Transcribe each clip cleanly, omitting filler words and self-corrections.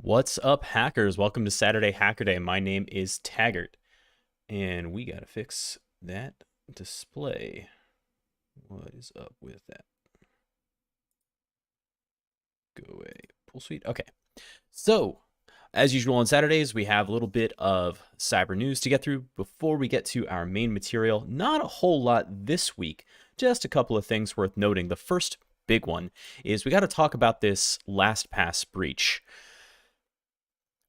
What's up, hackers? Welcome to Saturday Hacker Day. My name is Taggart, and we gotta fix that display. What is up with that? Go away. Pull suite. Okay. So, as usual on Saturdays, we have a little bit of cyber news to get through before we get to our main material. Not a whole lot this week, just a couple of things worth noting. The first big one is we got to talk about this LastPass breach,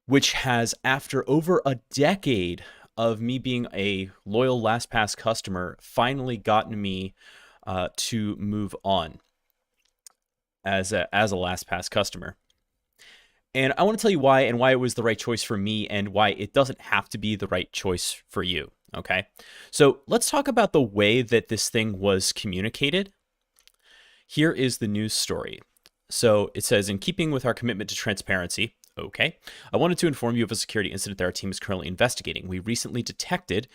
which has, after over a decade of me being a loyal LastPass customer, finally gotten me to move on as a LastPass customer. And I want to tell you why, and why it was the right choice for me, and why it doesn't have to be the right choice for you, okay? So let's talk about the way that this thing was communicated. Here is the news story. So it says, in keeping with our commitment to transparency, okay, I wanted to inform you of a security incident that our team is currently investigating. We recently detected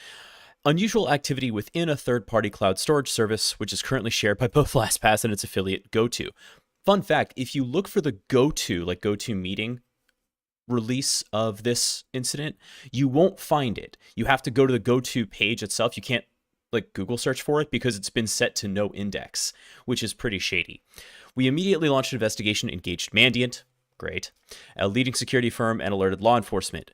unusual activity within a third-party cloud storage service, which is currently shared by both LastPass and its affiliate GoTo. Fun fact, if you look for the GoToMeeting release of this incident, you won't find it. You have to go to the GoTo page itself. You can't like Google search for it because it's been set to no index, which is pretty shady. We immediately launched an investigation, engaged Mandiant, great, a leading security firm, and alerted law enforcement.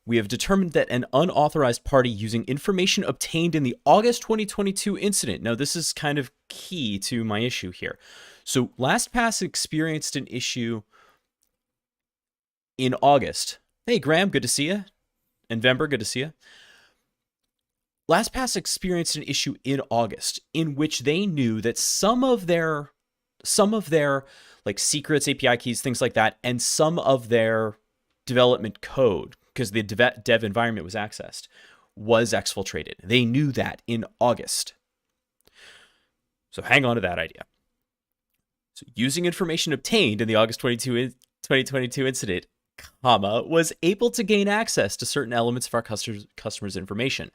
We have determined that an unauthorized party using information obtained in the August 2022 incident. Now, this is kind of key to my issue here. So LastPass experienced an issue in August. Hey, Graham, good to see you. And Vember, good to see you. LastPass experienced an issue in August in which they knew that some of their like secrets, API keys, things like that, and some of their development code, because the dev environment was accessed, was exfiltrated. They knew that in August. So hang on to that idea. So using information obtained in the August 2022 incident, was able to gain access to certain elements of our customers' information.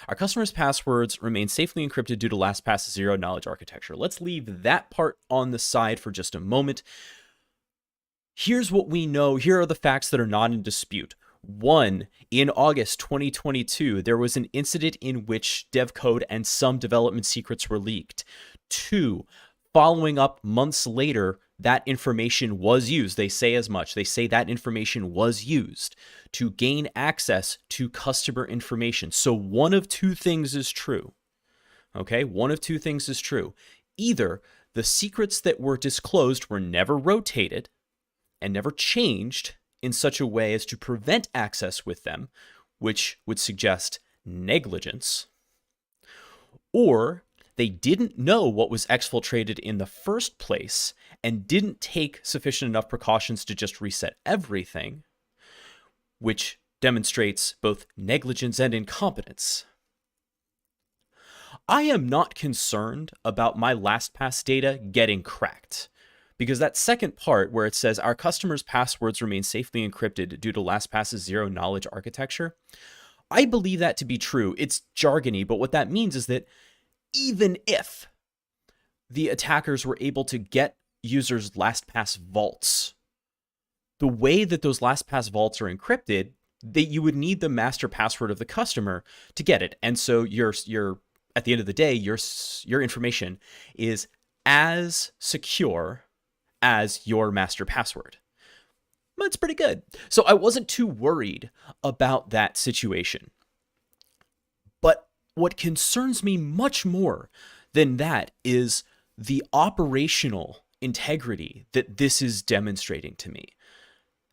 Our customers' passwords remain safely encrypted due to LastPass's zero-knowledge architecture. Let's leave that part on the side for just a moment. Here's what we know. Here are the facts that are not in dispute. One, in August 2022, there was an incident in which dev code and some development secrets were leaked. Two, following up months later, that information was used. They say as much. They say that information was used to gain access to customer information. So one of two things is true. Okay, one of two things is true. Either the secrets that were disclosed were never rotated and never changed in such a way as to prevent access with them, which would suggest negligence, or they didn't know what was exfiltrated in the first place and didn't take sufficient enough precautions to just reset everything, which demonstrates both negligence and incompetence. I am not concerned about my LastPass data getting cracked, because that second part where it says our customers' passwords remain safely encrypted due to LastPass's zero-knowledge architecture, I believe that to be true. It's jargony, but what that means is that even if the attackers were able to get users' LastPass vaults, the way that those LastPass vaults are encrypted, that you would need the master password of the customer to get it. And so you're at the end of the day, your information is as secure as your master password. That's pretty good. So I wasn't too worried about that situation. But what concerns me much more than that is the operational integrity that this is demonstrating to me.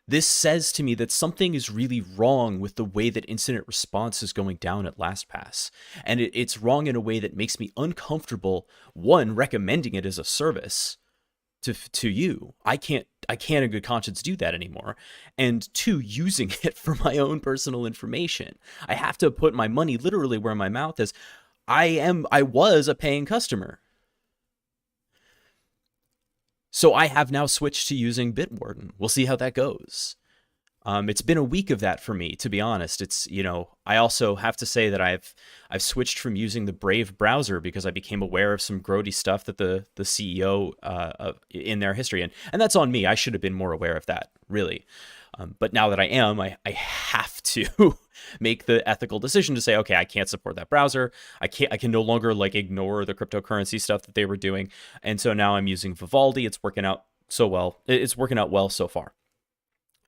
This says to me that something is really wrong with the way that incident response is going down at LastPass. And it's wrong in a way that makes me uncomfortable, one, recommending it as a service to you. I can't in good conscience do that anymore. And two, using it for my own personal information. I have to put my money literally where my mouth is. I was a paying customer. So I have now switched to using Bitwarden. We'll see how that goes. It's been a week of that for me, to be honest. It's, I also have to say that I've switched from using the Brave browser because I became aware of some grody stuff that the CEO in their history, and that's on me. I should have been more aware of that, really. But now that I am, I have to make the ethical decision to say, okay, I can't support that browser. I can no longer like ignore the cryptocurrency stuff that they were doing. And so now I'm using Vivaldi. It's working out so well. It's working out well so far.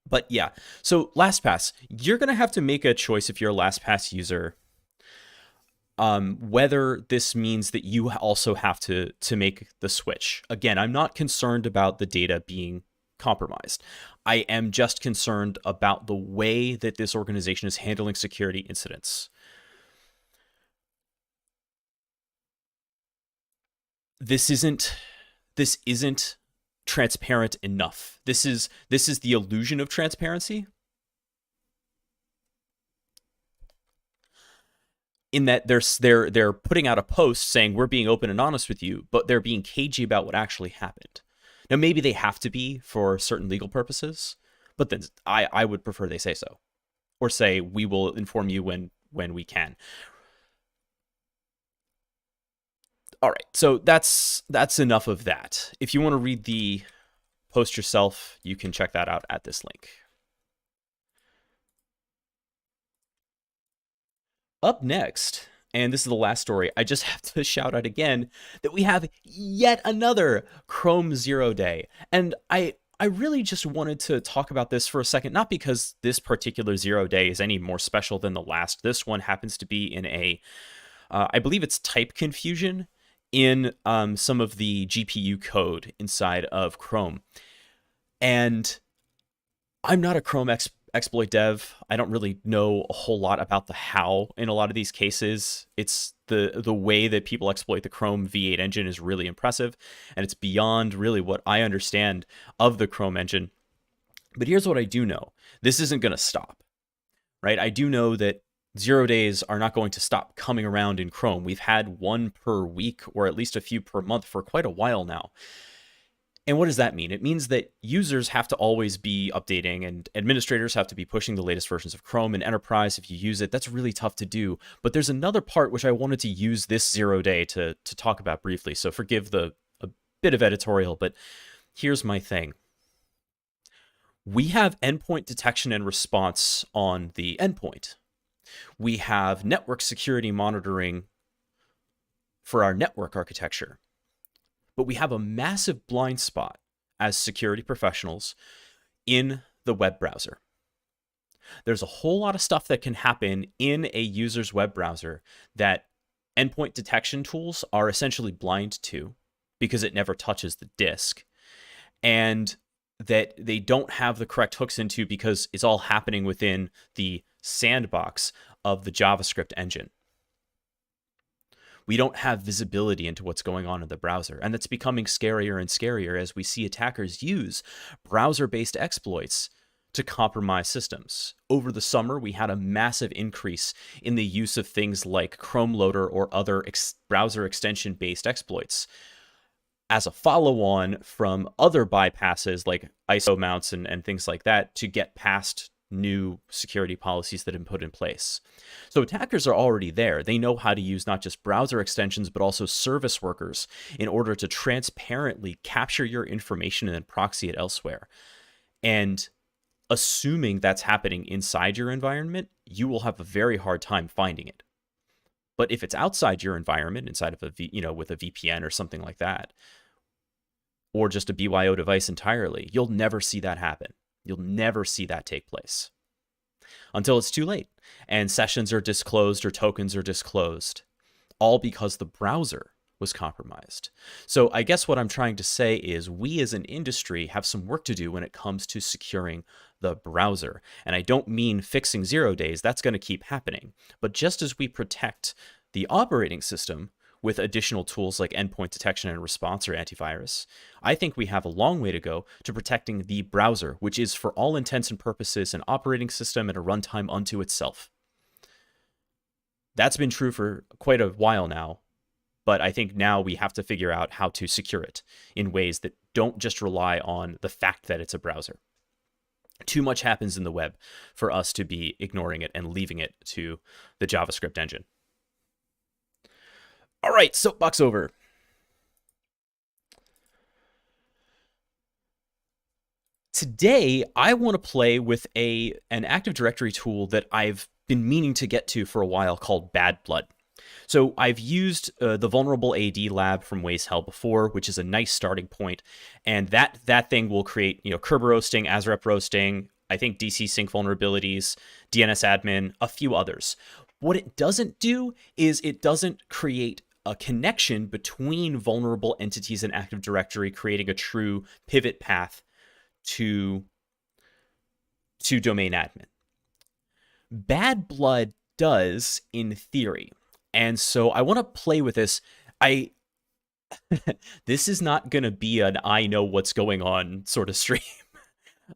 But yeah, so LastPass, you're going to have to make a choice if you're a LastPass user, whether this means that you also have to make the switch. Again, I'm not concerned about the data being compromised. I am just concerned about the way that this organization is handling security incidents. This isn't transparent enough. This is the illusion of transparency, in that they're putting out a post saying we're being open and honest with you, but they're being cagey about what actually happened. Now, maybe they have to be for certain legal purposes, but then I would prefer they say so, or say we will inform you when we can. All right, so that's enough of that. If you want to read the post yourself, you can check that out at this link. Up next, and this is the last story, I just have to shout out again that we have yet another Chrome 0 day. And I really just wanted to talk about this for a second, not because this particular 0 day is any more special than the last. This one happens to be in I believe it's type confusion in some of the GPU code inside of Chrome. And I'm not a Chrome exploit dev. I don't really know a whole lot about the how in a lot of these cases. It's the way that people exploit the Chrome V8 engine is really impressive, and it's beyond really what I understand of the Chrome engine. But here's what I do know. This isn't going to stop, right? I do know that 0 days are not going to stop coming around in Chrome. We've had one per week, or at least a few per month, for quite a while now. And what does that mean? It means that users have to always be updating, and administrators have to be pushing the latest versions of Chrome. And enterprise, if you use it, that's really tough to do. But there's another part which I wanted to use this 0 day to talk about briefly. So forgive a bit of editorial, but here's my thing. We have endpoint detection and response on the endpoint. We have network security monitoring for our network architecture. But we have a massive blind spot as security professionals in the web browser. There's a whole lot of stuff that can happen in a user's web browser that endpoint detection tools are essentially blind to because it never touches the disk, and that they don't have the correct hooks into because it's all happening within the sandbox of the JavaScript engine. We don't have visibility into what's going on in the browser, and that's becoming scarier and scarier as we see attackers use browser-based exploits to compromise systems. Over the summer, we had a massive increase in the use of things like Chrome Loader or other browser extension-based exploits as a follow-on from other bypasses like ISO mounts and things like that to get past new security policies that have been put in place. So attackers are already there. They know how to use not just browser extensions, but also service workers in order to transparently capture your information and then proxy it elsewhere. And assuming that's happening inside your environment, you will have a very hard time finding it. But if it's outside your environment, inside of with a VPN or something like that, or just a BYO device entirely, you'll never see that happen. You'll never see that take place until it's too late and sessions are disclosed or tokens are disclosed, all because the browser was compromised. So I guess what I'm trying to say is we as an industry have some work to do when it comes to securing the browser. And I don't mean fixing 0 days. That's going to keep happening. But just as we protect the operating system with additional tools like endpoint detection and response or antivirus, I think we have a long way to go to protecting the browser, which is for all intents and purposes an operating system and a runtime unto itself. That's been true for quite a while now, but I think now we have to figure out how to secure it in ways that don't just rely on the fact that it's a browser. Too much happens in the web for us to be ignoring it and leaving it to the JavaScript engine. All right, soapbox over. Today, I want to play with an Active Directory tool that I've been meaning to get to for a while called BadBlood. So I've used the Vulnerable AD lab from Waze Hell before, which is a nice starting point, and that thing will create Kerber roasting, ASREP roasting, I think DC sync vulnerabilities, DNS admin, a few others. What it doesn't do is it doesn't create a connection between vulnerable entities in Active Directory, creating a true pivot path to domain admin. BadBlood does in theory. And so I want to play with this. This is not going to be an I know what's going on sort of stream.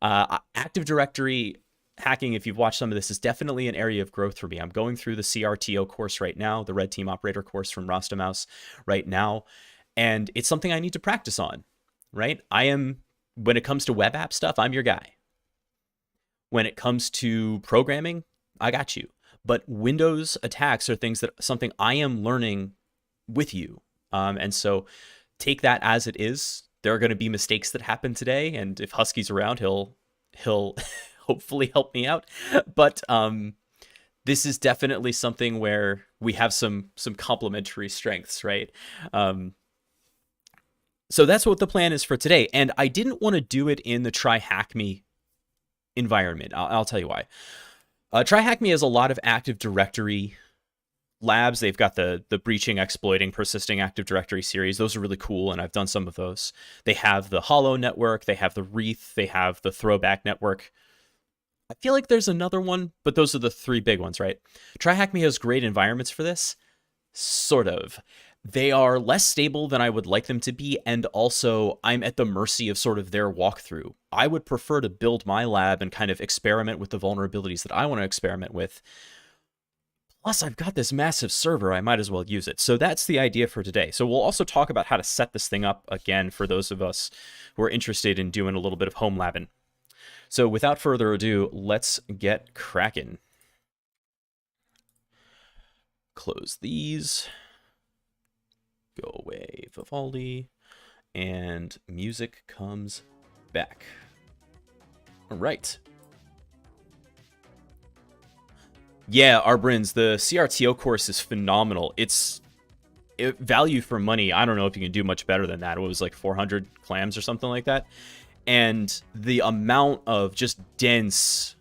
Active Directory hacking, if you've watched some of this, is definitely an area of growth for me. I'm going through the CRTO course right now, the Red Team Operator course from Rostamaus right now, and it's something I need to practice on, right? When it comes to web app stuff, I'm your guy. When it comes to programming, I got you. But Windows attacks are something I am learning with you. And so take that as it is. There are going to be mistakes that happen today, and if Husky's around, he'll hopefully help me out. But this is definitely something where we have some complementary strengths, right? So that's what the plan is for today. And I didn't want to do it in the Try Hack Me environment. I'll tell you why. Try Hack Me has a lot of Active Directory labs. They've got the breaching, exploiting, persisting Active Directory series. Those are really cool, and I've done some of those. They have the Hollow network. They have the Wreath. They have the Throwback network. I feel like there's another one, but those are the three big ones, right? Try Hack Me has great environments for this. Sort of. They are less stable than I would like them to be, and also I'm at the mercy of sort of their walkthrough. I would prefer to build my lab and kind of experiment with the vulnerabilities that I want to experiment with. Plus, I've got this massive server, I might as well use it. So that's the idea for today. So we'll also talk about how to set this thing up again for those of us who are interested in doing a little bit of home labbing. So without further ado, let's get cracking. Close these. Go away, Vivaldi, and music comes back. All right. Yeah, Arbrins, the CRTO course is phenomenal. It's value for money. I don't know if you can do much better than that. It was like 400 clams or something like that. And the amount of just dense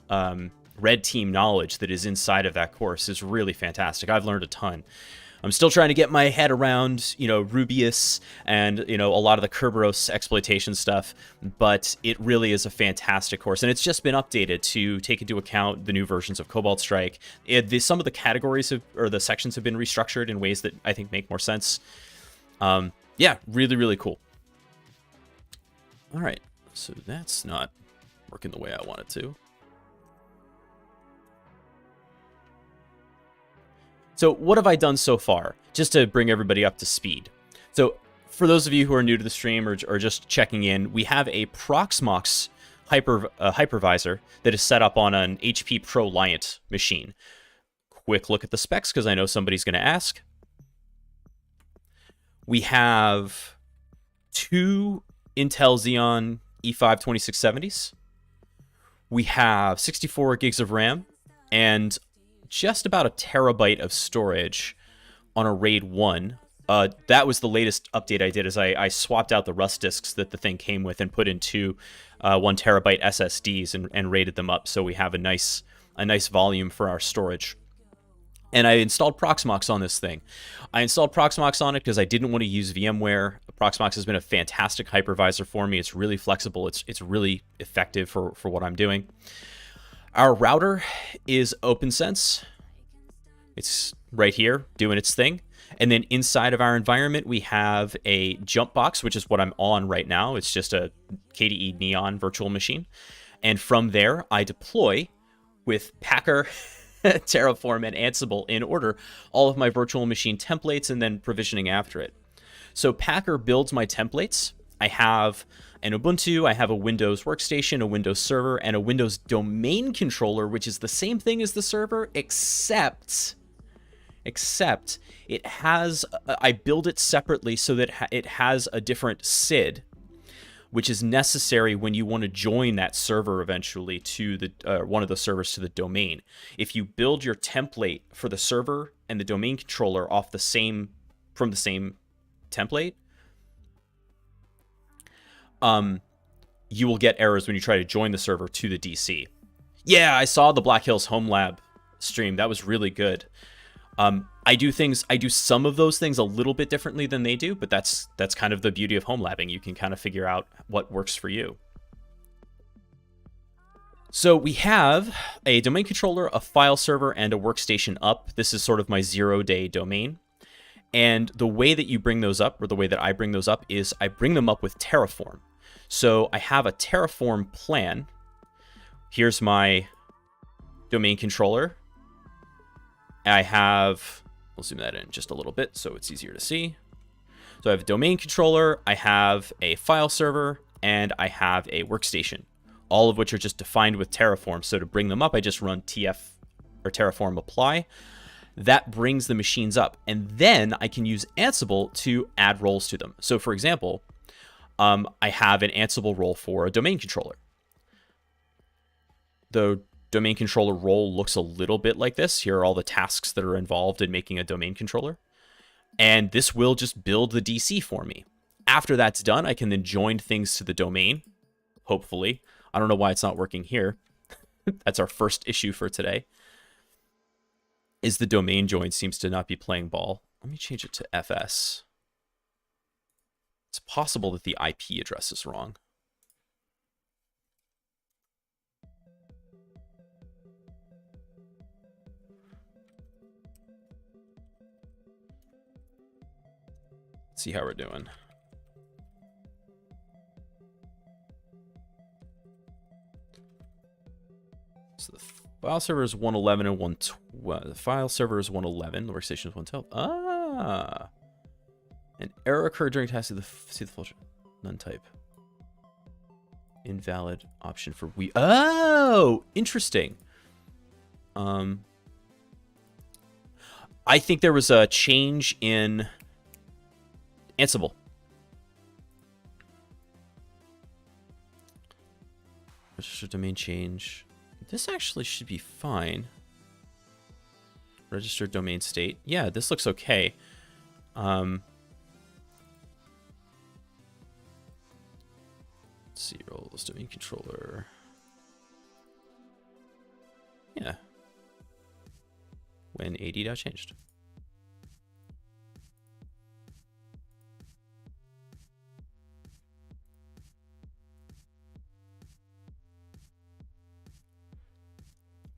red team knowledge that is inside of that course is really fantastic. I've learned a ton. I'm still trying to get my head around, Rubius and, a lot of the Kerberos exploitation stuff, but it really is a fantastic course. And it's just been updated to take into account the new versions of Cobalt Strike. Some of the categories or the sections have been restructured in ways that I think make more sense. Yeah, really, really cool. All right, so that's not working the way I want it to. So what have I done so far, just to bring everybody up to speed? So for those of you who are new to the stream or just checking in, we have a Proxmox hypervisor that is set up on an HP ProLiant machine. Quick look at the specs, because I know somebody's going to ask. We have 2 Intel Xeon E5 2670s. We have 64 gigs of RAM and just about a terabyte of storage on a RAID 1. That was the latest update I did, is I swapped out the rust disks that the thing came with and put into 1 terabyte SSDs and rated them up, so we have a nice volume for our storage. And I installed Proxmox on this thing. I installed Proxmox on it because I didn't want to use VMware. Proxmox has been a fantastic hypervisor for me. It's really flexible. It's really effective for what I'm doing. Our router is OpenSense. It's right here doing its thing. And then inside of our environment, we have a jump box, which is what I'm on right now. It's just a KDE Neon virtual machine. And from there, I deploy with Packer, Terraform, and Ansible in order all of my virtual machine templates and then provisioning after it. So Packer builds my templates. I have an Ubuntu, I have a Windows workstation, a Windows server, and a Windows domain controller, which is the same thing as the server, except it has, I build it separately so that it has a different SID, which is necessary when you want to join that server eventually to the one of the servers to the domain. If you build your template for the server and the domain controller off the same from the same template, you will get errors when you try to join the server to the DC. Yeah, I saw the Black Hills Homelab stream. That was really good. I do some of those things a little bit differently than they do, but that's kind of the beauty of Homelabbing. You can kind of figure out what works for you. So we have a domain controller, a file server, and a workstation up. This is sort of my 0-day domain. And the way that you bring those up, or the way that I bring those up, is I bring them up with Terraform. So I have a Terraform plan. Here's my domain controller. I have, we'll zoom that in just a little bit so it's easier to see. So I have a domain controller, I have a file server, and I have a workstation, all of which are just defined with Terraform. So to bring them up, I just run TF or Terraform apply. That brings the machines up, and then I can use Ansible to add roles to them. So for example, I have an Ansible role for a domain controller. The domain controller role looks a little bit like this. Here are all the tasks that are involved in making a domain controller. And this will just build the DC for me. After that's done, I can then join things to the domain, hopefully. I don't know why it's not working here. That's our first issue for today. Is the domain join seems to not be playing ball. Let me change it to FS. It's possible that the IP address is wrong. See how we're doing. So the file server is 111 and 112. The file server is 111. The workstation is 112. Ah, an error occurred during task. See the filter. None type. Invalid option for we. Oh, interesting. I think there was a change in Ansible. Register domain change. This actually should be fine. Register domain state. Yeah, this looks okay. Let's see, roles, domain controller. Yeah. When AD.changed.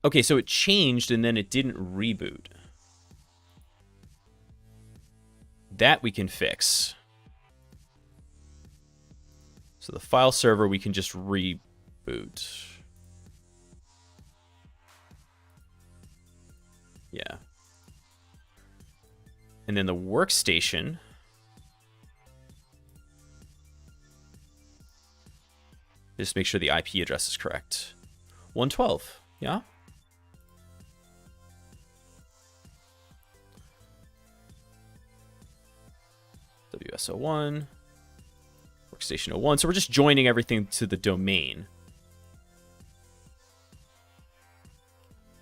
Okay, so it changed and then it didn't reboot. That we can fix. So the file server, we can just reboot. Yeah. And then the workstation. Just make sure the IP address is correct. 112, yeah? WSO1, workstation 01. So we're just joining everything to the domain.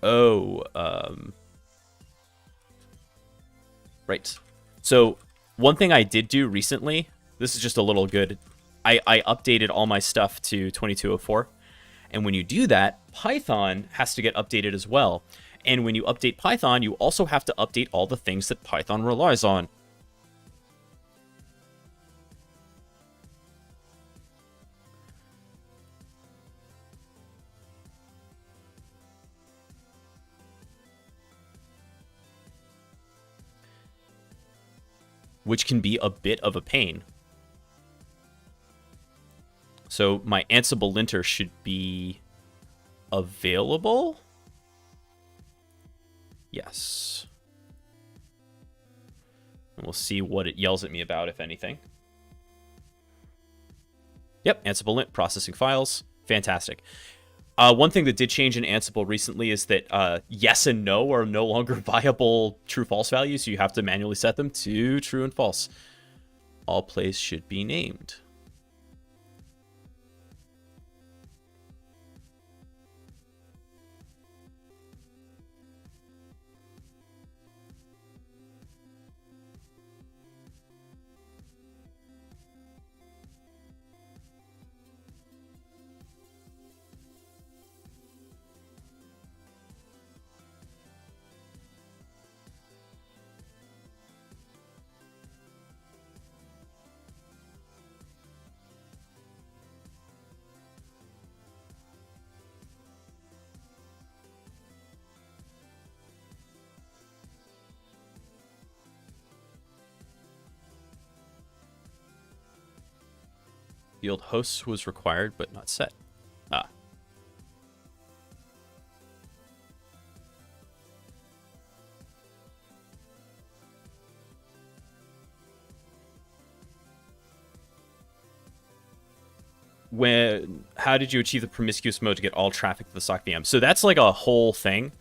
Oh, right. So one thing I did do recently, this is just a little good. I updated all my stuff to 2204. And when you do that, Python has to get updated as well. And when you update Python, you also have to update all the things that Python relies on. Which can be a bit of a pain. So my Ansible linter should be available. Yes. And we'll see what it yells at me about, if anything. Yep, Ansible lint, processing files. Fantastic. One thing that did change in Ansible recently is that yes and no are no longer viable true-false values. You have to manually set them to true and false. All plays should be named. Field hosts was required, but not set. Ah. How did you achieve the promiscuous mode to get all traffic to the stock VM? So that's like a whole thing.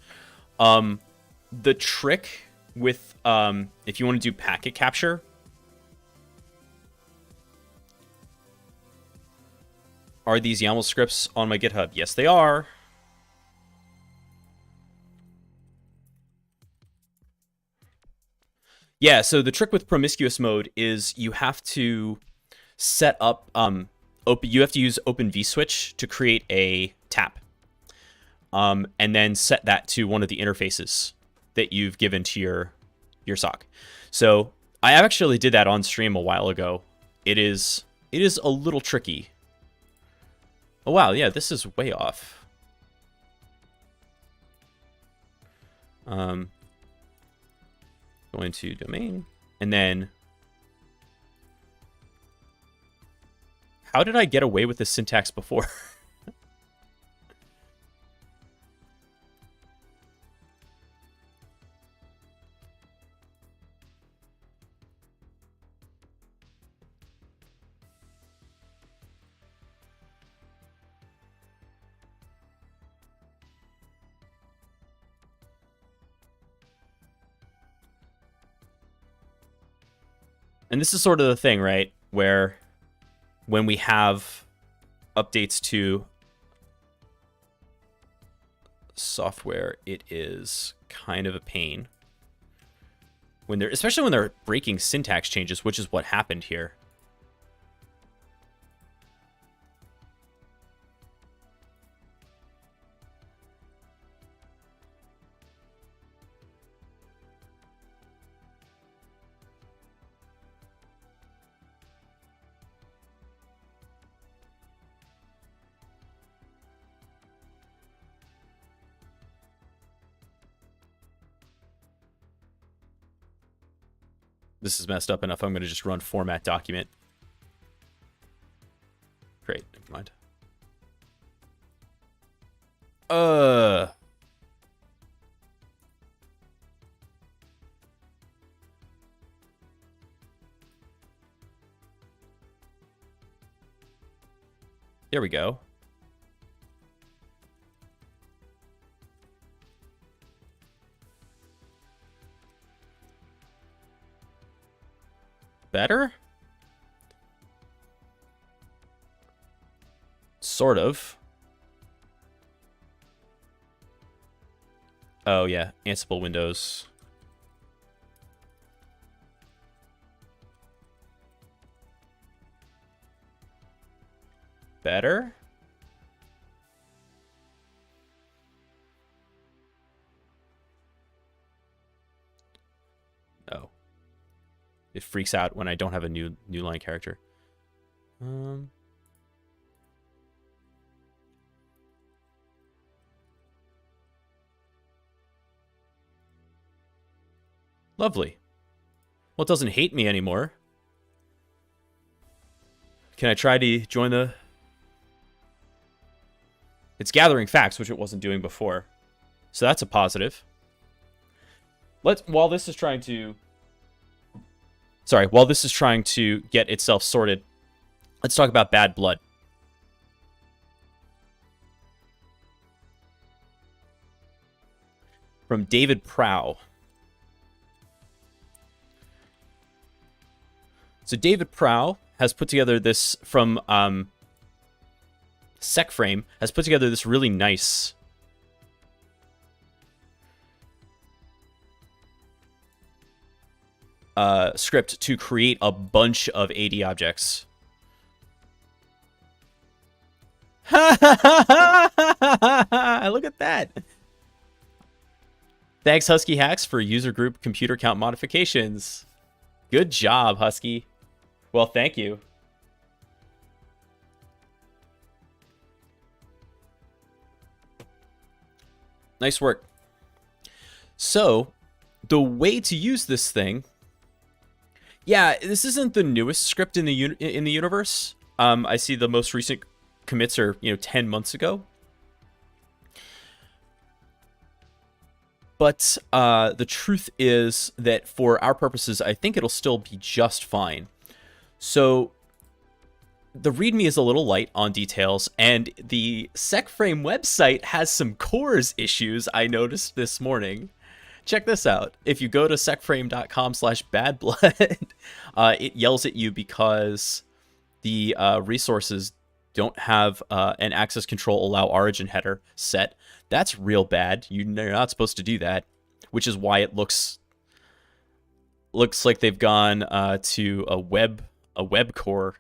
The trick with if you want to do packet capture, are these YAML scripts on my GitHub? Yes, they are. Yeah, so the trick with promiscuous mode is you have to set up you have to use Open vSwitch to create a tap. And then set that to one of the interfaces that you've given to your sock. So I actually did that on stream a while ago. It is a little tricky. Oh wow, yeah, this is way off. Go into domain, and then how did I get away with this syntax before? And this is sort of the thing, right? Where when we have updates to software, it is kind of a pain. Especially when they're breaking syntax changes, which is what happened here. This is messed up enough. I'm going to just run format document. Great. Never mind. There we go. Better? Sort of. Oh, yeah. Ansible Windows. Better? Oh. It freaks out when I don't have a new line character. Lovely. Well, it doesn't hate me anymore. Can I try to join the... It's gathering facts, which it wasn't doing before. So that's a positive. While this is trying to get itself sorted, let's talk about BadBlood. From David Prow. So David Prow has put together this from SecFrame, has put together this really nice script to create a bunch of AD objects. Look at that. Thanks, Husky Hacks, for user group computer count modifications. Good job, Husky. Well, thank you. Nice work. So, the way to use this thing... Yeah, this isn't the newest script in the universe. I see the most recent commits are 10 months ago. But the truth is that for our purposes, I think it'll still be just fine. So the README is a little light on details, and the SecFrame website has some cores issues I noticed this morning. Check this out. If you go to secframe.com/badblood, it yells at you because the resources don't have an access control allow origin header set. That's real bad. You're not supposed to do that, which is why it looks like they've gone to a web core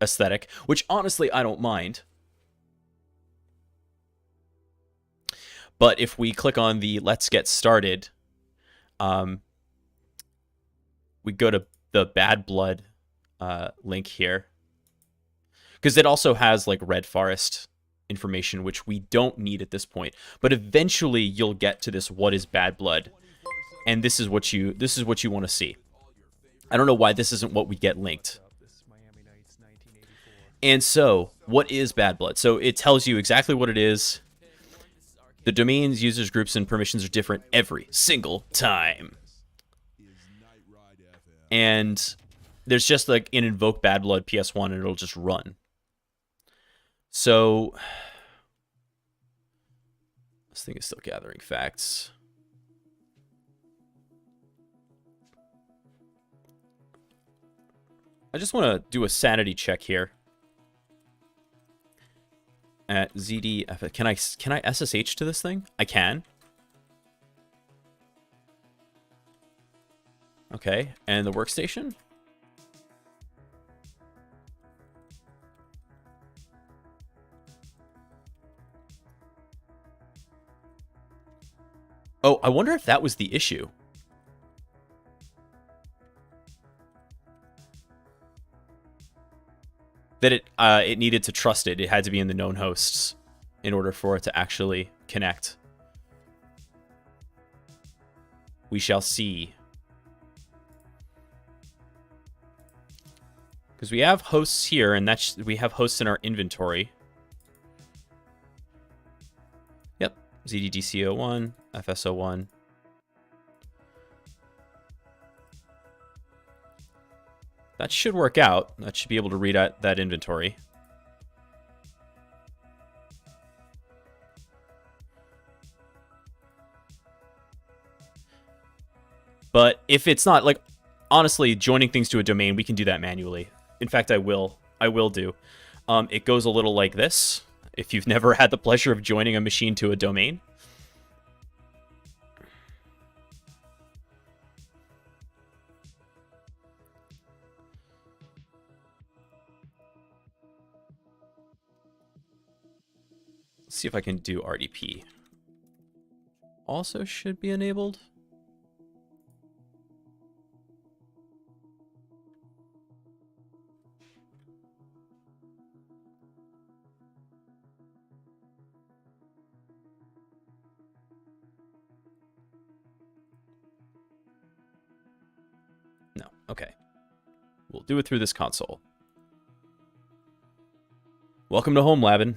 aesthetic, which honestly I don't mind. But if we click on the let's get started, we go to the BadBlood link here, because it also has like Red Forest information, which we don't need at this point. But eventually you'll get to this what is BadBlood, and this is what you want to see. I don't know why this isn't what we get linked. And so, what is BadBlood? So it tells you exactly what it is. The domains, users, groups, and permissions are different every single time. And there's just like an invoke BadBlood PS1 and it'll just run. So this thing is still gathering facts. I just want to do a sanity check here. At ZDF, can I SSH to this thing? I can. Okay, and the workstation? Oh, I wonder if that was the issue. That it needed to trust it. It had to be in the known hosts in order for it to actually connect. We shall see. Because we have hosts here, and we have hosts in our inventory. Yep, ZDDC01, FS01. That should work out. That should be able to read out that inventory. But if it's not, like, honestly, joining things to a domain, we can do that manually. In fact, I will do. It goes a little like this. If you've never had the pleasure of joining a machine to a domain. Let's see if I can do RDP. Also should be enabled. No, okay. We'll do it through this console. Welcome to Homelab.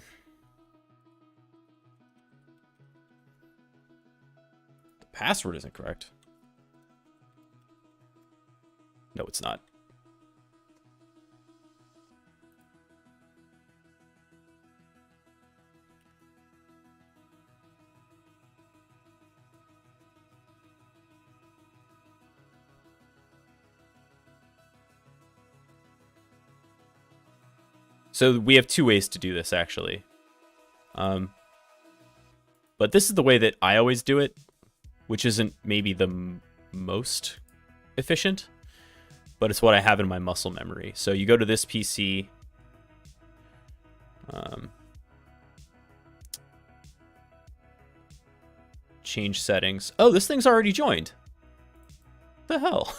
Password isn't correct. No, it's not. So we have two ways to do this, actually. But this is the way that I always do it, which isn't maybe the most efficient, but it's what I have in my muscle memory. So you go to this PC, change settings. Oh, this thing's already joined. What the hell?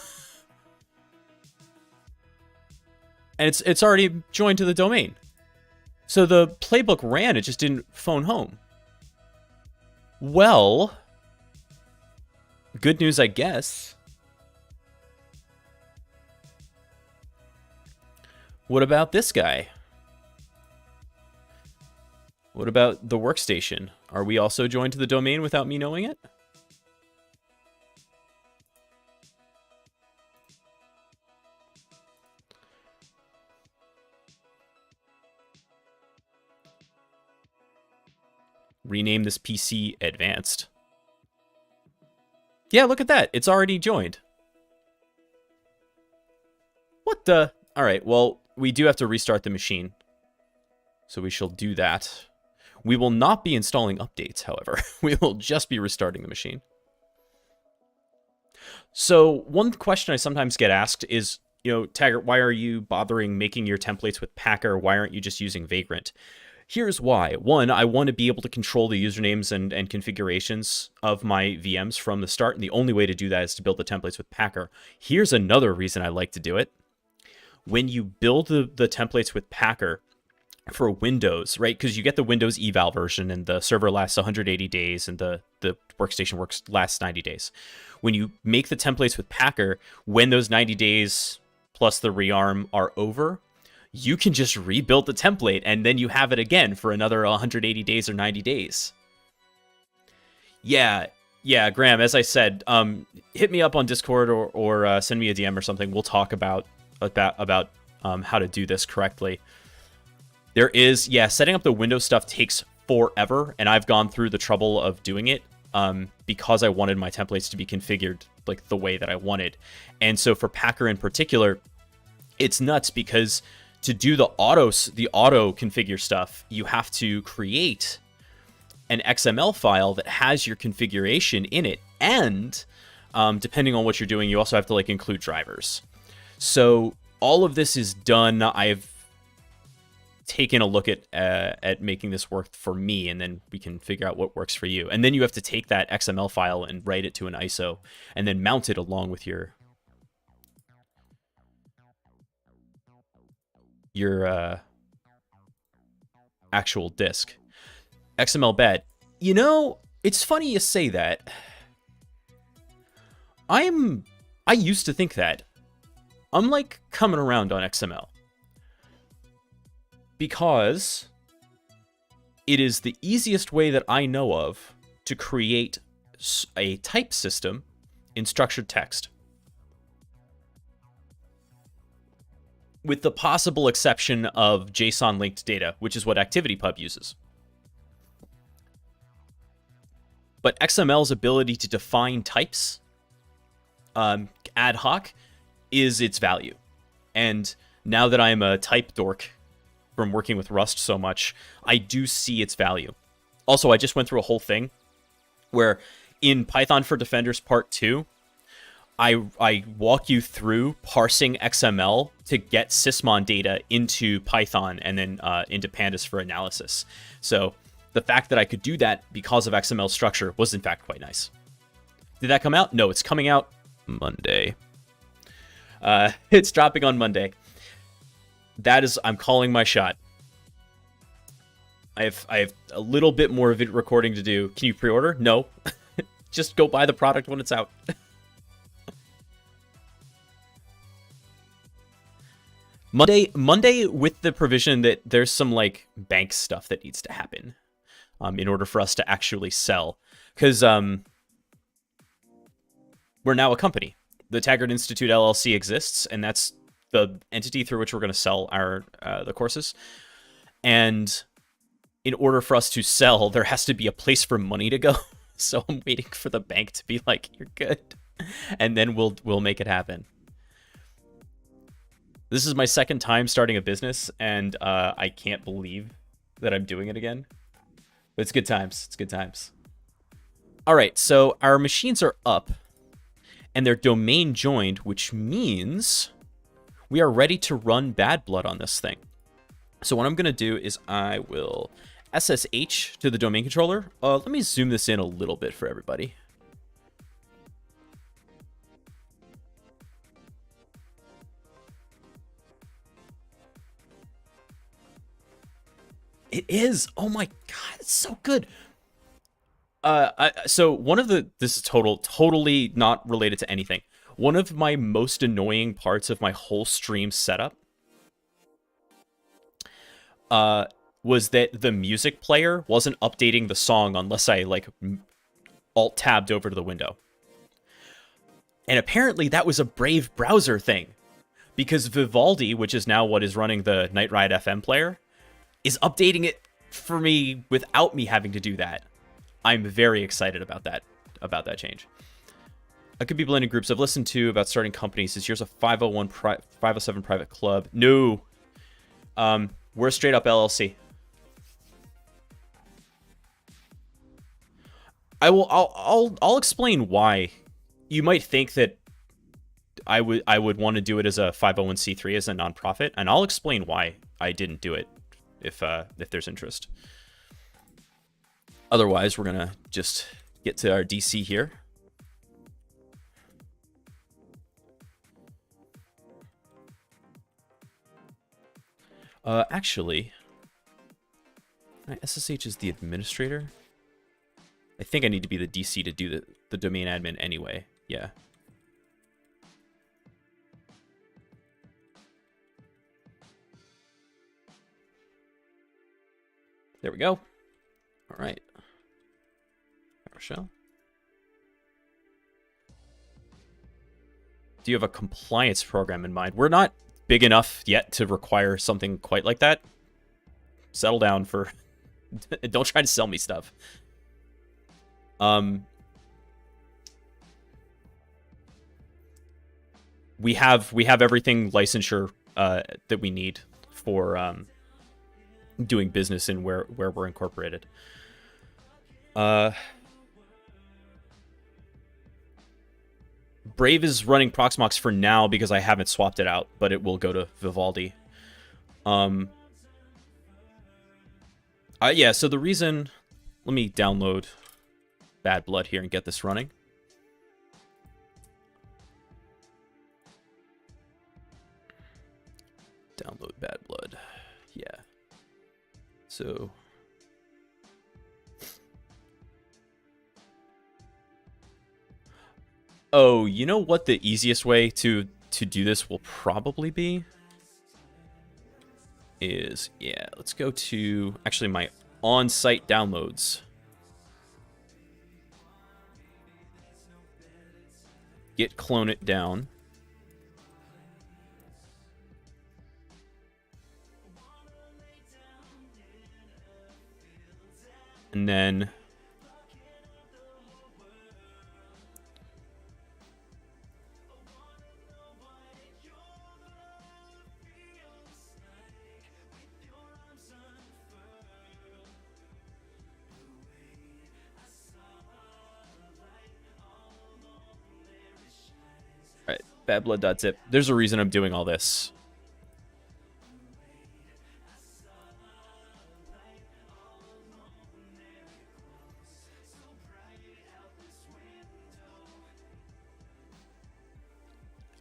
And it's already joined to the domain. So the playbook ran, it just didn't phone home. Well, good news, I guess. What about this guy? What about the workstation? Are we also joined to the domain without me knowing it? Rename this PC Advanced. Yeah, look at that. It's already joined. What the? All right, well, we do have to restart the machine. So we shall do that. We will not be installing updates, however. We will just be restarting the machine. So one question I sometimes get asked is, you know, Taggart, why are you bothering making your templates with Packer? Why aren't you just using Vagrant? Here's why. One, I want to be able to control the usernames and configurations of my VMs from the start, and the only way to do that is to build the templates with Packer. Here's another reason I like to do it. When you build the templates with Packer for Windows, right, because you get the Windows eval version, and the server lasts 180 days, and the workstation lasts 90 days. When you make the templates with Packer, when those 90 days plus the rearm are over, you can just rebuild the template, and then you have it again for another 180 days or 90 days. Yeah, Graham, as I said, hit me up on Discord or send me a DM or something. We'll talk about how to do this correctly. There is, setting up the Windows stuff takes forever, and I've gone through the trouble of doing it because I wanted my templates to be configured like the way that I wanted. And so for Packer in particular, it's nuts because to do the auto configure stuff, you have to create an XML file that has your configuration in it, and depending on what you're doing, you also have to like include drivers. So all of this is done. I've taken a look at making this work for me, and then we can figure out what works for you. And then you have to take that XML file and write it to an ISO, and then mount it along with your actual disk. XML bad. You know, it's funny you say that. I used to think that. I'm like coming around on XML. Because it is the easiest way that I know of to create a type system in structured text. With the possible exception of JSON linked data, which is what ActivityPub uses. But XML's ability to define types ad hoc is its value. And now that I'm a type dork from working with Rust so much, I do see its value. Also, I just went through a whole thing where in Python for Defenders Part 2, I walk you through parsing XML to get sysmon data into Python and then into Pandas for analysis. So the fact that I could do that because of XML structure was in fact quite nice. Did that come out? No, it's coming out Monday. It's dropping on Monday. I'm calling my shot. I have a little bit more video recording to do. Can you pre-order? No. Just go buy the product when it's out. Monday with the provision that there's some like bank stuff that needs to happen in order for us to actually sell. Because we're now a company. The Taggart Institute LLC exists, and that's the entity through which we're going to sell our the courses. And in order for us to sell, there has to be a place for money to go. So I'm waiting for the bank to be like, "You're good," and then we'll make it happen. This is my second time starting a business, and I can't believe that I'm doing it again. But it's good times. It's good times. All right, so our machines are up, and they're domain joined, which means we are ready to run BadBlood on this thing. So what I'm going to do is I will SSH to the domain controller. Let me zoom this in a little bit for everybody. It is. Oh my God, it's so good. So one of this is totally not related to anything. One of my most annoying parts of my whole stream setup was that the music player wasn't updating the song unless I like alt-tabbed over to the window. And apparently that was a Brave browser thing, because Vivaldi, which is now what is running the Night Ride FM player, is updating it for me without me having to do that. I'm very excited about that change. I could be blending groups I've listened to about starting companies. This year's a 507 private club. No. We're a straight up LLC. I'll explain why. You might think that I would want to do it as a 501c3 as a nonprofit, and I'll explain why I didn't do it if there's interest. Otherwise, we're gonna just get to our DC here. Actually, SSH is the administrator. I think I need to be the DC to do the domain admin anyway. Yeah. There we go. All right. PowerShell. Do you have a compliance program in mind? We're not big enough yet to require something quite like that. Settle down for... Don't try to sell me stuff. We have everything licensure that we need for doing business in where we're incorporated. Brave is running Proxmox for now because I haven't swapped it out, but it will go to Vivaldi. Yeah, so the reason... Let me download BadBlood here and get this running. Download BadBlood. Yeah. So... Oh, you know what the easiest way to do this will probably be? Is, yeah, let's go to, actually, my on-site downloads. Git clone it down. And then... BadBlood.zip. There's a reason I'm doing all this.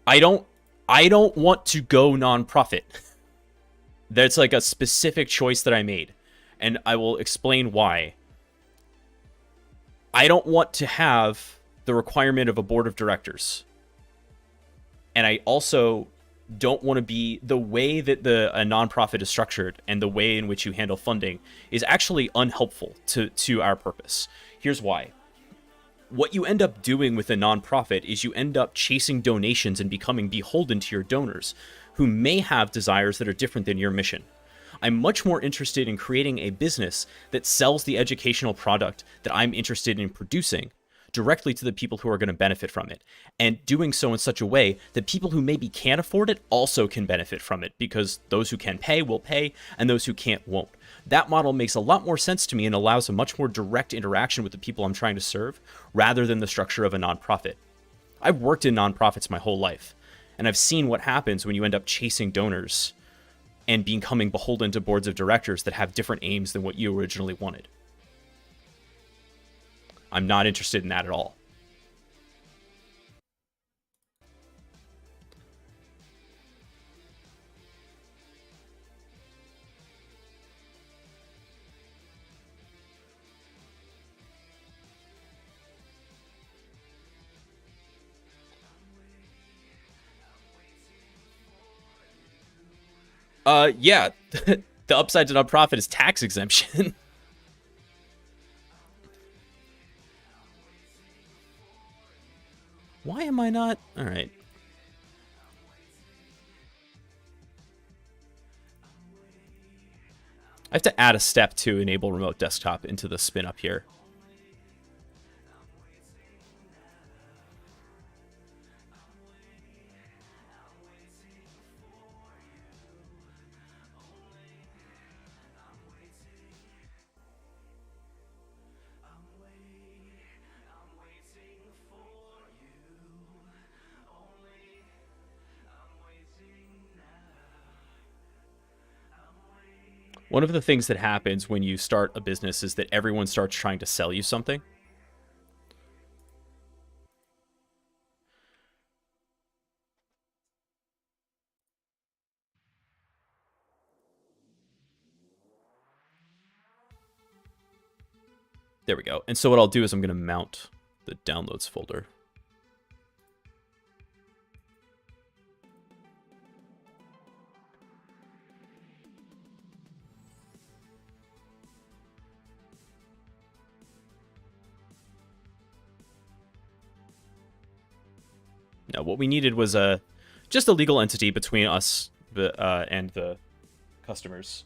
I don't want to go nonprofit. That's like a specific choice that I made, and I will explain why. I don't want to have the requirement of a board of directors. And I also don't want to be... The way that a nonprofit is structured and the way in which you handle funding is actually unhelpful to our purpose. Here's why. What you end up doing with a nonprofit is you end up chasing donations and becoming beholden to your donors, who may have desires that are different than your mission. I'm much more interested in creating a business that sells the educational product that I'm interested in producing directly to the people who are going to benefit from it, and doing so in such a way that people who maybe can't afford it also can benefit from it, because those who can pay will pay, and those who can't won't. That model makes a lot more sense to me and allows a much more direct interaction with the people I'm trying to serve, rather than the structure of a nonprofit. I've worked in nonprofits my whole life, and I've seen what happens when you end up chasing donors and becoming beholden to boards of directors that have different aims than what you originally wanted. I'm not interested in that at all. Yeah, The upside to nonprofit is tax exemption. Why am I not? All right. I have to add a step to enable remote desktop into the spin up here. One of the things that happens when you start a business is that everyone starts trying to sell you something. There we go. And so what I'll do is I'm going to mount the downloads folder. Now, what we needed was just a legal entity between us and the customers.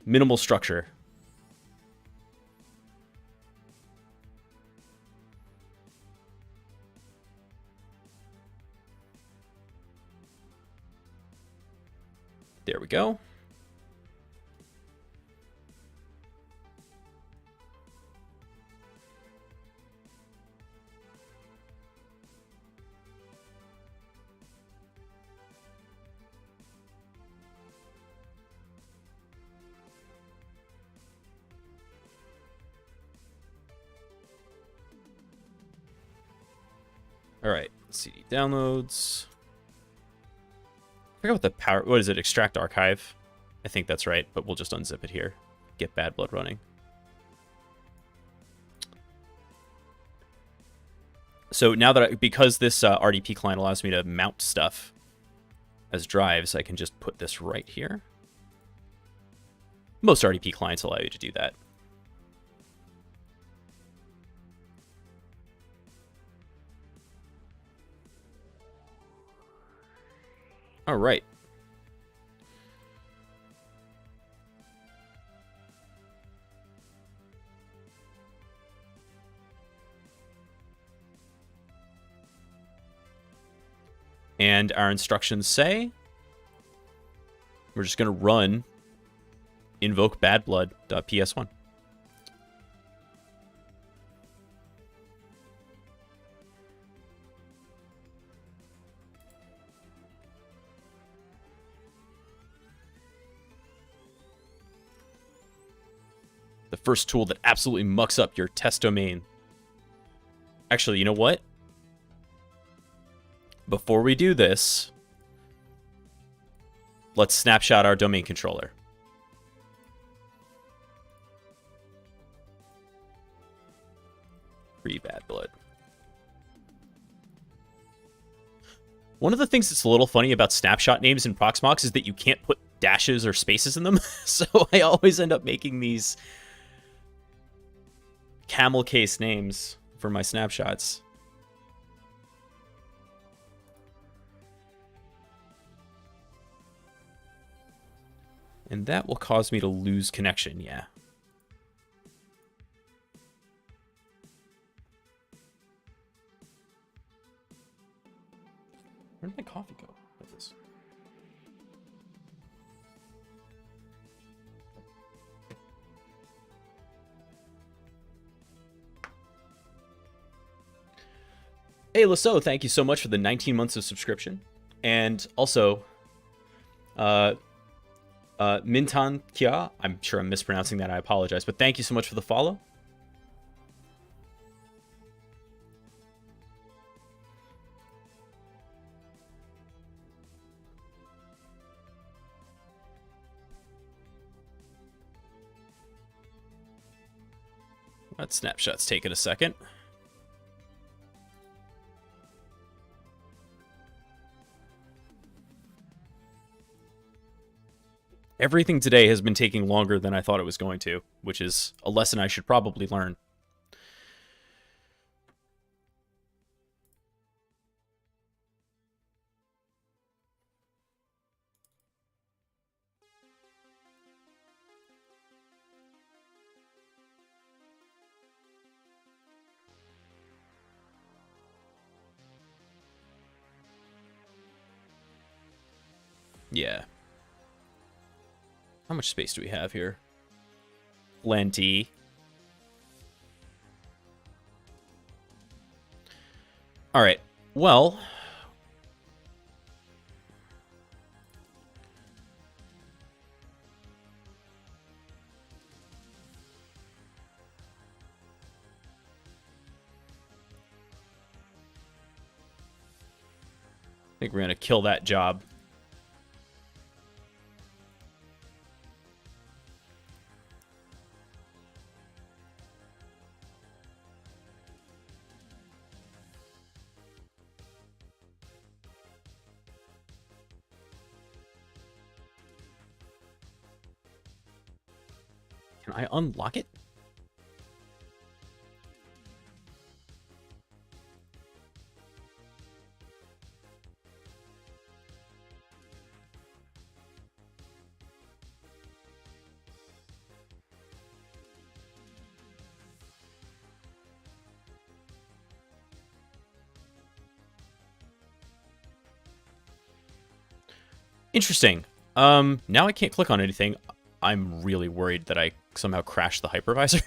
Minimal structure. There we go. All right, CD downloads. I forgot what the power, what is it, extract archive? I think that's right, but we'll just unzip it here. Get BadBlood running. So now that, because this RDP client allows me to mount stuff as drives, I can just put this right here. Most RDP clients allow you to do that. All right. And our instructions say we're just going to run invoke badblood.ps1. The first tool that absolutely mucks up your test domain. Actually, you know what? Before we do this, let's snapshot our domain controller. Free BadBlood. One of the things that's a little funny about snapshot names in Proxmox is that you can't put dashes or spaces in them. So I always end up making these camel case names for my snapshots. And that will cause me to lose connection, yeah. Where did my coffee go? What's this? Hey, Lasso, thank you so much for the 19 months of subscription. And also, Mintan Kia, I'm sure I'm mispronouncing that, I apologize, but thank you so much for the follow. That snapshot's taking a second. Everything today has been taking longer than I thought it was going to, which is a lesson I should probably learn. Yeah. How much space do we have here? Plenty. All right. Well, I think we're going to kill that job. Can I unlock it? Interesting. Now I can't click on anything. I'm really worried that I somehow crashed the hypervisor.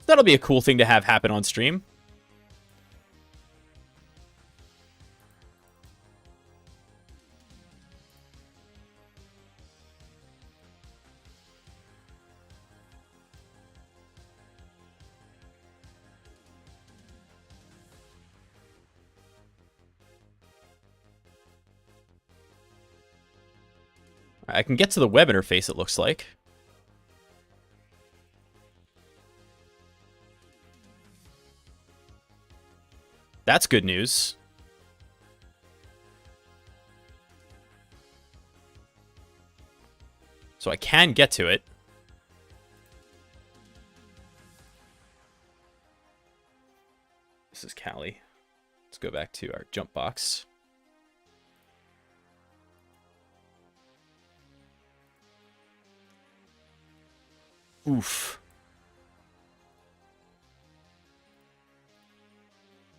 That'll be a cool thing to have happen on stream. I can get to the web interface, it looks like. That's good news. So I can get to it. This is Callie. Let's go back to our jump box. Oof.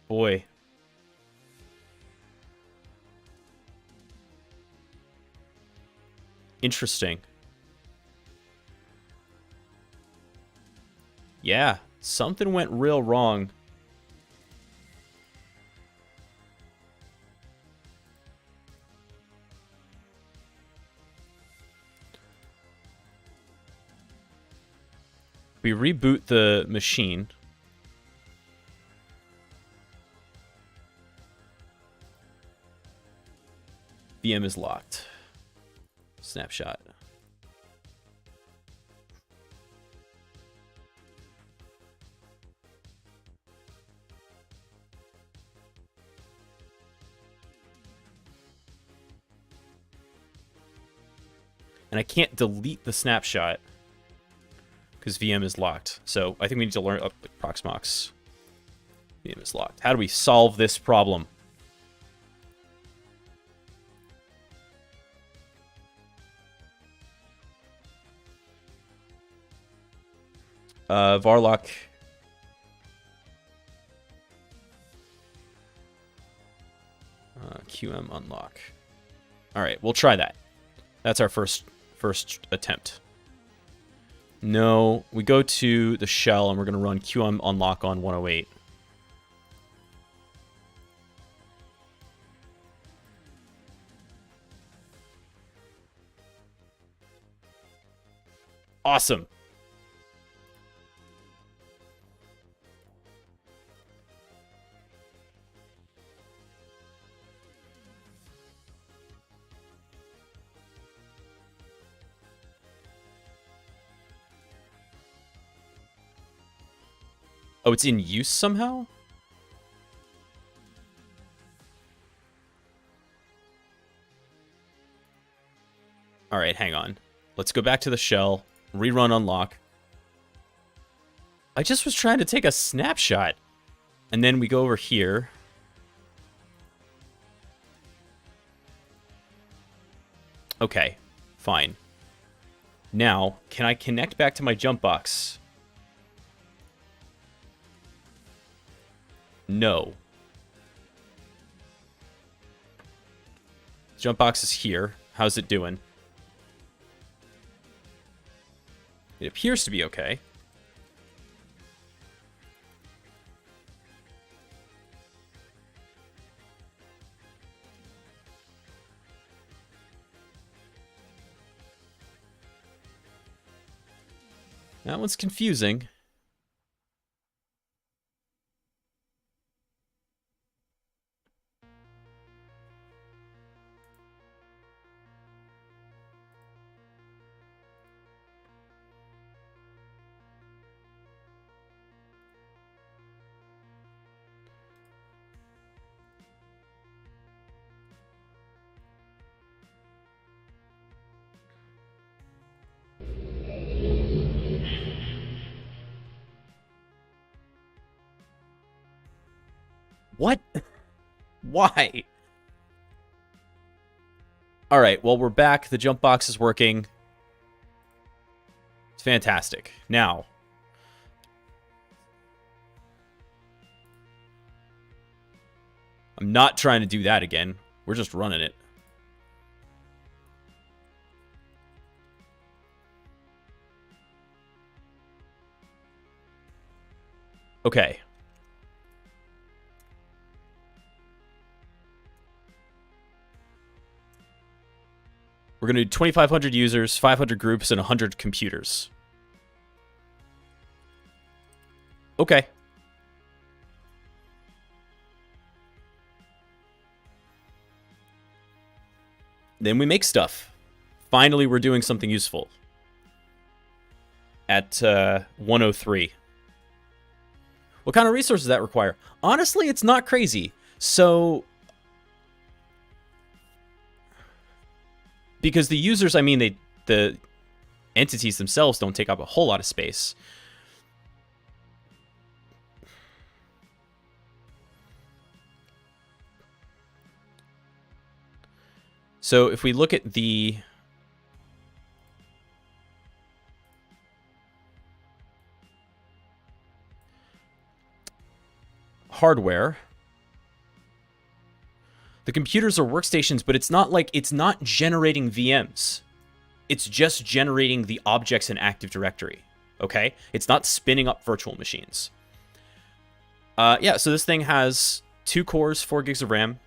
Boy. Interesting. Yeah, something went real wrong. We reboot the machine. VM is locked. Snapshot. And I can't delete the snapshot because VM is locked. So I think we need to learn Proxmox. VM is locked. How do we solve this problem? Varlock. QM unlock. All right, we'll try that. That's our first attempt. No, we go to the shell and we're going to run QM unlock on 108. Awesome. Oh, it's in use somehow? All right, hang on. Let's go back to the shell, rerun unlock. I just was trying to take a snapshot. And then we go over here. Okay, fine. Now, can I connect back to my jump box? No. Jump box is here. How's it doing? It appears to be okay. That one's confusing. What? Why? All right, well, we're back. The jump box is working. It's fantastic. Now, I'm not trying to do that again. We're just running it. Okay. We're going to do 2,500 users, 500 groups, and 100 computers. Okay. Then we make stuff. Finally, we're doing something useful. At 103. What kind of resources does that require? Honestly, it's not crazy. So... because the users, I mean, the entities themselves don't take up a whole lot of space. So if we look at the hardware, the computers are workstations, but it's not generating VMs. It's just generating the objects in Active Directory, okay? It's not spinning up virtual machines. Yeah, so this thing has 2 cores, 4 gigs of RAM.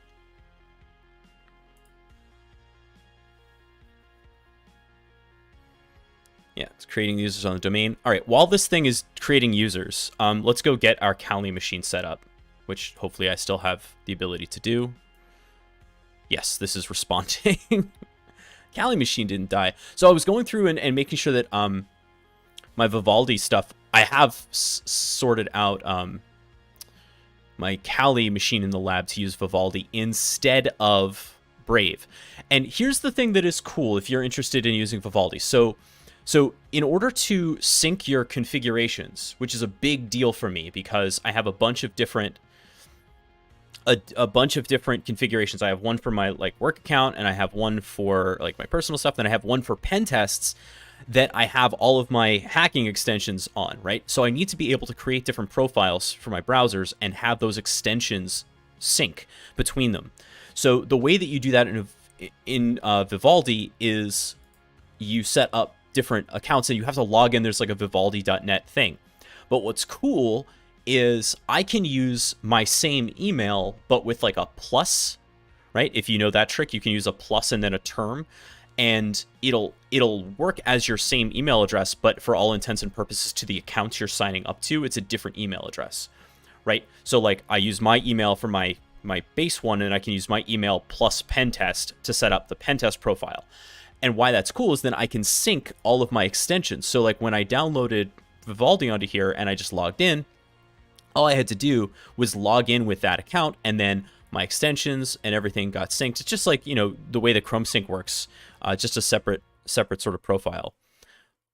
Yeah, it's creating users on the domain. All right, while this thing is creating users, let's go get our Kali machine set up, which hopefully I still have the ability to do. Yes, this is responding. Kali machine didn't die. So I was going through and making sure that my Vivaldi stuff, I have sorted out my Kali machine in the lab to use Vivaldi instead of Brave. And here's the thing that is cool if you're interested in using Vivaldi. So in order to sync your configurations, which is a big deal for me because I have a bunch of different configurations. I have one for my work account, and I have one for my personal stuff. Then I have one for pen tests that I have all of my hacking extensions on, right? So I need to be able to create different profiles for my browsers and have those extensions sync between them. So the way that you do that in Vivaldi is you set up different accounts and you have to log in. There's a vivaldi.net thing. But what's cool is I can use my same email, but with a plus, right? If you know that trick, you can use a plus and then a term, and it'll work as your same email address, but for all intents and purposes to the accounts you're signing up to, it's a different email address, right? So I use my email for my base one, and I can use my email plus pen test to set up the pen test profile. And why that's cool is then I can sync all of my extensions. So when I downloaded Vivaldi onto here and I just logged in, all I had to do was log in with that account, and then my extensions and everything got synced. It's just the way the Chrome sync works, just a separate separate sort of profile.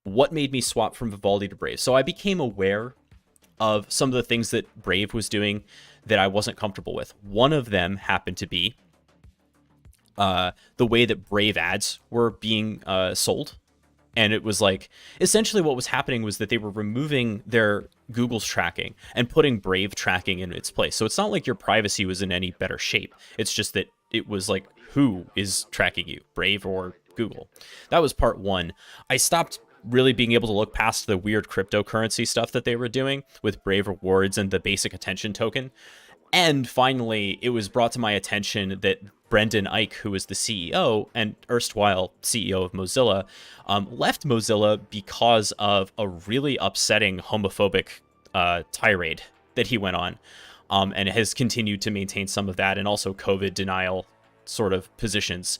What made me swap from Vivaldi to Brave? So I became aware of some of the things that Brave was doing that I wasn't comfortable with. One of them happened to be the way that Brave ads were being sold. And it was like, essentially what was happening was that they were removing their Google's tracking and putting Brave tracking in its place. So it's not like your privacy was in any better shape. It's just that it was like, who is tracking you, Brave or Google? That was part one. I stopped really being able to look past the weird cryptocurrency stuff that they were doing with Brave rewards and the basic attention token. And finally, it was brought to my attention that Brendan Eich, who was the CEO and erstwhile CEO of Mozilla, left Mozilla because of a really upsetting homophobic tirade that he went on, and has continued to maintain some of that, and also COVID denial sort of positions.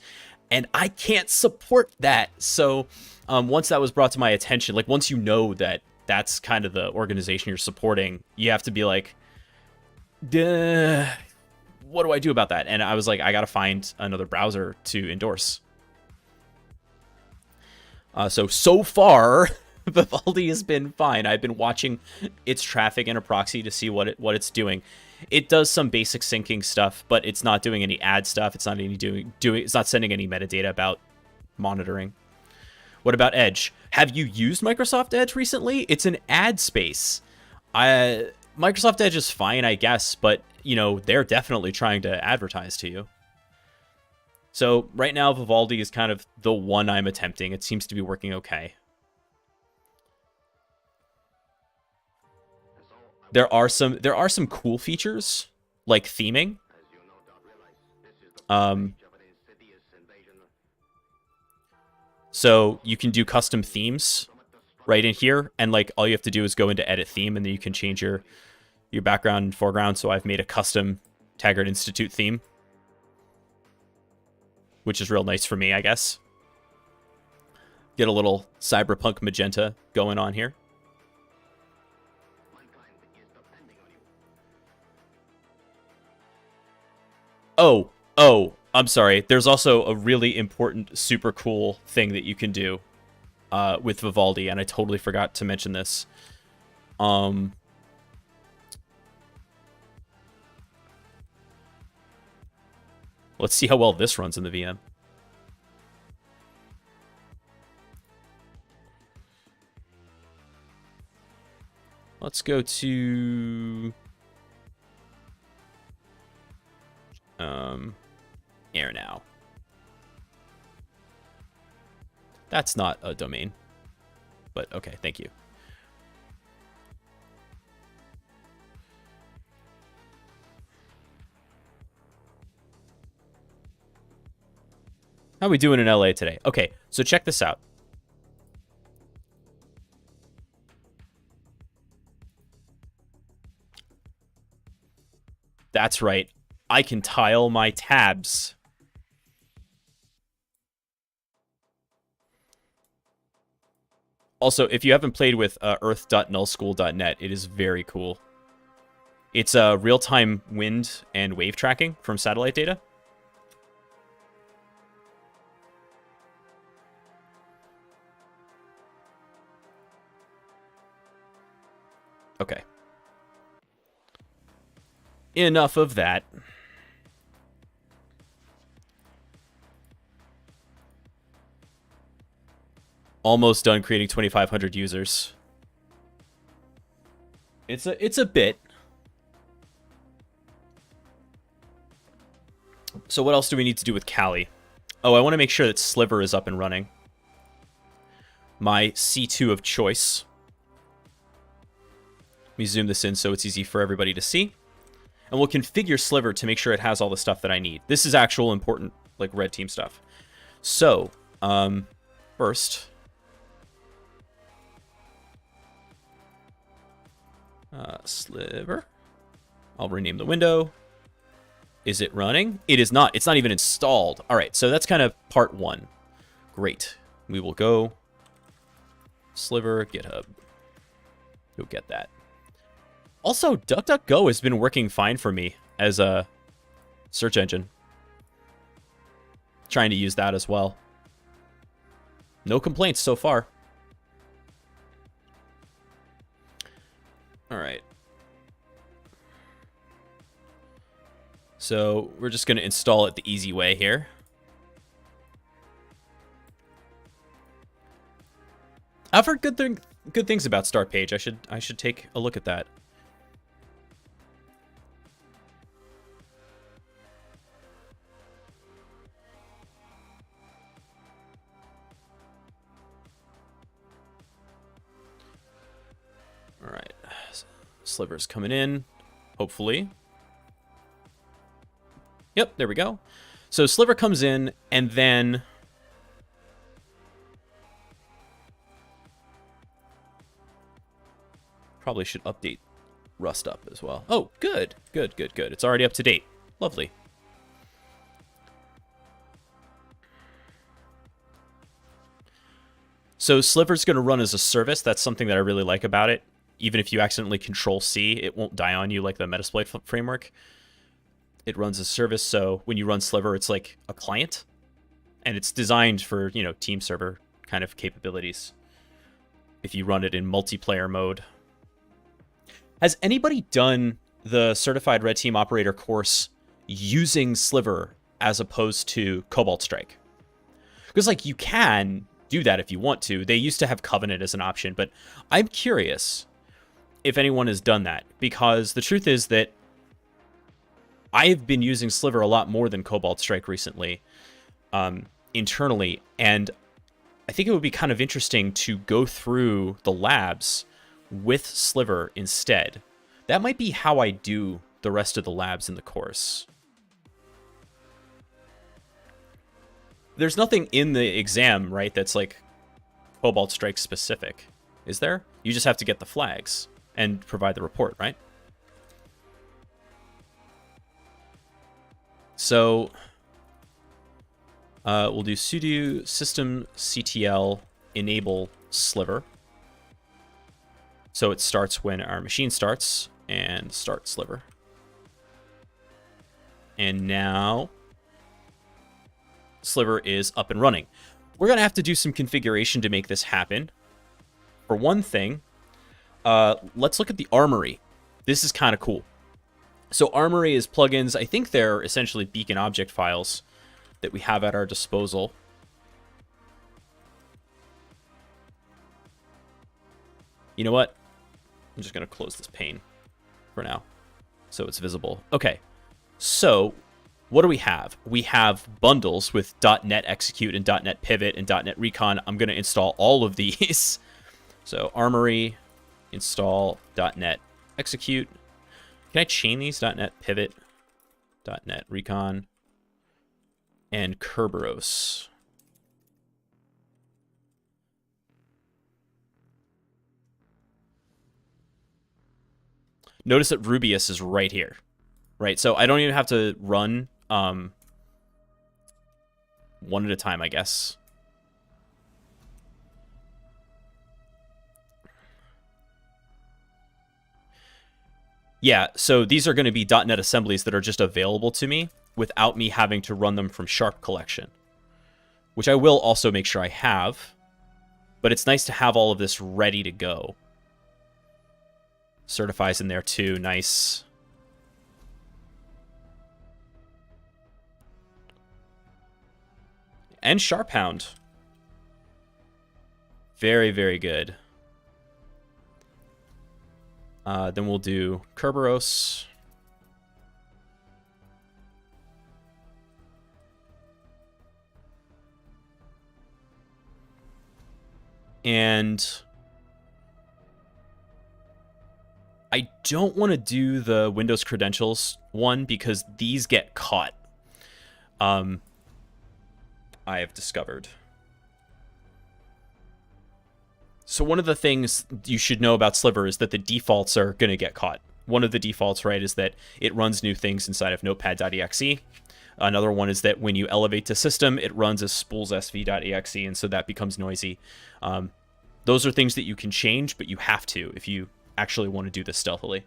And I can't support that. So once that was brought to my attention, like once you know that that's kind of the organization you're supporting, you have to be like, duh, what do I do about that? And I was like, I got to find another browser to endorse. So far, Vivaldi has been fine. I've been watching its traffic in a proxy to see what it's doing. It does some basic syncing stuff, but it's not doing any ad stuff. It's not it's not sending any metadata about monitoring. What about Edge? Have you used Microsoft Edge recently? It's an ad space. Microsoft Edge is fine, I guess, but you know, they're definitely trying to advertise to you. So right now, Vivaldi is kind of the one I'm attempting. It seems to be working okay. There are some cool features like theming. So you can do custom themes right in here, and like all you have to do is go into edit theme, and then you can change your background and foreground. So I've made a custom Taggart Institute theme, which is real nice for me, I guess. Get a little cyberpunk magenta going on here. Oh, I'm sorry. There's also a really important, super cool thing that you can do with Vivaldi, and I totally forgot to mention this. Let's see how well this runs in the VM. Let's go to air now. That's not a domain, but okay, thank you. How are we doing in LA today? Okay, so check this out. That's right. I can tile my tabs. Also, if you haven't played with earth.nullschool.net, it is very cool. It's real-time wind and wave tracking from satellite data. Okay. Enough of that. Almost done creating 2,500 users. It's a bit. So what else do we need to do with Kali? Oh, I want to make sure that Sliver is up and running. My C2 of choice. Let me zoom this in so it's easy for everybody to see. And we'll configure Sliver to make sure it has all the stuff that I need. This is actual important, like, red team stuff. So, first... Sliver. I'll rename the window. Is it running? It is not. It's not even installed. All right, so that's kind of part one. Great. We will go Sliver, GitHub. Go get that. Also, DuckDuckGo has been working fine for me as a search engine. Trying to use that as well. No complaints so far. All right. So we're just going to install it the easy way here. I've heard good things about Start Page. I should take a look at that. All right. Sliver's coming in, hopefully. Yep, there we go. So Sliver comes in, and then probably should update Rust up as well. Oh, good. Good, good, good. It's already up to date. Lovely. So Sliver's going to run as a service. That's something that I really like about it. Even if you accidentally Control-C, it won't die on you like the Metasploit framework. It runs as service, so when you run Sliver, it's like a client. And it's designed for, you know, team server kind of capabilities. If you run it in multiplayer mode. Has anybody done the Certified Red Team Operator course using Sliver as opposed to Cobalt Strike? Because, like, you can do that if you want to. They used to have Covenant as an option, but I'm curious if anyone has done that. Because the truth is that I've been using Sliver a lot more than Cobalt Strike recently, internally, and I think it would be kind of interesting to go through the labs with Sliver instead. That might be how I do the rest of the labs in the course. There's nothing in the exam, right, that's like Cobalt Strike specific, is there? You just have to get the flags and provide the report, right? So we'll do sudo systemctl enable Sliver. So it starts when our machine starts, and start Sliver. And now Sliver is up and running. We're going to have to do some configuration to make this happen. For one thing, let's look at the Armory. This is kind of cool. So Armory is plugins. I think they're essentially beacon object files that we have at our disposal. You know what? I'm just going to close this pane for now so it's visible. Okay, so what do we have? We have bundles with .NET Execute and .NET Pivot and .NET Recon. I'm going to install all of these. So Armory, install .NET Execute. Can I chain these? .NET Pivot, .NET Recon, and Kerberos. Notice that Rubius is right here, right? So I don't even have to run one at a time, I guess. Yeah, so these are going to be .NET assemblies that are just available to me without me having to run them from Sharp Collection, which I will also make sure I have, but it's nice to have all of this ready to go. Certifies in there too, nice. And Sharphound. Very, very good. Then we'll do Kerberos. And I don't want to do the Windows credentials one because these get caught. I have discovered. So one of the things you should know about Sliver is that the defaults are going to get caught. One of the defaults, right, is that it runs new things inside of notepad.exe. Another one is that when you elevate to system, it runs as spoolssv.exe, and so that becomes noisy. Those are things that you can change, but you have to if you actually want to do this stealthily.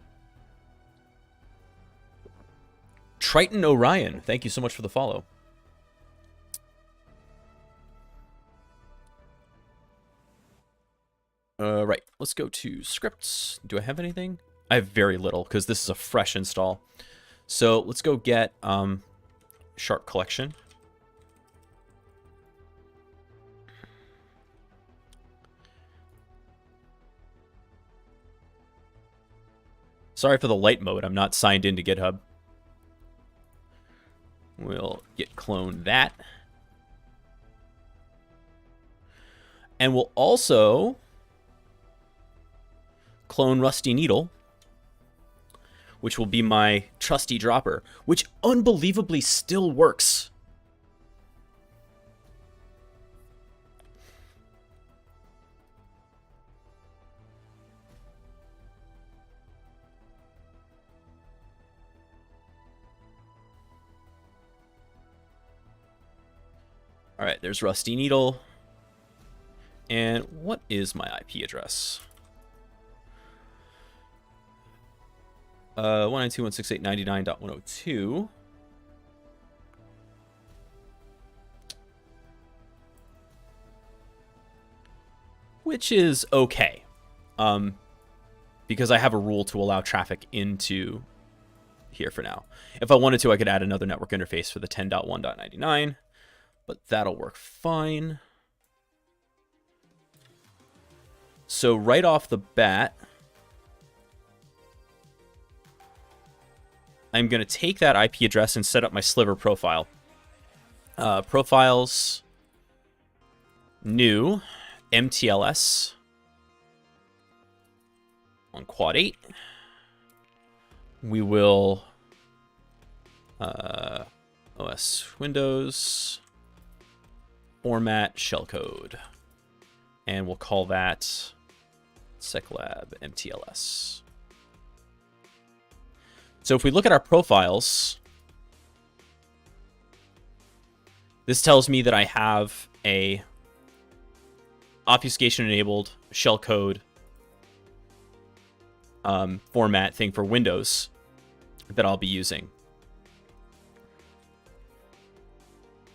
Triton Orion, thank you so much for the follow. let's go to scripts. Do I have anything? I have very little because this is a fresh install. So let's go get Shark Collection. Sorry for the light mode. I'm not signed into GitHub. We'll git clone that. And we'll also clone Rusty Needle, which will be my trusty dropper, which unbelievably still works. All right, there's Rusty Needle. And what is my IP address? 192.168.99.102. Which is okay. Because I have a rule to allow traffic into here for now. If I wanted to, I could add another network interface for the 10.1.99. But that'll work fine. So right off the bat, I'm going to take that IP address and set up my sliver profile. Profiles, new, MTLS on quad 8. We will OS Windows format shellcode. And we'll call that Seclab MTLS. So if we look at our profiles, this tells me that I have a obfuscation enabled shellcode format thing for Windows that I'll be using.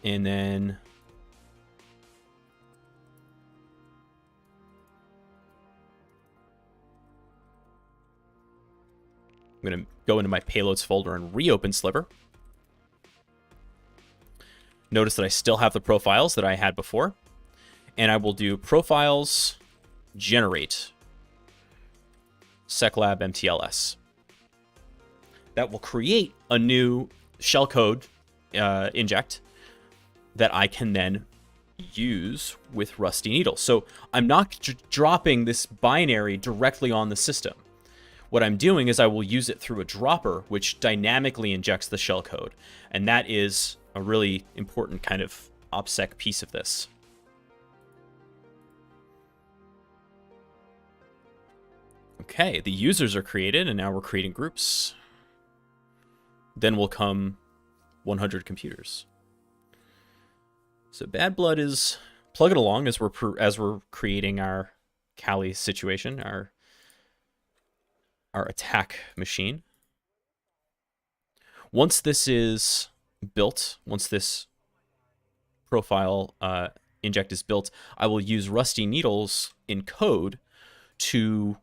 And then I'm going to go into my payloads folder and reopen Sliver. Notice that I still have the profiles that I had before. And I will do profiles generate Seclab MTLS. That will create a new shellcode inject that I can then use with Rusty Needle. So I'm not dropping this binary directly on the system. What I'm doing is I will use it through a dropper, which dynamically injects the shellcode. And that is a really important kind of OPSEC piece of this. Okay, the users are created, and now we're creating groups. Then will come 100 computers. So BadBlood is plugging along as we're creating our Kali situation, our attack machine. Once this is built, once this profile inject is built, I will use Rusty Needles in code to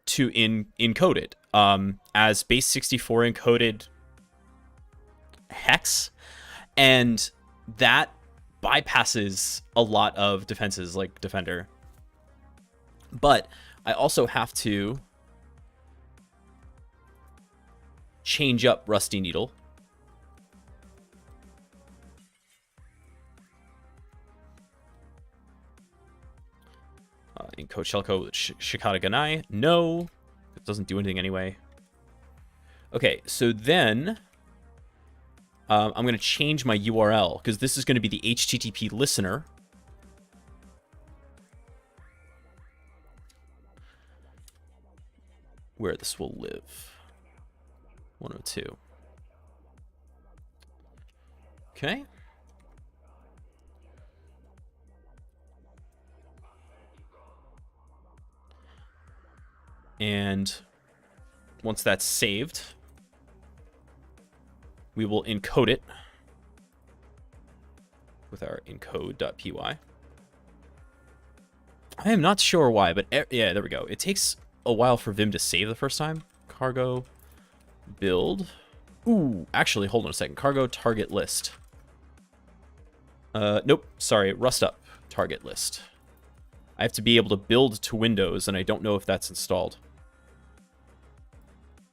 encode it as base 64 encoded hex, and that bypasses a lot of defenses like Defender. But I also have to change up Rusty Needle. Encode shellcode Shikata Ganai. No, it doesn't do anything anyway. Okay, so then I'm going to change my URL because this is going to be the HTTP listener. Where this will live. 102. Okay. And once that's saved, we will encode it with our encode.py. I am not sure why, but yeah, there we go. It takes a while for Vim to save the first time. Cargo build. Ooh, actually, hold on a second. Cargo target list. Nope, sorry, rust up target list. I have to be able to build to Windows, and I don't know if that's installed.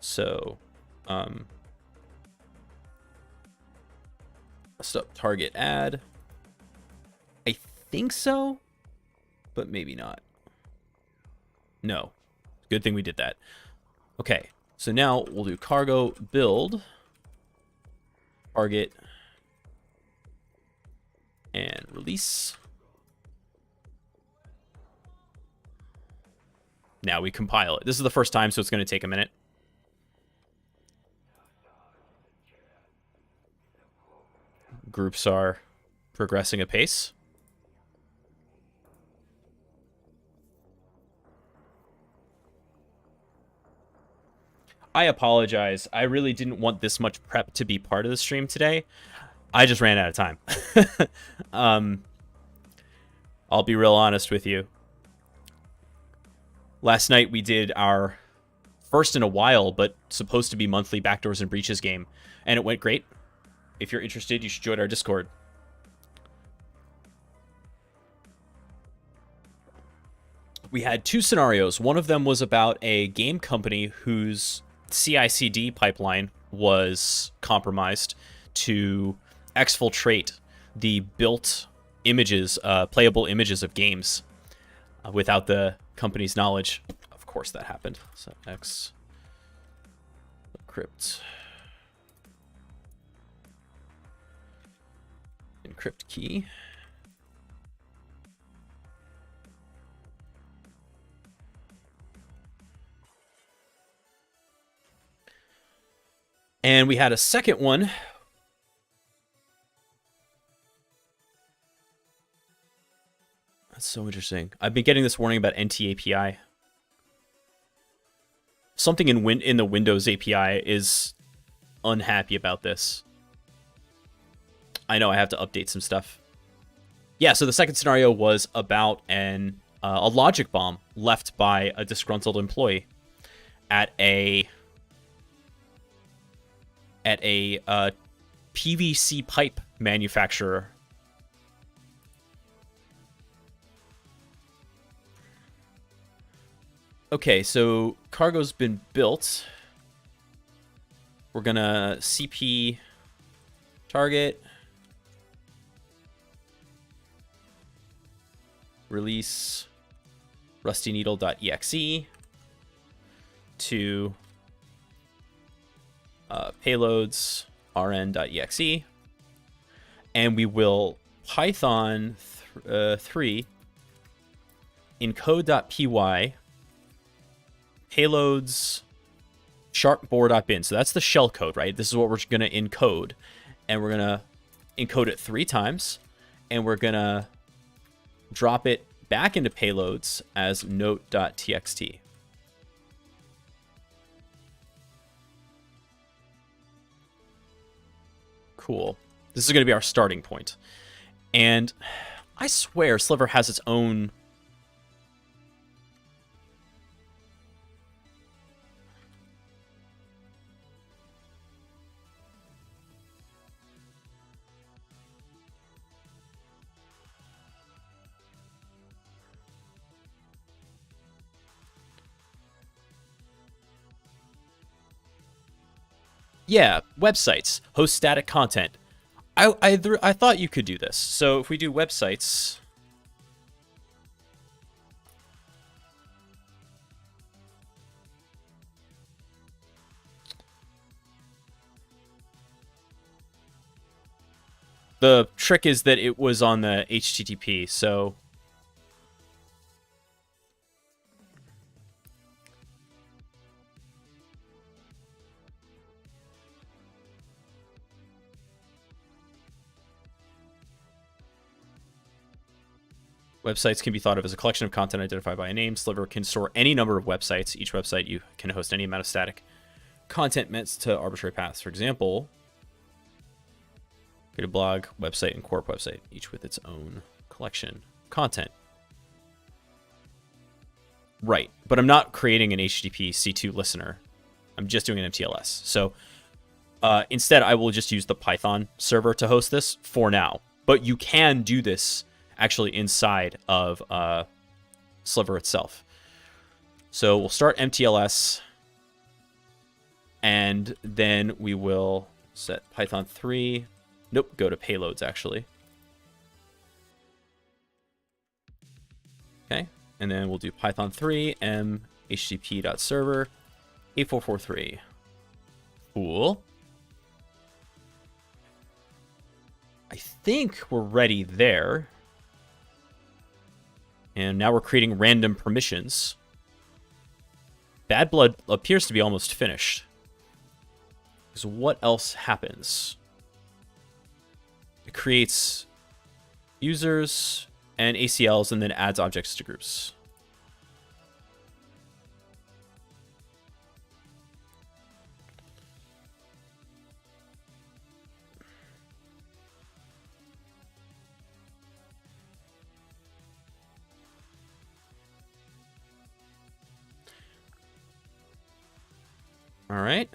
So, rust up target add. I think so, but maybe not. No, good thing we did that. Okay, so now we'll do cargo build target and release. Now we compile it. This is the first time, so it's going to take a minute. Groups are progressing apace. I apologize. I really didn't want this much prep to be part of the stream today. I just ran out of time. I'll be real honest with you. Last night we did our first in a while, but supposed to be monthly Backdoors and Breaches game, and it went great. If you're interested, you should join our Discord. We had two scenarios. One of them was about a game company whose CI/CD pipeline was compromised to exfiltrate the built images, playable images of games without the company's knowledge. Of course that happened. So X encrypt key. And we had a second one. That's so interesting. I've been getting this warning about NT-API. Something in the Windows API is unhappy about this. I know I have to update some stuff. Yeah, so the second scenario was about a logic bomb left by a disgruntled employee at a PVC pipe manufacturer. Okay, so cargo's been built. We're gonna CP target, release rustyneedle.exe to payloads rn.exe, and we will Python 3 encode.py payloads sharpboard.bin. So that's the shell code, right? This is what we're going to encode, and we're going to encode it 3 times, and we're going to drop it back into payloads as note.txt. Cool. This is going to be our starting point. And I swear Sliver has its own... Yeah, websites, host static content. I thought you could do this. So if we do websites, the trick is that it was on the HTTP, so websites can be thought of as a collection of content identified by a name. Sliver can store any number of websites. Each website you can host any amount of static content meant to arbitrary paths. For example, Create a blog, website, and corp website, each with its own collection content. Right, but I'm not creating an HTTP C2 listener. I'm just doing an MTLS. So instead, I will just use the Python server to host this for now. But you can do this actually inside of Sliver itself. So we'll start MTLS, and then we will set Python 3. Nope, go to payloads, actually. Okay, and then we'll do Python 3, m http.server 8443. Cool. I think we're ready there. And now we're creating random permissions. BadBlood appears to be almost finished. So what else happens? It creates users and ACLs and then adds objects to groups. All right.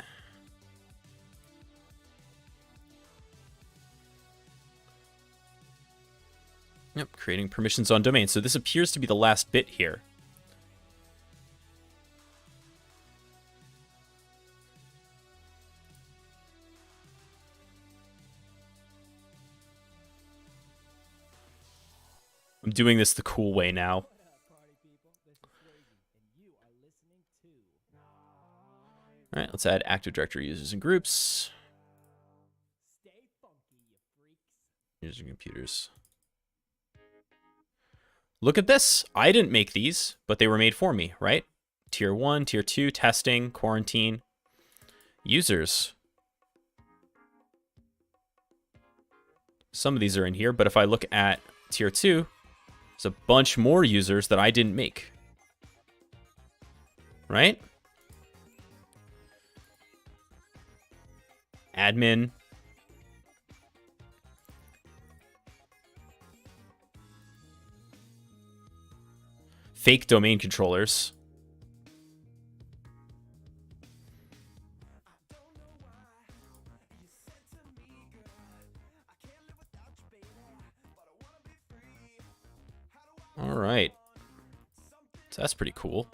Yep, creating permissions on domain. So this appears to be the last bit here. I'm doing this the cool way now. All right, let's add Active Directory users and groups. Users and computers. Look at this. I didn't make these, but they were made for me, right? Tier 1, Tier 2, testing, quarantine, users. Some of these are in here, but if I look at Tier 2, there's a bunch more users that I didn't make. Right? Admin. Fake domain controllers. All right. So that's pretty cool.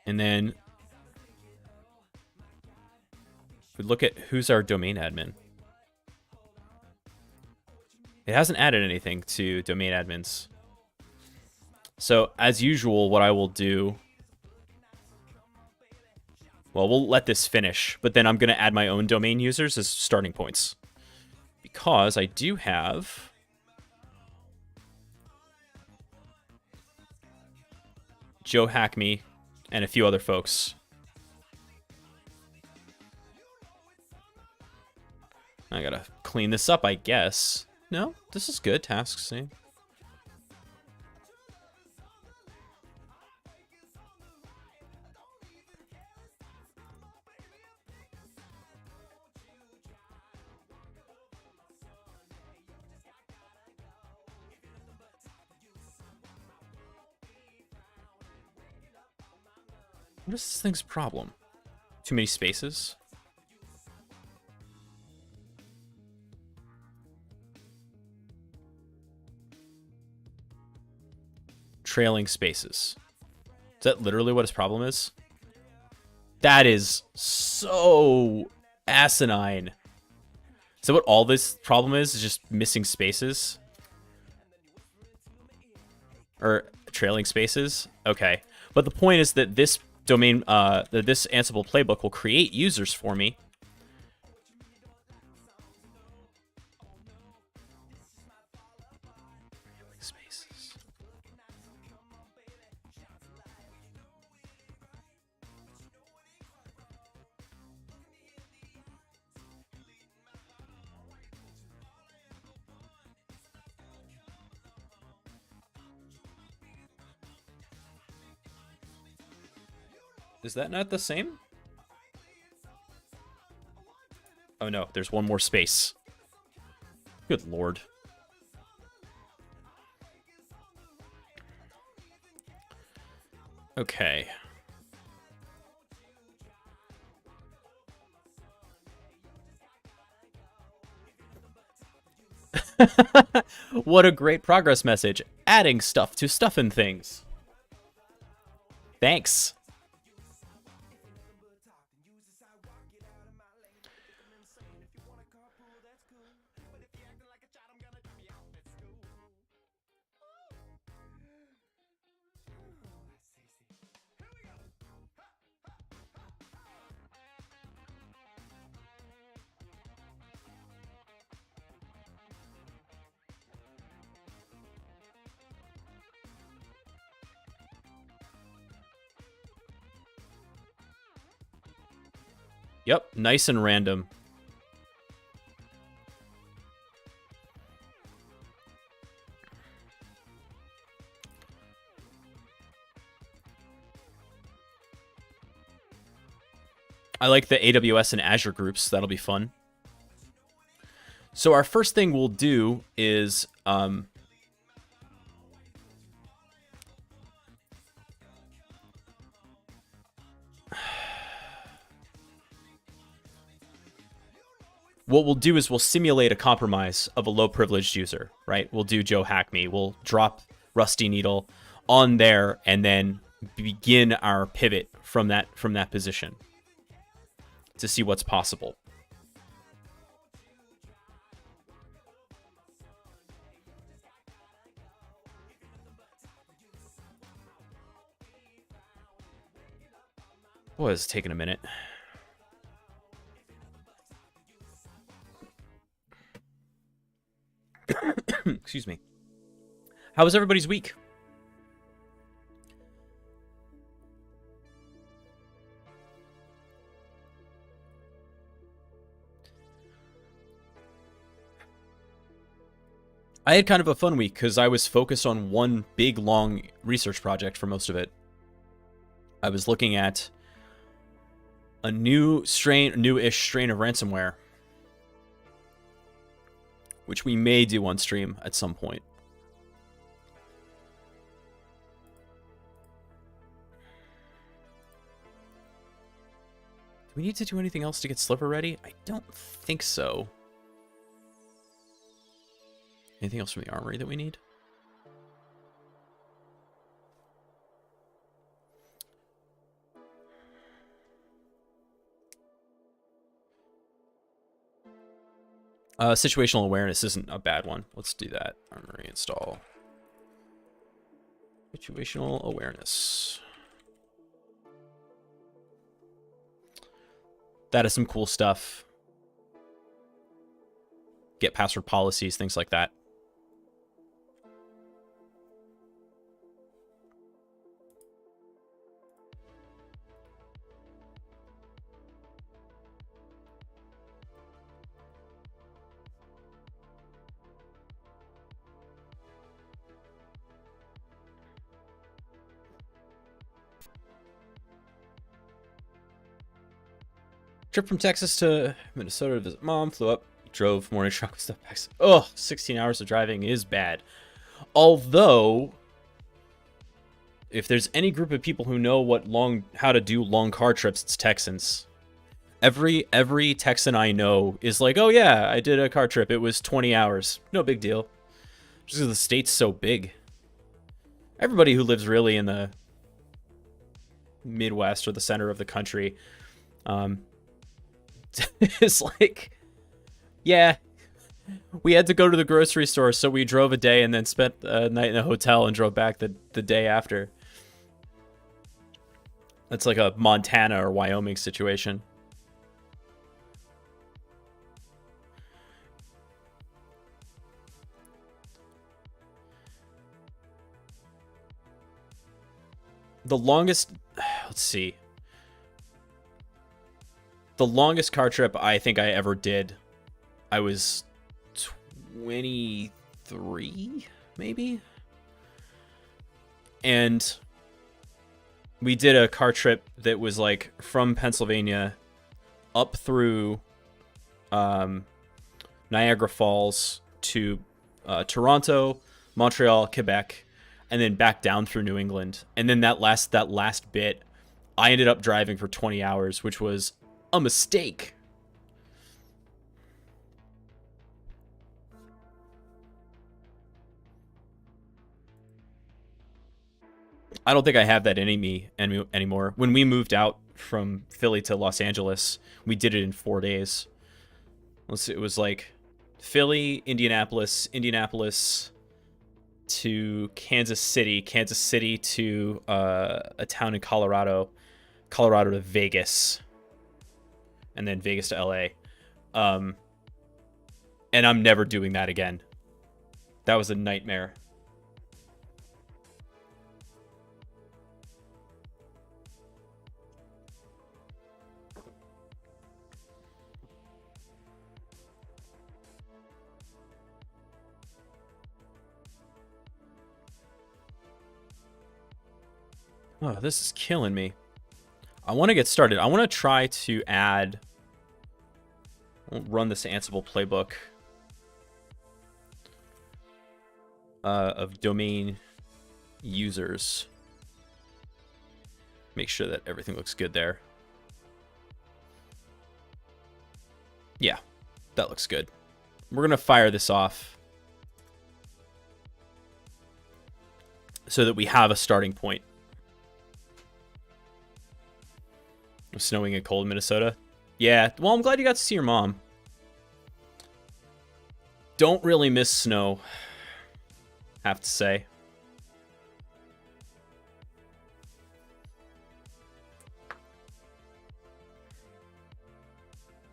And then we look at who's our domain admin. It hasn't added anything to domain admins. So as usual, what I will do, well, we'll let this finish, but then I'm going to add my own domain users as starting points. Because I do have Joe Hackme and a few other folks. I gotta clean this up, I guess. No, this is good. Tasks same. What is this thing's problem? Too many spaces? Trailing spaces. Is that literally what his problem is? That is so asinine. So what all this problem is just missing spaces? Or trailing spaces? Okay. But the point is that this domain, this Ansible playbook will create users for me. Spaces. Is that not the same? Oh, Oh no, there's one more space. Good lord. Okay. What a great progress message. Adding stuff to stuffin' things. Thanks. Yep, nice and random. I like the AWS and Azure groups. That'll be fun. So our first thing we'll do is what we'll do is we'll simulate a compromise of a low-privileged user, right? We'll do Joe Hack Me. We'll drop Rusty Needle on there and then begin our pivot from that position to see what's possible. Boy, it's taking a minute. Excuse me. How was everybody's week? I had kind of a fun week because I was focused on one big, long research project for most of it. I was looking at a newish strain of ransomware, which we may do on stream at some point. Do we need to do anything else to get Sliver ready? I don't think so. Anything else from the armory that we need? Situational awareness isn't a bad one. Let's do that. Armory install. Situational awareness. That is some cool stuff. Get password policies, things like that. Trip from Texas to Minnesota to visit mom. Flew up, drove, morning truck with stuff back. Oh, 16 hours of driving is bad. Although, if there's any group of people who know how to do long car trips, it's Texans. Every Texan I know is like, oh yeah, I did a car trip. It was 20 hours. No big deal. Just because the state's so big. Everybody who lives really in the Midwest or the center of the country, it's like, yeah, we had to go to the grocery store, so we drove a day and then spent a night in a hotel and drove back the day after. That's like a Montana or Wyoming situation. The longest, let's see. The longest car trip I think I ever did, I was 23, maybe? And we did a car trip that was like from Pennsylvania up through Niagara Falls to Toronto, Montreal, Quebec, and then back down through New England. And then that last bit, I ended up driving for 20 hours, which was a mistake. I don't think I have that in me anymore. When we moved out from Philly to Los Angeles, we did it in 4 days. It was like Philly, Indianapolis to Kansas City to a town in Colorado to Vegas, and then Vegas to LA. And I'm never doing that again. That was a nightmare. Oh, this is killing me. I want to get started. I want to try to add... I'll run this Ansible playbook of domain users. Make sure that everything looks good there. Yeah, that looks good. We're going to fire this off so that we have a starting point. Snowing and cold in Minnesota. Yeah, well, I'm glad you got to see your mom. Don't really miss snow, have to say.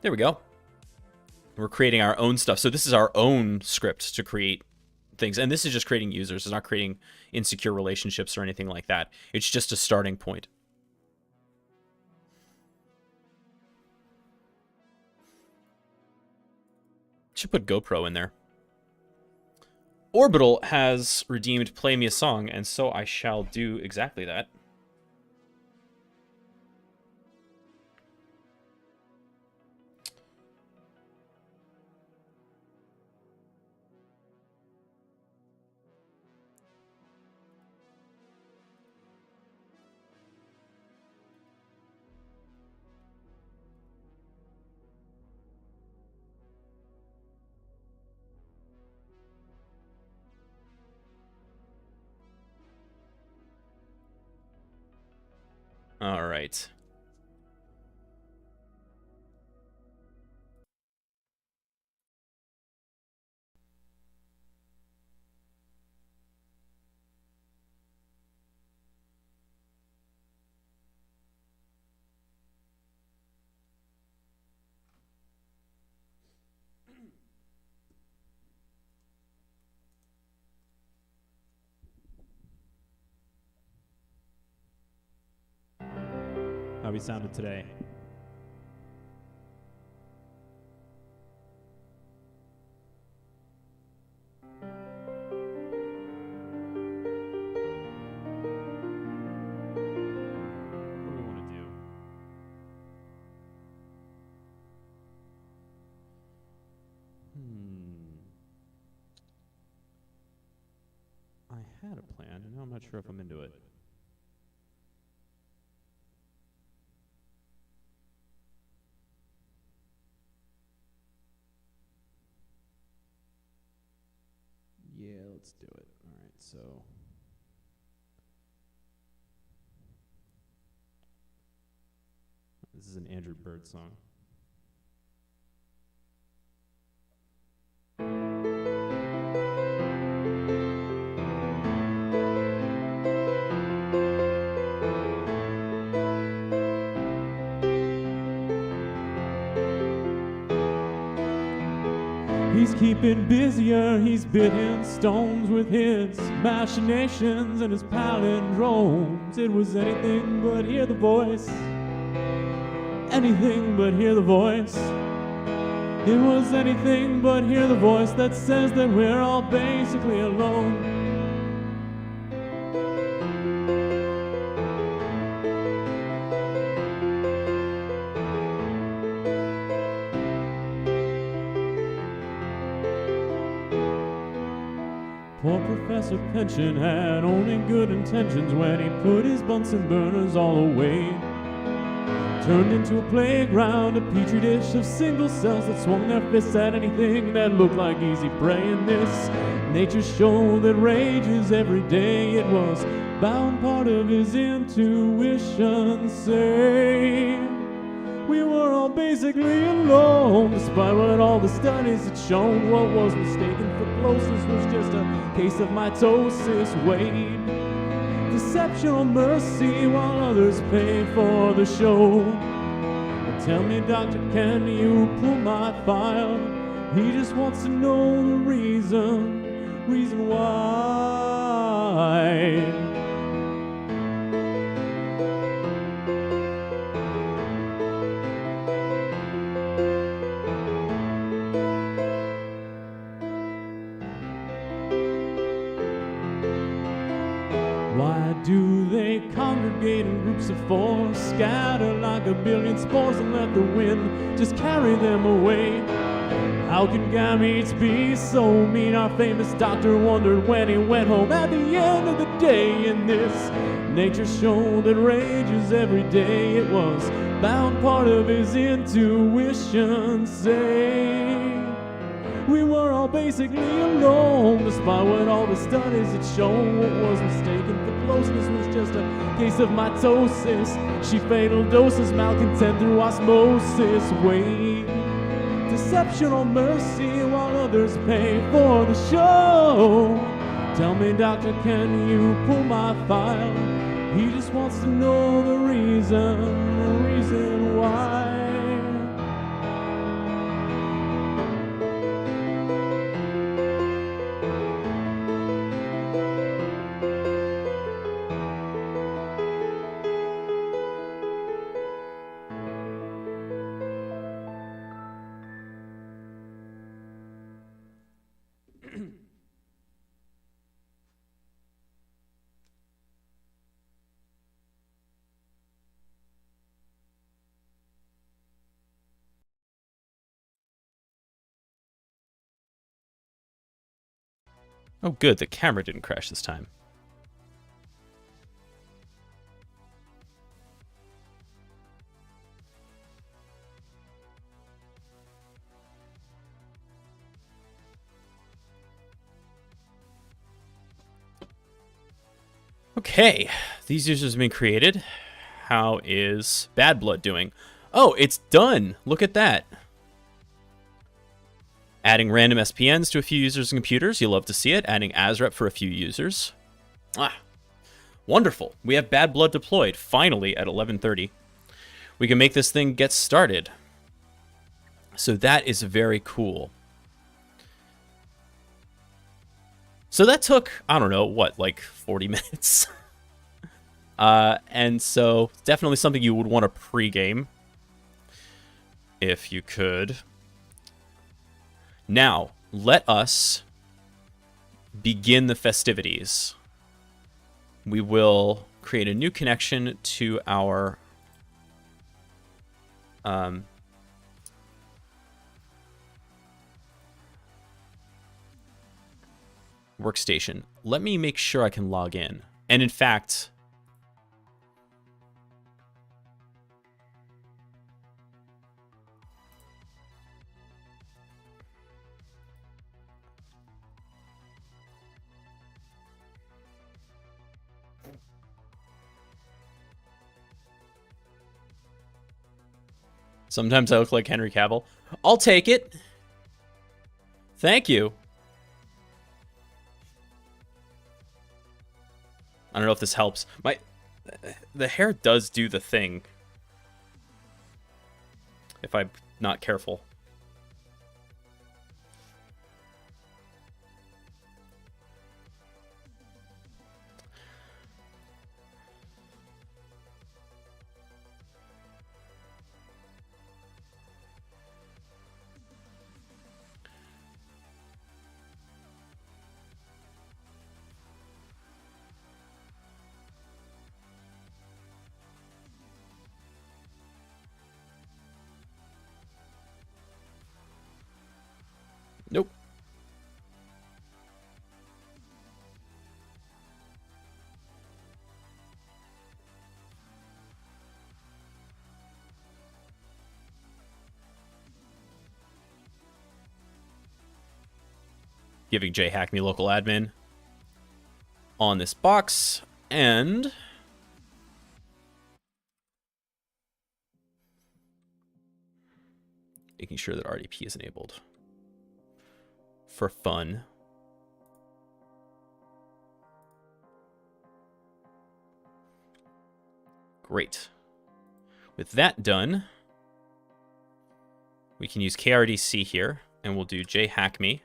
There we go. We're creating our own stuff. So this is our own script to create things. And this is just creating users. It's not creating insecure relationships or anything like that. It's just a starting point. Should put GoPro in there. Orbital has redeemed Play Me a Song, and so I shall do exactly that. All right. How we sounded today. What do we want to do? I had a plan, and now I'm not sure if I'm into it. Yeah, let's do it. All right, so this is an Andrew Bird song. He's keeping busier, he's biting stones with his machinations and his palindromes. It was anything but hear the voice. Anything but hear the voice. It was anything but hear the voice that says that we're all basically alone. Poor Professor Pension had only good intentions when he put his Bunsen burners all away. Turned into a playground, a petri dish of single cells that swung their fists at anything that looked like easy prey. In this nature's show that rages every day, it was bound part of his intuition. Say, we were all basically alone, despite what all the studies had shown. What was mistaken for closeness was just a case of mitosis. Wait, deception or mercy while others pay for the show. Tell me, doctor, can you pull my file? He just wants to know the reason why. Why do they congregate in groups of four, scatter like a billion spores and let the wind just carry them away? How can gametes be so mean? Our famous doctor wondered when he went home at the end of the day. In this nature show that rages every day, it was bound part of his intuition. Say, we were all basically alone, despite what all the studies had shown. What was mistaken for closeness was just a case of mitosis. She fatal doses malcontent through osmosis. Wait, deception or mercy while others pay for the show. Tell me, doctor, can you pull my file? He just wants to know the reason why. Oh, good. The camera didn't crash this time. Okay, these users have been created. How is BadBlood doing? Oh, it's done. Look at that. Adding random SPNs to a few users and computers. You'll love to see it. Adding ASREP for a few users. Wonderful. We have BadBlood deployed, finally, at 11:30. We can make this thing get started. So that is very cool. So that took, I don't know, what, like 40 minutes? And so definitely something you would want to pre-game if you could. Now, let us begin the festivities. We will create a new connection to our workstation. Let me make sure I can log in. And in fact, sometimes I look like Henry Cavill. I'll take it. Thank you. I don't know if this helps. The hair does do the thing if I'm not careful. giving jhackme local admin on this box, and making sure that RDP is enabled for fun. Great. With that done, we can use KRDC here, and we'll do jhackme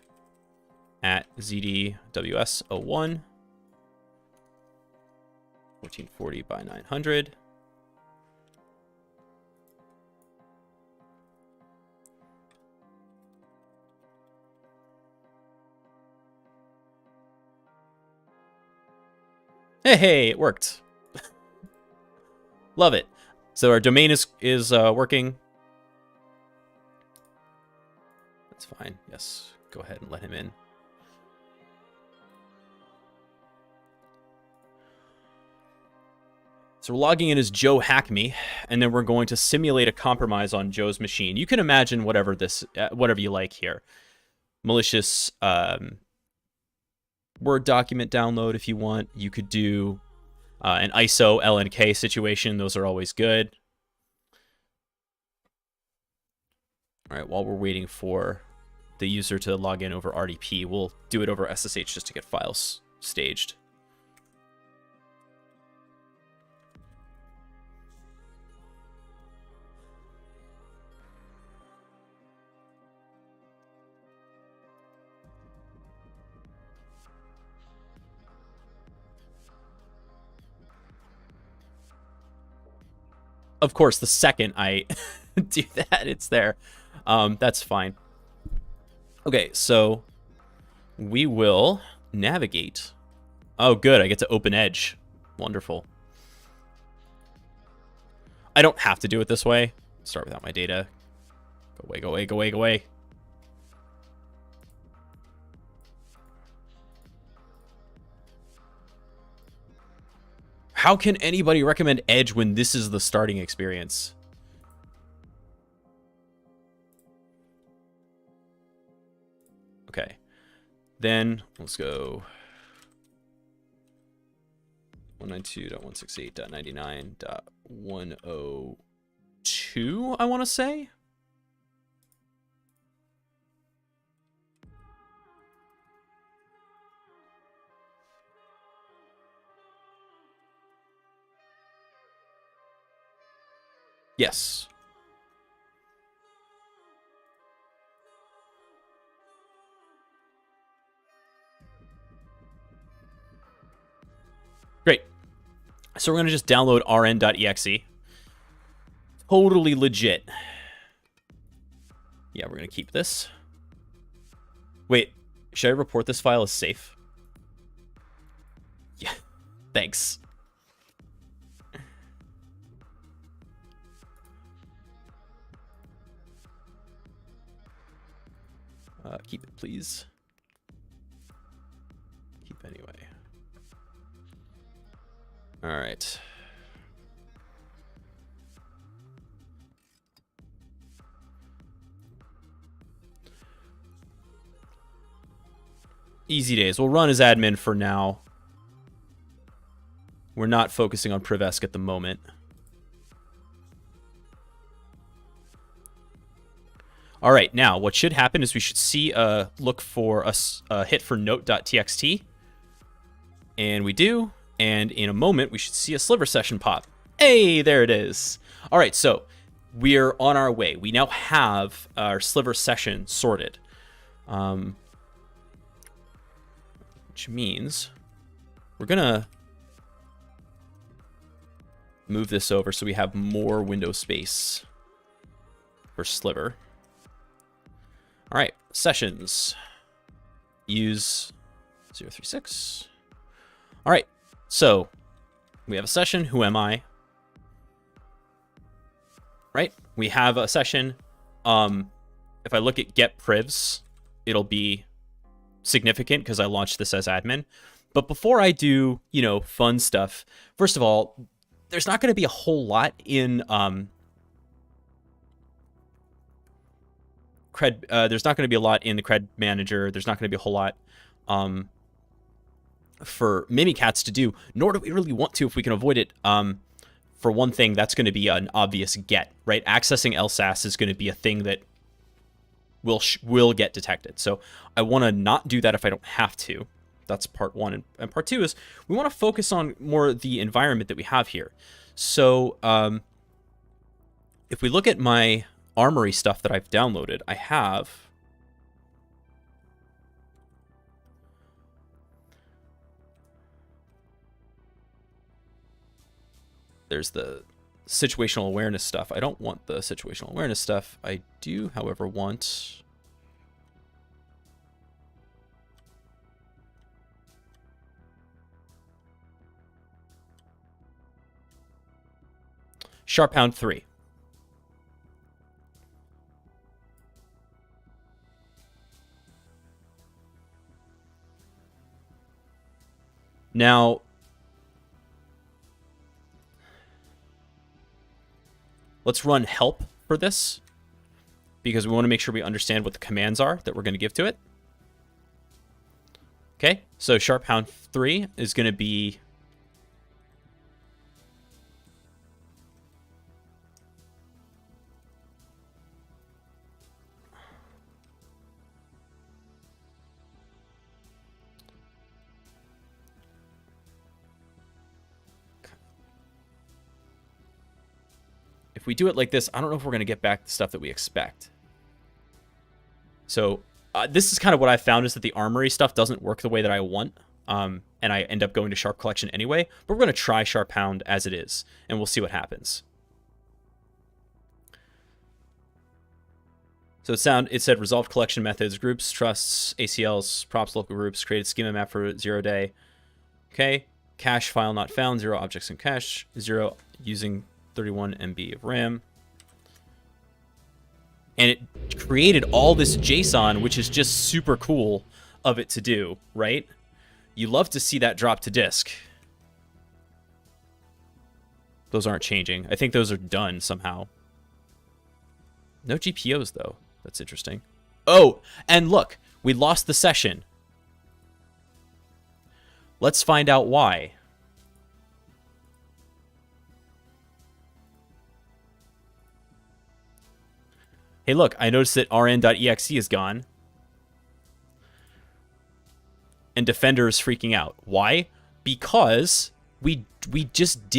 at ZDWS01 1440 by 900. Hey, it worked. Love it. So our domain is working. That's fine. Yes, go ahead and let him in. So we're logging in as jhackme, and then we're going to simulate a compromise on Joe's machine. You can imagine whatever you like here. Malicious Word document download if you want. You could do an ISO LNK situation. Those are always good. All right, while we're waiting for the user to log in over RDP, we'll do it over SSH just to get files staged. Of course, the second I do that, it's there. That's fine. Okay, so we will navigate. Oh, good. I get to open Edge. Wonderful. I don't have to do it this way. Start without my data. Go away, go away, go away, go away. How can anybody recommend Edge when this is the starting experience? Okay. Then let's go 192.168.99.102, I want to say. Yes. Great. So we're going to just download rn.exe. Totally legit. Yeah, we're going to keep this. Wait, should I report this file as safe? Yeah, thanks. Keep it, please. Keep anyway. All right. Easy days. We'll run as admin for now. We're not focusing on Privesc at the moment. All right, now what should happen is we should see a look for a hit for note.txt. And we do. And in a moment, we should see a sliver session pop. Hey, there it is. All right, so we're on our way. We now have our sliver session sorted. Which means we're going to move this over so we have more window space for sliver. All right, sessions. Use 036. All right, so we have a session. Who am I? Right, we have a session. If I look at get privs, it'll be significant because I launched this as admin. But before I do, fun stuff, first of all, there's not going to be a whole lot in cred. There's not going to be a lot in the cred manager. There's not going to be a whole lot for Mimikatz to do, nor do we really want to if we can avoid it. For one thing, that's going to be an obvious get, right? Accessing LSAS is going to be a thing that will get detected. So I want to not do that if I don't have to. That's part one. And part two is we want to focus on more the environment that we have here. So if we look at my armory stuff that I've downloaded, I have there's the situational awareness stuff. I don't want the situational awareness stuff. I do, however, want Sharp Hound 3. Now, let's run help for this, because we want to make sure we understand what the commands are that we're going to give to it. Okay, so Sharp Hound 3 is going to be if we do it like this, I don't know if we're going to get back the stuff that we expect. So this is kind of what I found, is that the armory stuff doesn't work the way that I want. And I end up going to Sharp Collection anyway. But we're going to try Sharp Hound as it is, and we'll see what happens. So it said resolved collection methods, groups, trusts, ACLs, props, local groups, created schema map for 0 day. Okay. Cache file not found, 0 objects in cache, 0 using 31 MB of RAM. And it created all this JSON, which is just super cool of it to do, right? You love to see that drop to disk. Those aren't changing. I think those are done somehow. No GPOs, though. That's interesting. Oh, and look, we lost the session. Let's find out why. Hey, look, I noticed that rn.exe is gone. And Defender is freaking out. Why? Because we just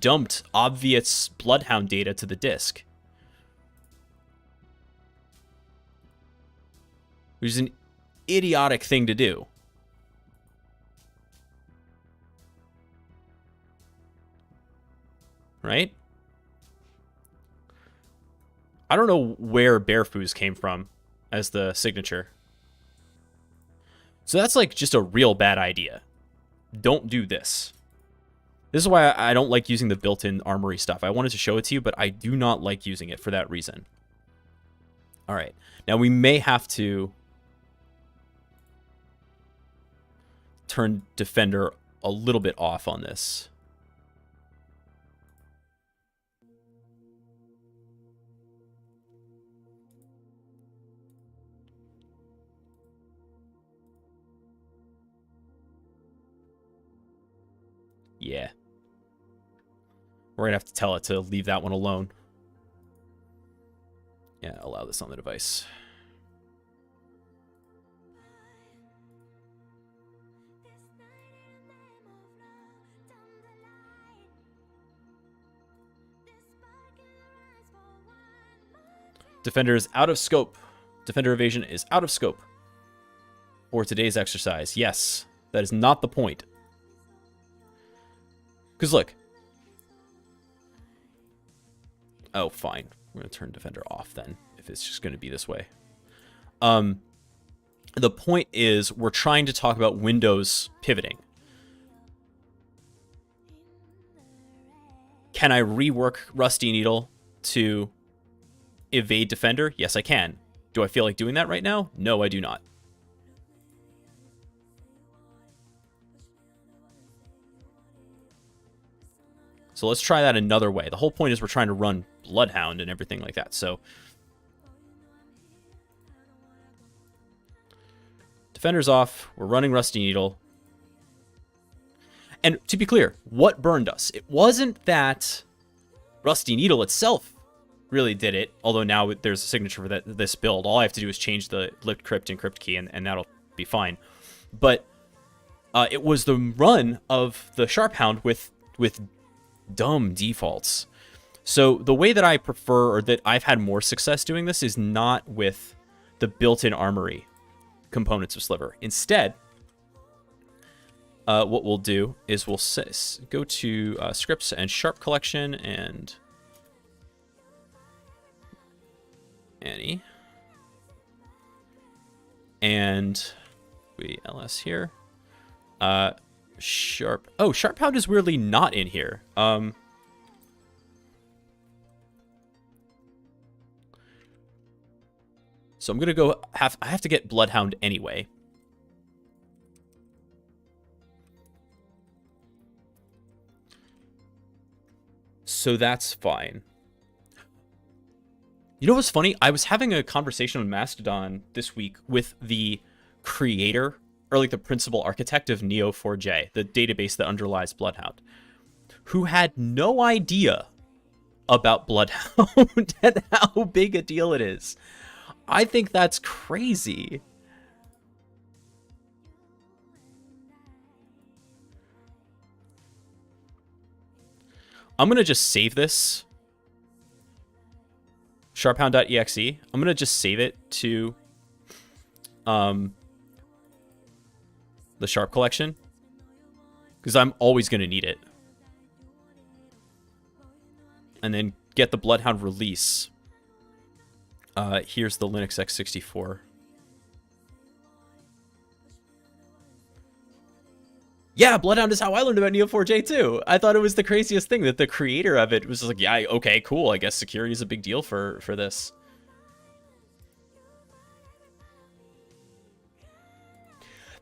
dumped obvious Bloodhound data to the disk. Which is an idiotic thing to do. Right? I don't know where Bearfoos came from as the signature. So that's like just a real bad idea. Don't do this. This is why I don't like using the built-in armory stuff. I wanted to show it to you, but I do not like using it for that reason. All right. Now we may have to turn Defender a little bit off on this. Yeah. We're going to have to tell it to leave that one alone. Yeah, allow this on the device. Defender is out of scope. Defender evasion is out of scope for today's exercise. Yes, that is not the point. Because look. Oh, fine. We're going to turn Defender off then, if it's just going to be this way. The point is, we're trying to talk about Windows pivoting. Can I rework Rusty Needle to evade Defender? Yes, I can. Do I feel like doing that right now? No, I do not. So let's try that another way. The whole point is we're trying to run Bloodhound and everything like that. So Defender's off. We're running Rusty Needle. And to be clear, what burned us? It wasn't that Rusty Needle itself really did it, although now there's a signature for this build. All I have to do is change the lift crypt and crypt key, and that'll be fine. But it was the run of the Sharp Hound with dumb defaults. So the way that I prefer, or that I've had more success doing this, is not with the built-in armory components of Sliver. Instead, what we'll do is we'll go to scripts and Sharp Collection and Annie. And we ls here. Sharp. Oh, Sharp Hound is weirdly not in here. So I'm gonna go. I have to get Bloodhound anyway. So that's fine. You know what's funny? I was having a conversation on Mastodon this week with the creator, or like the principal architect of Neo4j, the database that underlies Bloodhound, who had no idea about Bloodhound and how big a deal it is. I think that's crazy. I'm going to just save this. Sharphound.exe. I'm going to just save it to the Sharp collection, because I'm always going to need it. And then get the Bloodhound release. Here's the Linux x64. Yeah, Bloodhound is how I learned about Neo4j too. I thought it was the craziest thing that the creator of it was just like, yeah, okay, cool. I guess security is a big deal for this.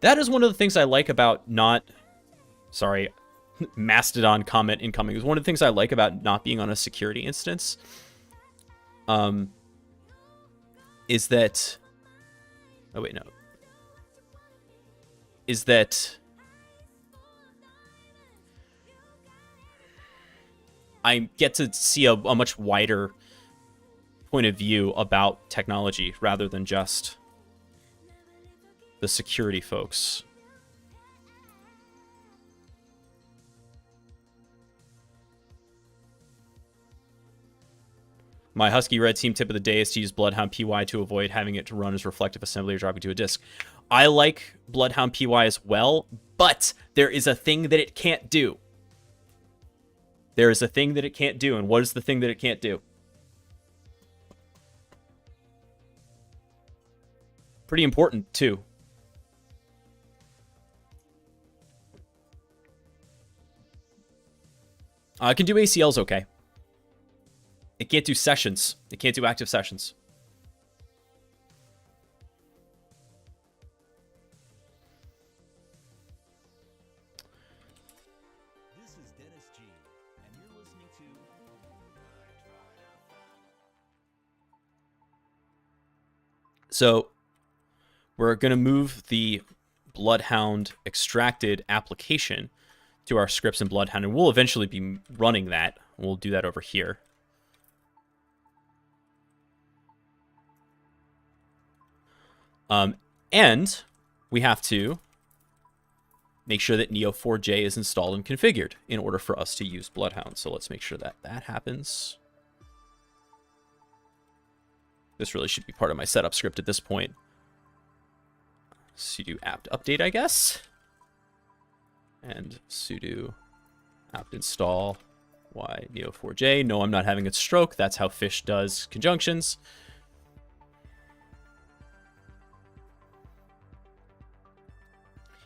That is one of the things I like about not... Sorry, Mastodon comment incoming. Is one of the things I like about not being on a security instance. Is that... Oh, wait, no. Is that... I get to see a much wider point of view about technology rather than just the security folks. My Husky Red Team tip of the day is to use Bloodhound PY to avoid having it to run as reflective assembly or dropping to a disk. I like Bloodhound PY as well, but there is a thing that it can't do. There is a thing that it can't do, and what is the thing that it can't do? Pretty important, too. It can do ACLs okay. It can't do sessions. It can't do active sessions. So we're going to move the Bloodhound extracted application to our scripts in Bloodhound, and we'll eventually be running that. We'll do that over here. And we have to make sure that Neo4j is installed and configured in order for us to use Bloodhound. So let's make sure that that happens. This really should be part of my setup script at this point. Sudo apt update, I guess. And sudo apt install y neo4j. No, I'm not having a stroke. That's how Fish does conjunctions.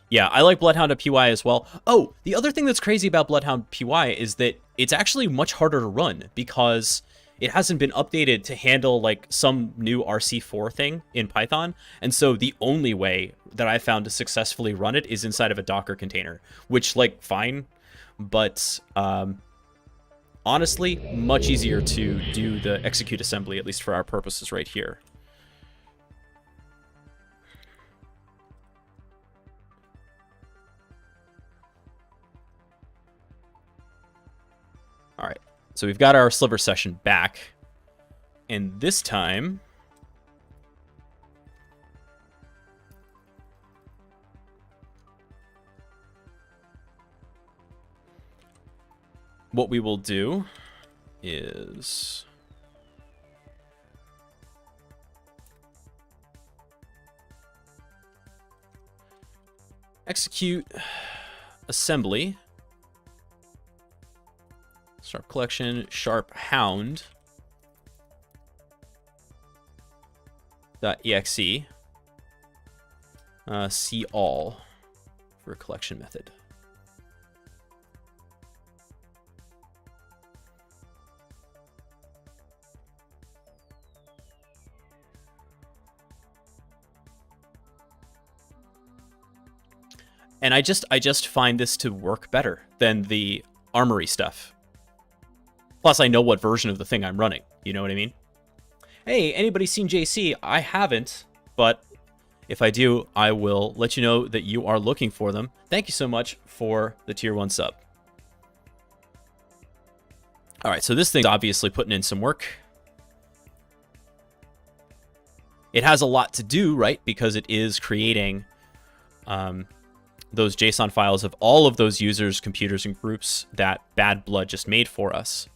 Yeah, I like Bloodhound.py as well. Oh, the other thing that's crazy about Bloodhound.py is that it's actually much harder to run because it hasn't been updated to handle like some new RC4 thing in Python. And so the only way that I found to successfully run it is inside of a Docker container, which like fine, but honestly, much easier to do the execute assembly, at least for our purposes right here. So we've got our sliver session back. And this time, what we will do is execute assembly, sharp collection, sharp hound .exe, see all for collection method. And I just find this to work better than the armory stuff. Plus, I know what version of the thing I'm running. You know what I mean? Hey, anybody seen JC? I haven't, but if I do, I will let you know that you are looking for them. Thank you so much for the tier 1 sub. All right, so this thing's obviously putting in some work. It has a lot to do, right? Because it is creating those JSON files of all of those users, computers, and groups that BadBlood just made for us.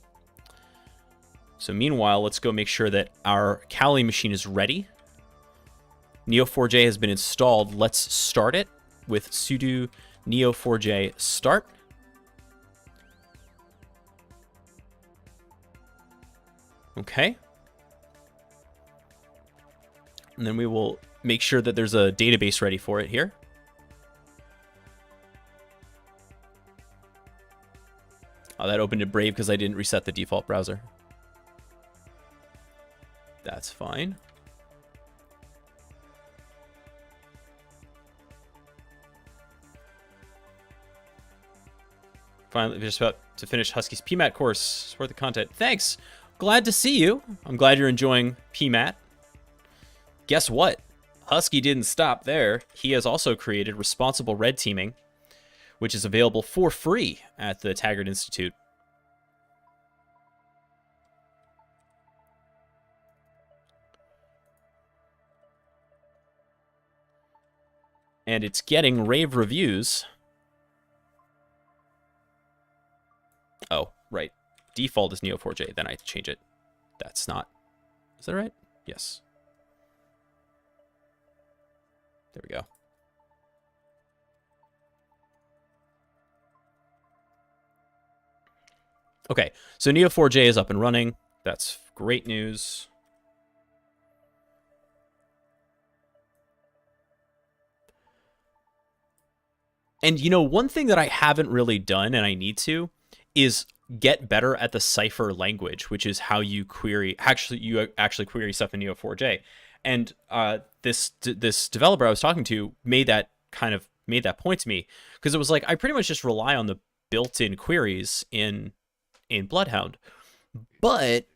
So meanwhile, let's go make sure that our Kali machine is ready. Neo4j has been installed. Let's start it with sudo neo4j start. Okay. And then we will make sure that there's a database ready for it here. Oh, that opened in Brave because I didn't reset the default browser. That's fine. Finally, we're just about to finish Husky's PMAT course. Support the content. Thanks. Glad to see you. I'm glad you're enjoying PMAT. Guess what? Husky didn't stop there. He has also created responsible red teaming, which is available for free at the Taggart Institute. And it's getting rave reviews. Oh, right. Default is Neo4j. Then I change it. That's not... Is that right? Yes. There we go. Okay, so Neo4j is up and running. That's great news. And, you know, one thing that I haven't really done, and I need to, is get better at the Cypher language, which is how you query, you actually query stuff in Neo4j. And this developer I was talking to made that point to me, because it was like, I pretty much just rely on the built-in queries in Bloodhound, but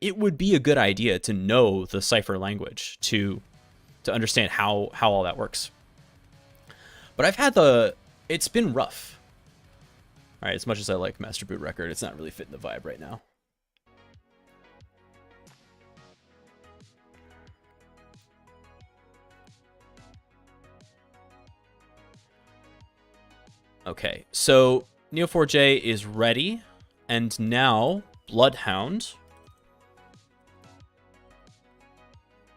it would be a good idea to know the Cypher language to understand how all that works. But I've had it's been rough. All right, as much as I like Master Boot Record, it's not really fitting the vibe right now. Okay, so Neo4j is ready, and now Bloodhound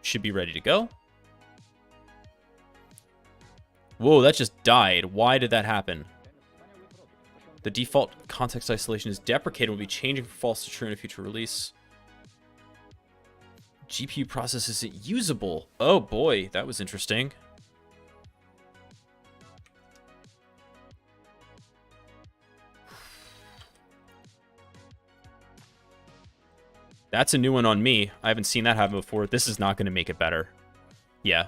should be ready to go. Whoa, that just died. Why did that happen? The default context isolation is deprecated and will be changing from false to true in a future release. GPU process isn't usable. Oh boy, that was interesting. That's a new one on me. I haven't seen that happen before. This is not going to make it better. Yeah.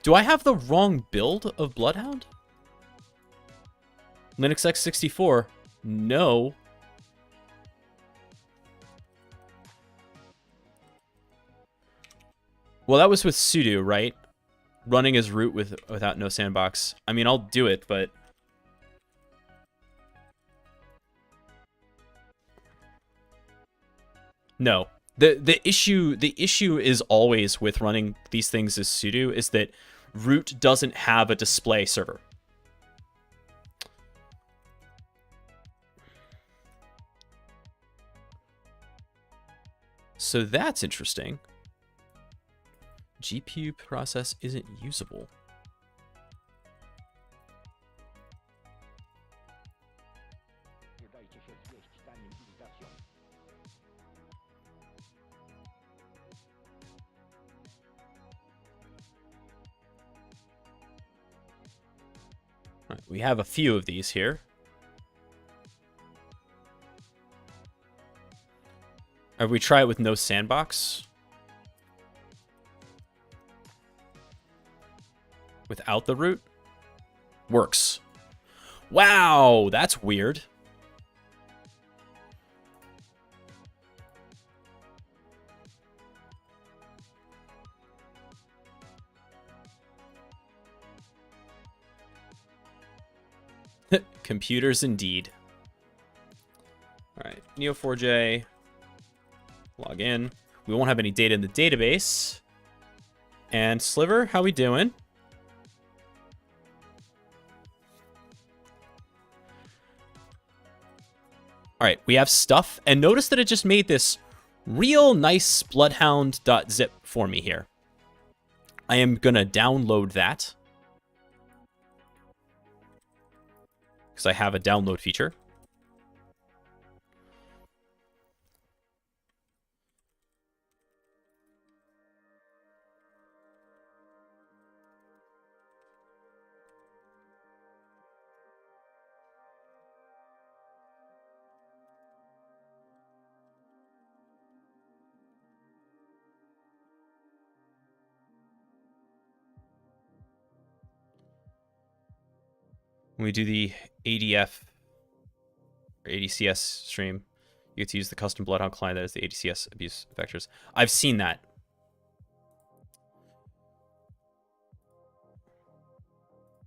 Do I have the wrong build of Bloodhound? Linux x64? No. Well, that was with sudo, right? Running as root without no sandbox. I mean, I'll do it, but No. The issue is always with running these things as sudo is that root doesn't have a display server. So that's interesting. GPU process isn't usable. All right, we have a few of these here. Or we try it with no sandbox. Without the root. Works. Wow, that's weird. Computers indeed. All right, Neo4j. Log in. We won't have any data in the database. And Sliver, how we doing? All right, we have stuff. And notice that it just made this real nice bloodhound.zip for me here. I am going to download that. Because I have a download feature. When we do the ADF or ADCS stream, you get to use the custom Bloodhound client that is the ADCS abuse vectors. I've seen that.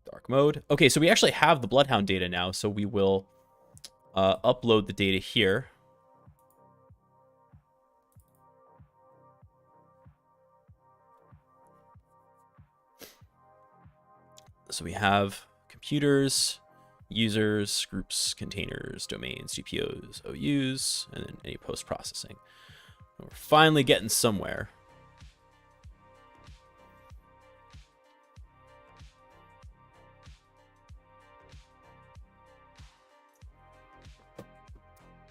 Dark mode. Okay, so we actually have the Bloodhound data now, so we will upload the data here. So we have computers, users, groups, containers, domains, GPOs, OUs, and then any post-processing. We're finally getting somewhere.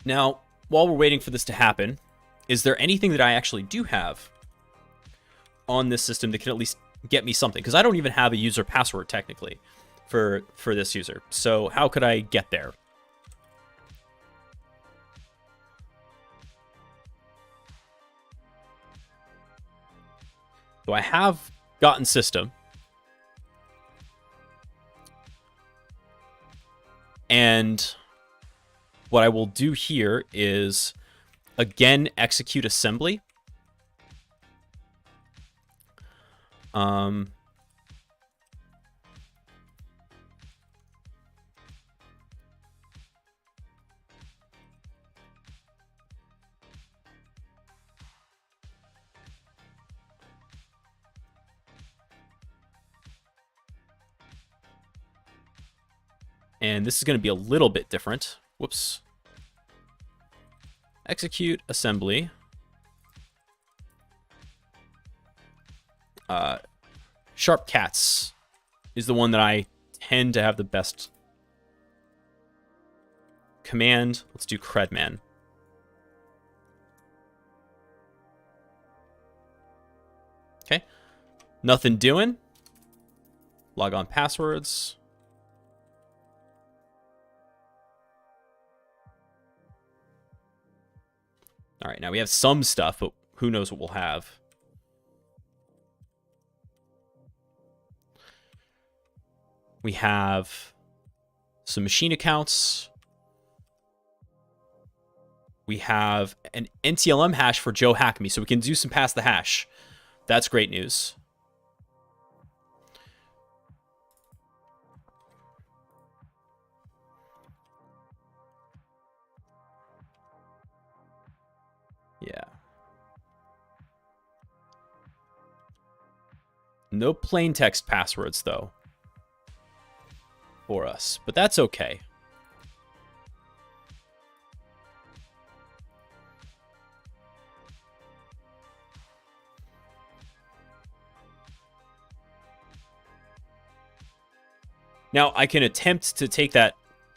Now, while we're waiting for this to happen, is there anything that I actually do have on this system that can at least get me something? Because I don't even have a user password technically for this user. So how could I get there? So I have gotten system. And what I will do here is, again, execute assembly. And this is going to be a little bit different. Whoops. Execute assembly. Sharp Cats is the one that I tend to have the best command. Let's do Credman. Okay. Nothing doing. Log on passwords. All right, now we have some stuff, but who knows what we'll have. We have some machine accounts. We have an NTLM hash for Joe Hackme, so we can do some pass the hash. That's great news. Yeah. No plain text passwords, though, for us, but that's okay. Now, I can attempt to take that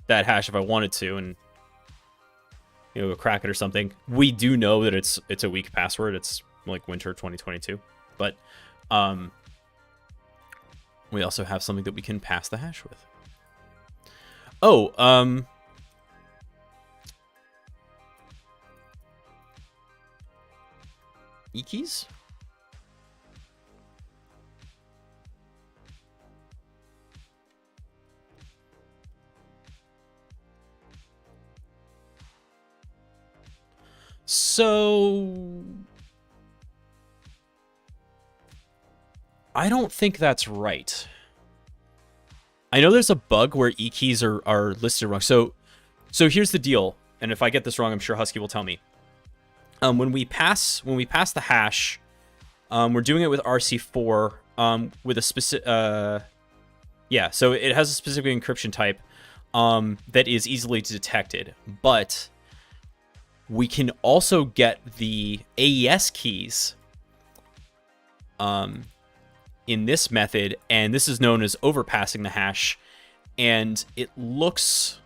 hash if I wanted to and, you know, crack it or something. We do know that it's a weak password. It's like winter 2022. But we also have something that we can pass the hash with. Oh, e-keys? So I don't think that's right. I know there's a bug where e-keys are listed wrong. So here's the deal, and if I get this wrong, I'm sure Husky will tell me. When we pass the hash, we're doing it with RC4 with a specific yeah, so it has a specific encryption type that is easily detected, but we can also get the AES keys in this method, and this is known as overpassing the hash, and it looks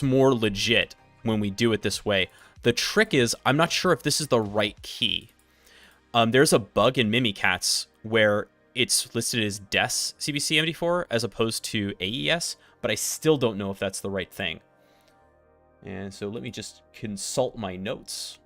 more legit when we do it this way. The trick is, I'm not sure if this is the right key. There's a bug in Mimikatz where it's listed as DES CBC MD4 as opposed to AES, but I still don't know if that's the right thing. And so let me just consult my notes.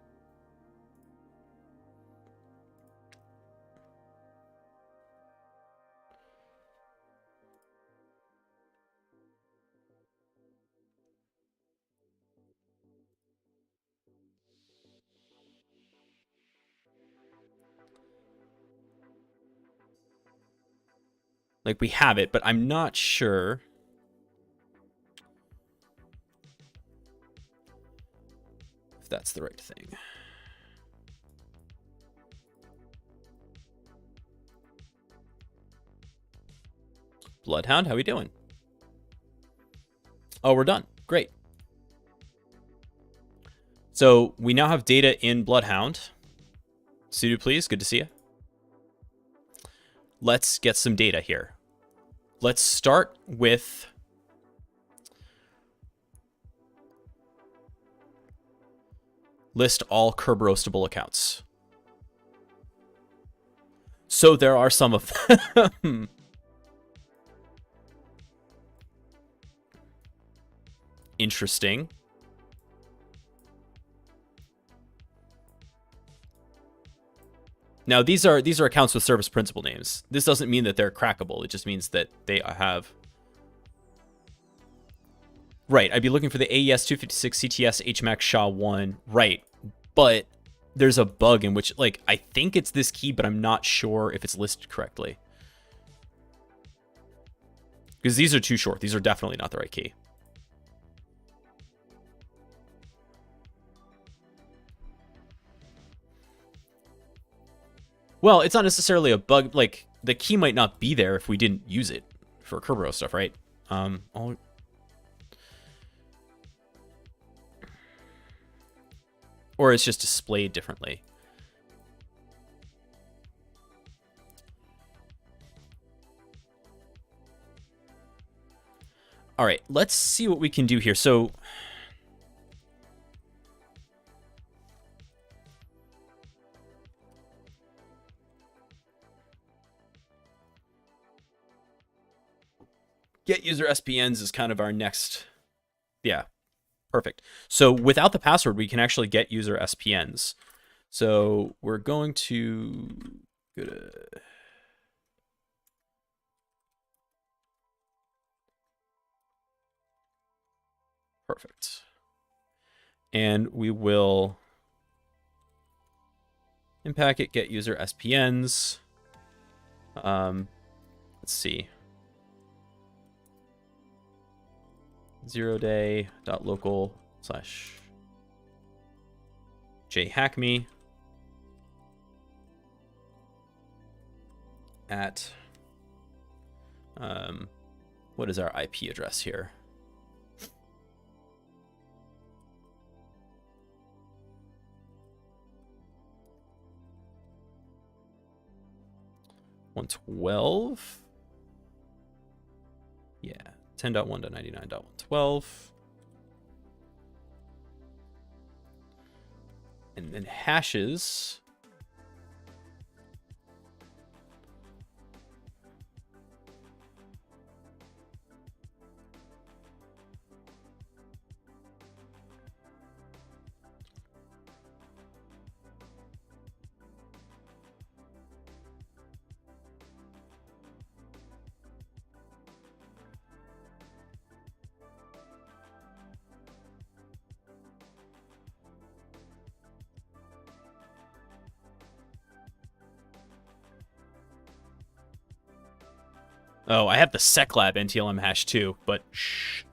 Like, we have it, but I'm not sure if that's the right thing. Bloodhound, how we doing? Oh, we're done. Great. So we now have data in Bloodhound. Sudo, please. Good to see you. Let's get some data here. Let's start with list all curb roastable accounts. So there are some of them. Interesting. Now these are accounts with service principal names. This doesn't mean that they're crackable. It just means that they have. Right, I'd be looking for the AES 256 CTS HMAX SHA-1. Right, but there's a bug in which, like, I think it's this key, but I'm not sure if it's listed correctly. Because these are too short. These are definitely not the right key. Well, it's not necessarily a bug. Like, the key might not be there if we didn't use it for Kerberos stuff, right? Or it's just displayed differently. All right, let's see what we can do here. So get user SPNs is kind of our next. Yeah, perfect. So without the password, we can actually get user SPNs. So we're going to go to perfect. And we will in packet get user SPNs. Let's see. 0day.local/ jhackme at what is our IP address here? .112. Yeah, 10.1.99.112. And then hashes. Oh, I have the SecLab NTLM hash too, but shh.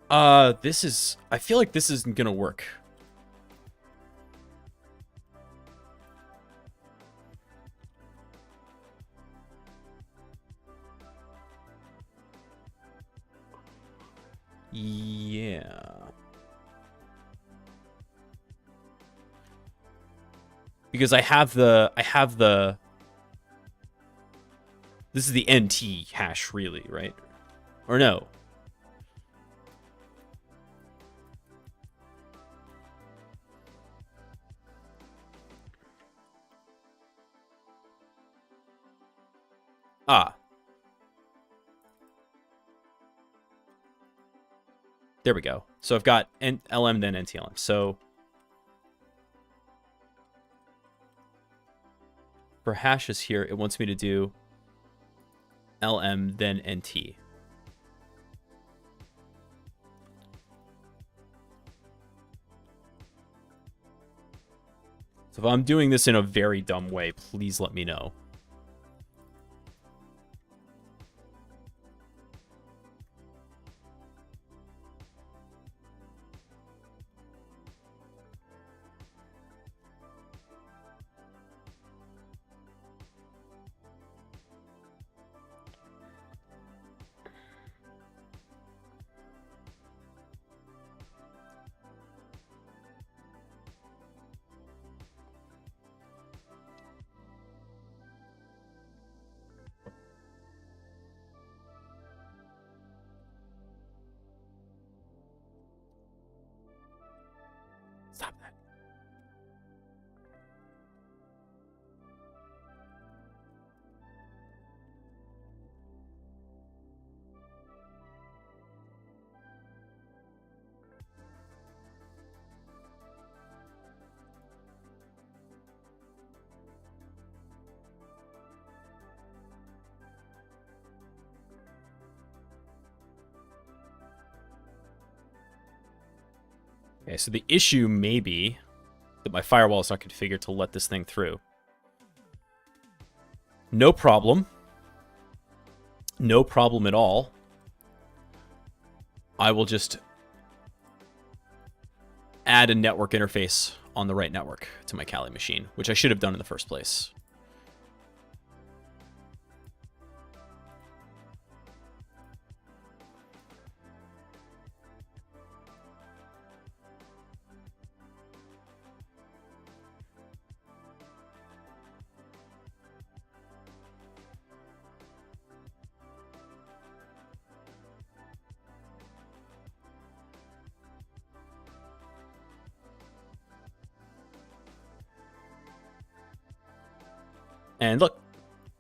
I feel like this isn't gonna work. Yeah. Because I have the this is the NT hash really, right? Or no? Ah. There we go. So I've got LM then NTLM. So for hashes here, it wants me to do LM then NT. So if I'm doing this in a very dumb way, please let me know. Stop that. Okay, so the issue may be that my firewall is not configured to let this thing through. No problem. No problem at all. I will just add a network interface on the right network to my Kali machine, which I should have done in the first place. And look,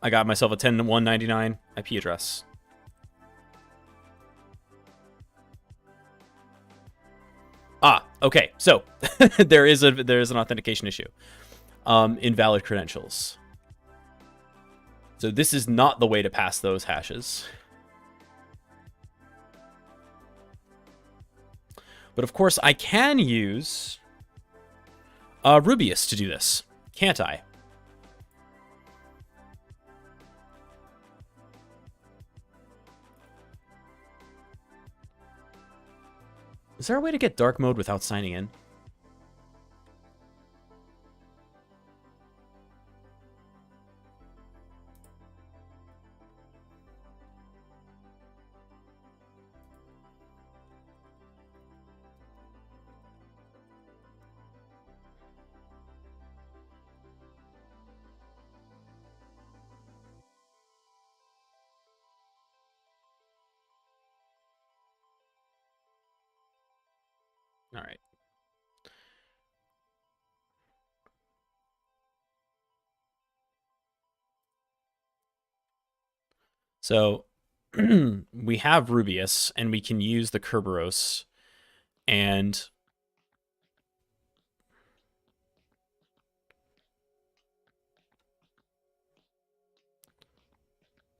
I got myself a 10.199 IP address. Ah, okay. So there is an authentication issue. Invalid credentials. So this is not the way to pass those hashes. But of course, I can use Rubius to do this, can't I? Is there a way to get dark mode without signing in? All right. So we have Rubius, and we can use the Kerberos, and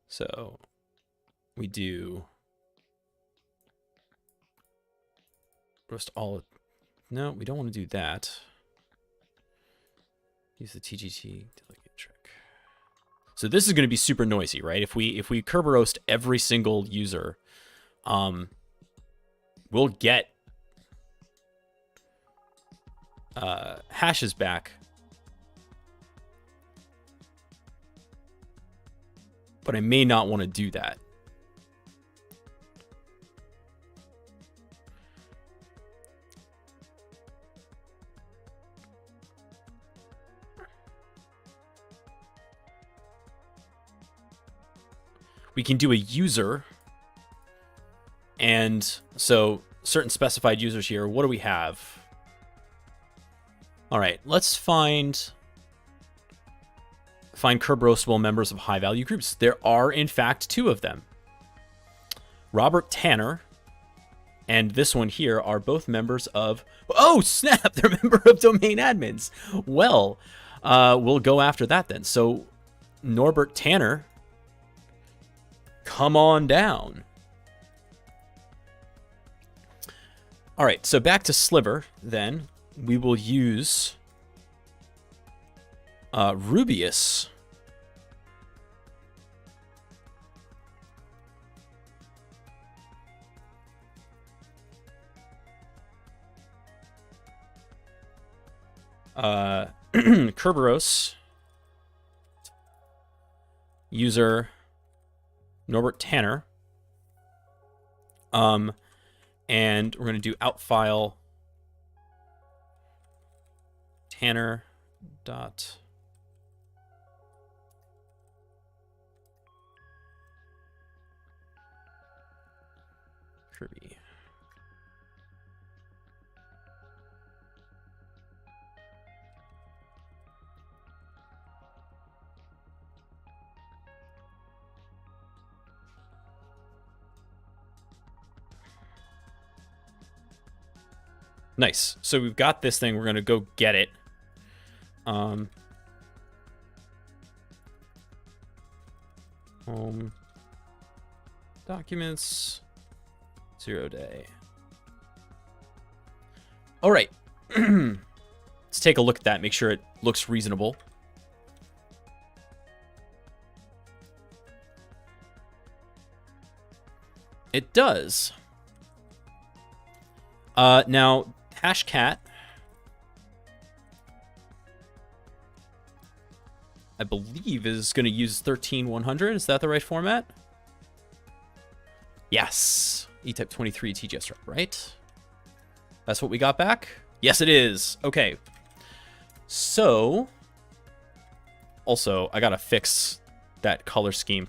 so we do roast all. No, we don't want to do that. Use the TGT delegate trick. So this is going to be super noisy, right? If we Kerberoast every single user, we'll get hashes back. But I may not want to do that. We can do a user. And so certain specified users here. What do we have? All right, let's find Kerberoastable members of high value groups. There are, in fact, 2 of them. Robert Tanner and this one here are both members of... Oh, snap! They're a member of domain admins. Well, we'll go after that then. So, Norbert Tanner, come on down. All right, so back to Sliver then. We will use Rubius. Kerberos. User Norbert Tanner. And we're going to do outfile Tanner dot Kirby. Nice. So we've got this thing. We're going to go get it. Home documents 0 day. All right. Let's take a look at that. Make sure it looks reasonable. It does. Now, Hashcat, I believe, is going to use 13100. Is that the right format? Yes. E-type 23 TGS right? That's what we got back? Yes, it is. Okay. So, also, I got to fix that color scheme.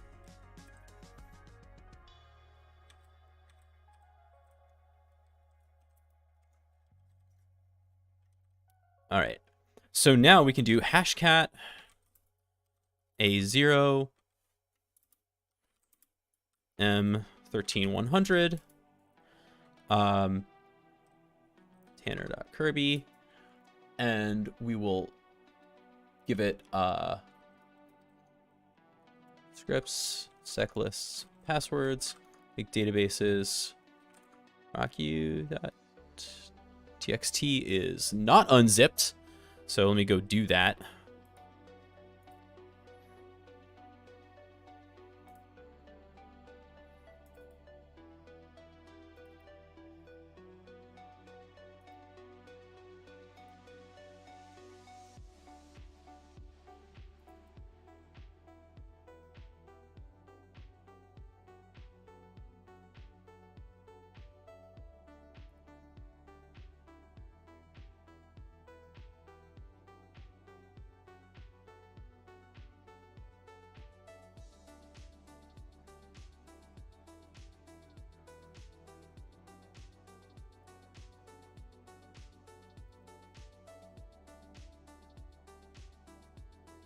All right. So now we can do hashcat A0 M13100 Tanner.Kirby, and we will give it scripts, sec lists, passwords, big databases, rocku.txt is not unzipped, so let me go do that.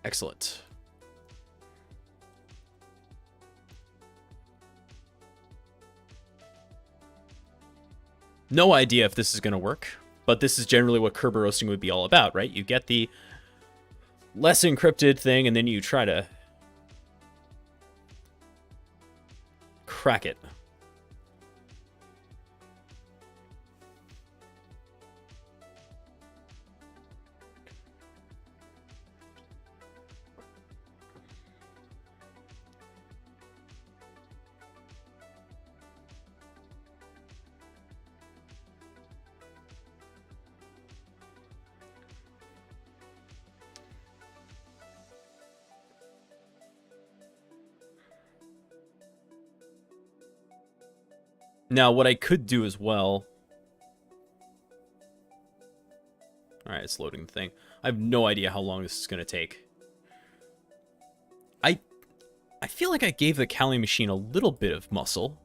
Excellent. No idea if this is going to work, but this is generally what Kerber roasting would be all about, right? You get the less encrypted thing, and then you try to crack it. Now, what I could do as well... Alright, it's loading the thing. I have no idea how long this is going to take. I feel like I gave the Kali machine a little bit of muscle.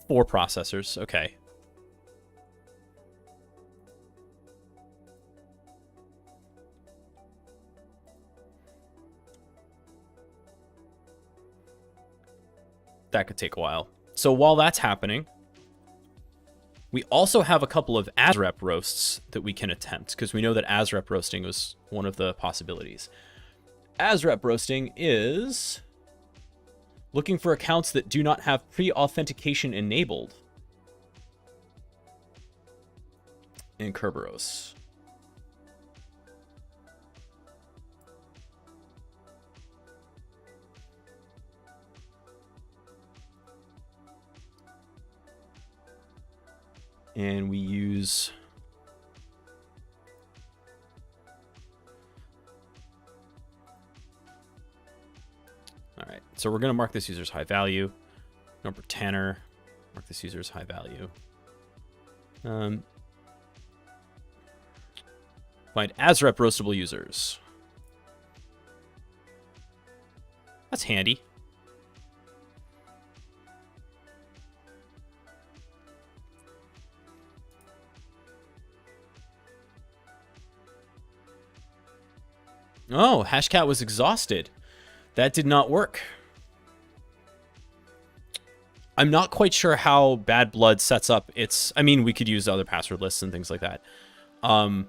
4 processors, okay. That could take a while. So while that's happening, we also have a couple of ASREP roasts that we can attempt, because we know that ASREP roasting was one of the possibilities. ASREP roasting is looking for accounts that do not have pre-authentication enabled in Kerberos. And we use... Alright, so we're going to mark this user as high value. Number Tanner, mark this user as high value. Find ASREP roastable users. That's handy. Oh, Hashcat was exhausted. That did not work. I'm not quite sure how BadBlood sets up its... I mean, we could use other password lists and things like that. I'm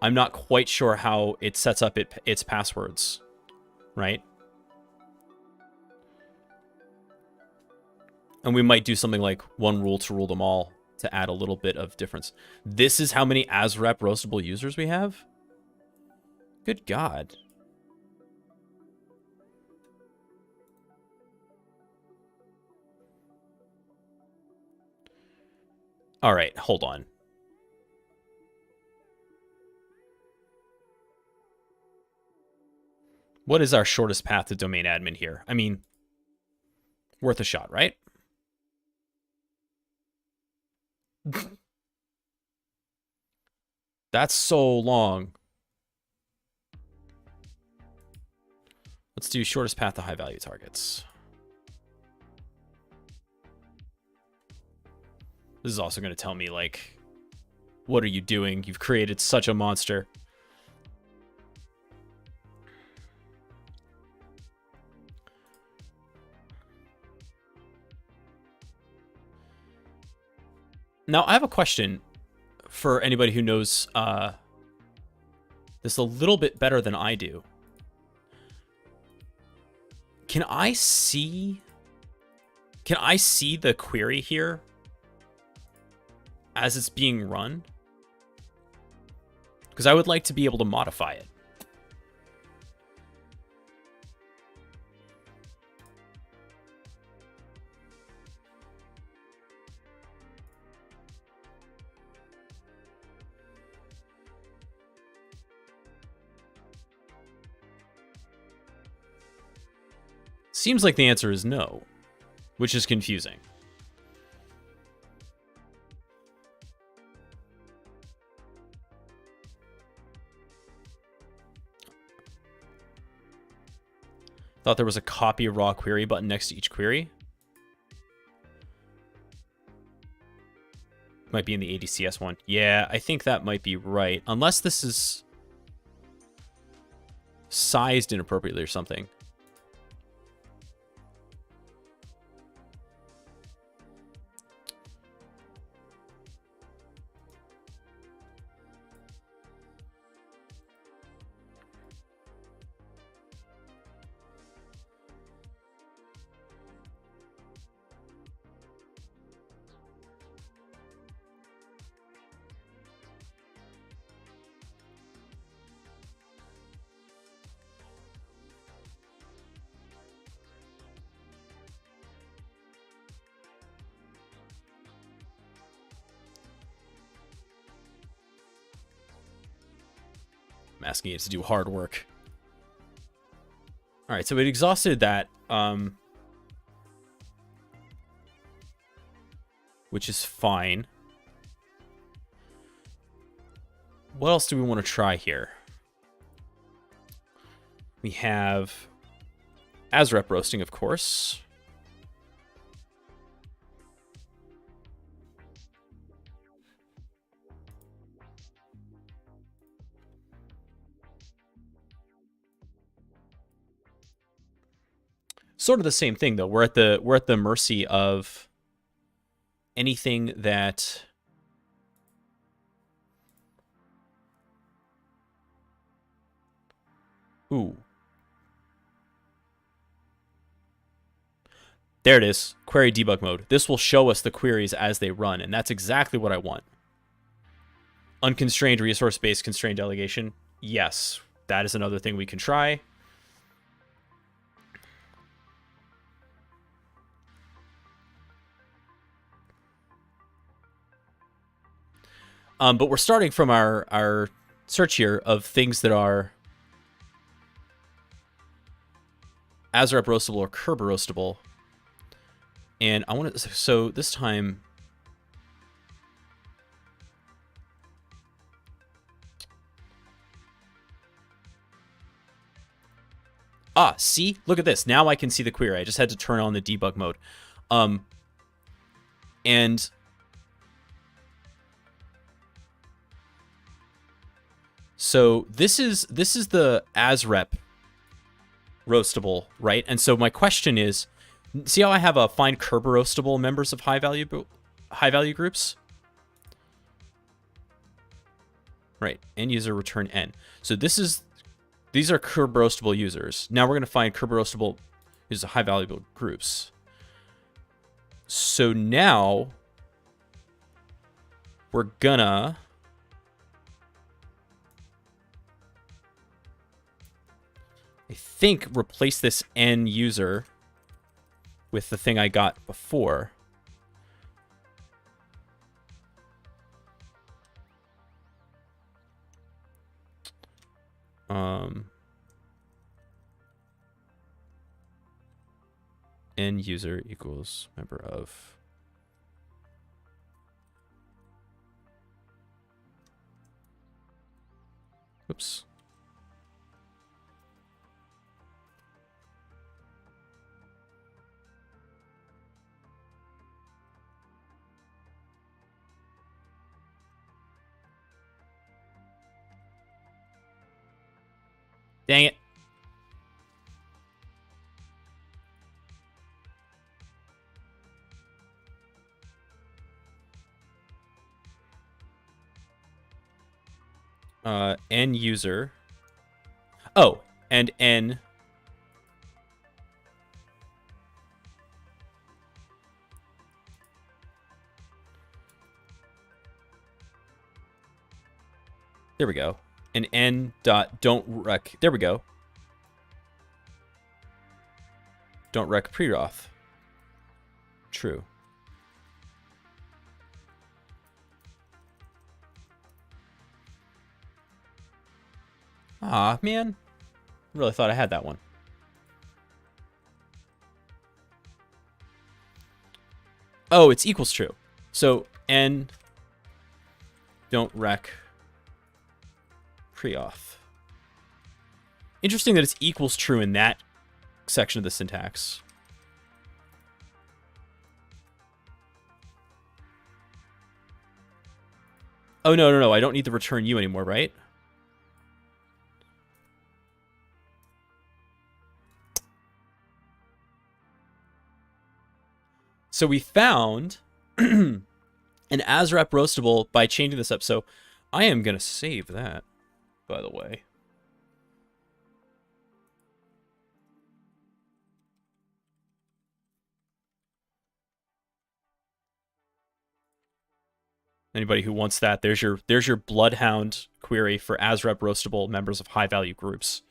not quite sure how it sets up its passwords, right? And we might do something like one rule to rule them all to add a little bit of difference. This is how many ASREP roastable users we have? Good God. All right, hold on. What is our shortest path to domain admin here? I mean, worth a shot, right? That's so long. Let's do shortest path to high value targets. This is also going to tell me, like, what are you doing? You've created such a monster. Now, I have a question for anybody who knows this a little bit better than I do. Can I see the query here as it's being run? Because I would like to be able to modify it. Seems like the answer is no, which is confusing. Thought there was a copy raw query button next to each query. Might be in the ADCS one. Yeah, I think that might be right. Unless this is... sized inappropriately or something. I'm asking it to do hard work. All right, so it exhausted that, which is fine. What else do we want to try here? We have ASREP roasting, of course. Sort of the same thing, though. We're at the mercy of anything that ooh. There it is. Query debug mode. This will show us the queries as they run, and that's exactly what I want. Unconstrained resource-based constrained delegation. Yes, that is another thing we can try. But we're starting from our search here of things that are ASREP roastable or Kerber roastable. And I want to, so this time, see, look at this. Now I can see the query. I just had to turn on the debug mode. And so this is the ASREP roastable, right? And so my question is, see how I have a find Kerber roastable members of high value groups? Right, end user return n. So these are Kerber roastable users. Now we're going to find Kerber roastable users of high value groups. So now we're gonna I think replace this n user with the thing I got before. N user equals member of. Oops. Dang it. N user. Oh, and N. There we go. And N dot don't rec. There we go. Don't rec pre-auth. True. Aw, man. Really thought I had that one. Oh, it's equals true. So N don't rec pre-auth. Interesting that it's equals true in that section of the syntax. Oh, no. I don't need to return you anymore, right? So we found an ASREP roastable by changing this up. So I am going to save that, by the way. Anybody who wants that, there's your Bloodhound query for ASREP roastable members of high value groups.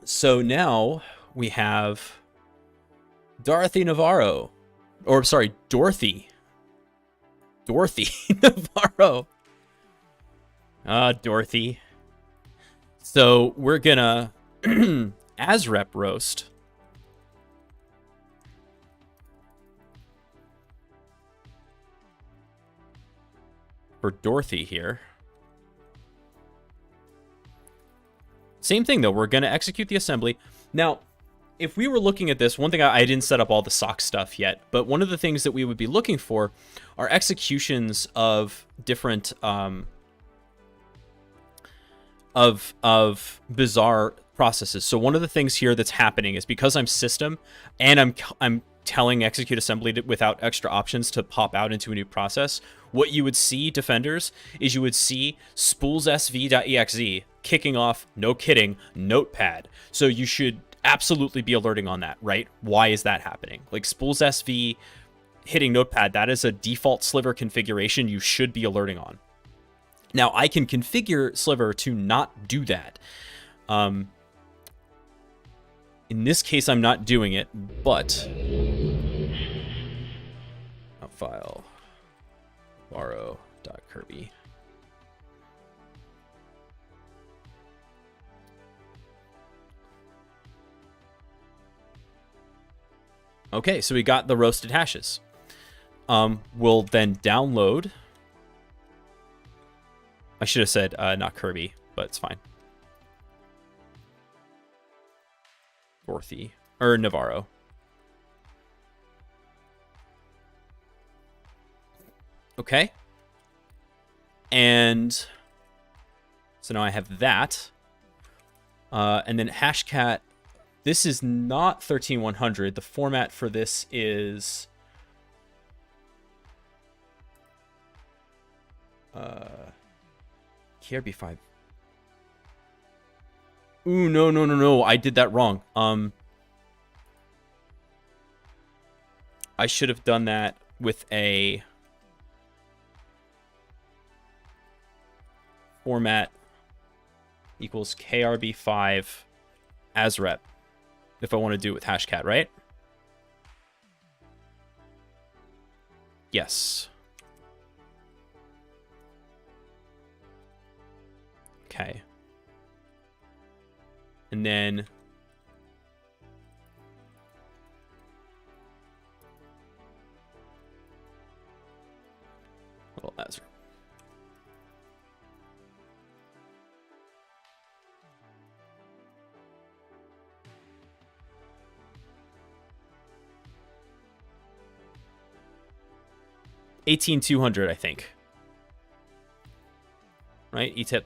So now we have Dorothy Navarro. Or sorry, Dorothy. Dorothy Navarro. Dorothy. So we're gonna ASREP roast for Dorothy here. Same thing though, we're gonna execute the assembly. Now, if we were looking at this, one thing I didn't set up all the sock stuff yet, but one of the things that we would be looking for are executions of different of bizarre processes. So one of the things here that's happening is because I'm system and I'm telling execute assembly without extra options to pop out into a new process, what you would see, defenders, is you would see spoolssv.exe kicking off, no kidding, notepad. So you should absolutely be alerting on that, right? Why is that happening? Like spoolssv hitting notepad, that is a default sliver configuration you should be alerting on. Now I can configure sliver to not do that. In this case, I'm not doing it, but file borrow.kirby. Okay, so we got the roasted hashes. We'll then download. I should have said not Kirby, but it's fine. Dorothy or Navarro. Okay. And so now I have that. And then hashcat. This is not 13100. The format for this is KRB5. Ooh, no. I did that wrong. I should have done that with a format equals KRB5 ASREP if I want to do it with hashcat, right? Yes. Okay. And then little ASREP. $18,200, I think. Right? E-tip.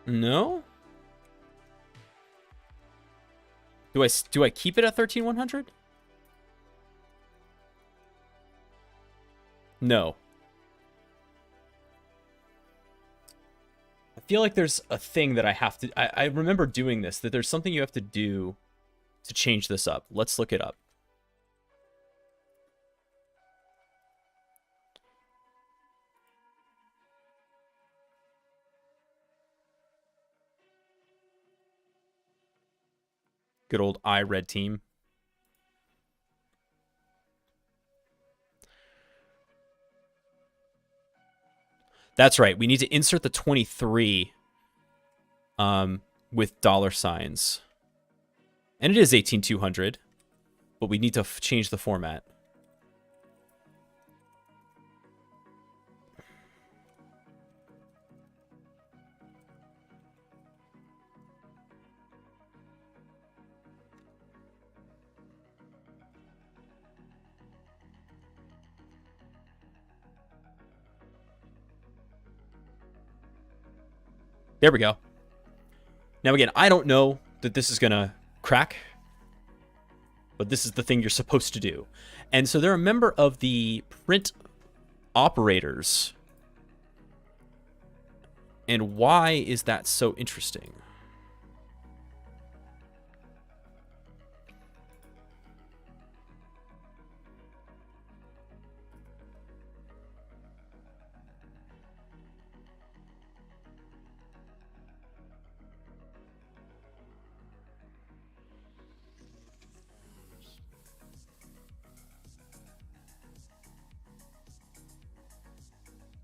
No? Do I keep it at 13,100? No. I feel like there's a thing that I have to... I remember doing this, that there's something you have to do to change this up. Let's look it up. Good old red team. That's right. We need to insert the 23 with dollar signs. And it is 18200, but we need to change the format. There we go. Now, again, I don't know that this is going to crack, but this is the thing you're supposed to do. And so they're a member of the print operators. And why is that so interesting?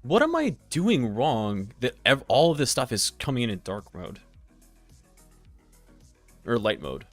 What am I doing wrong that all of this stuff is coming in dark mode? Or light mode?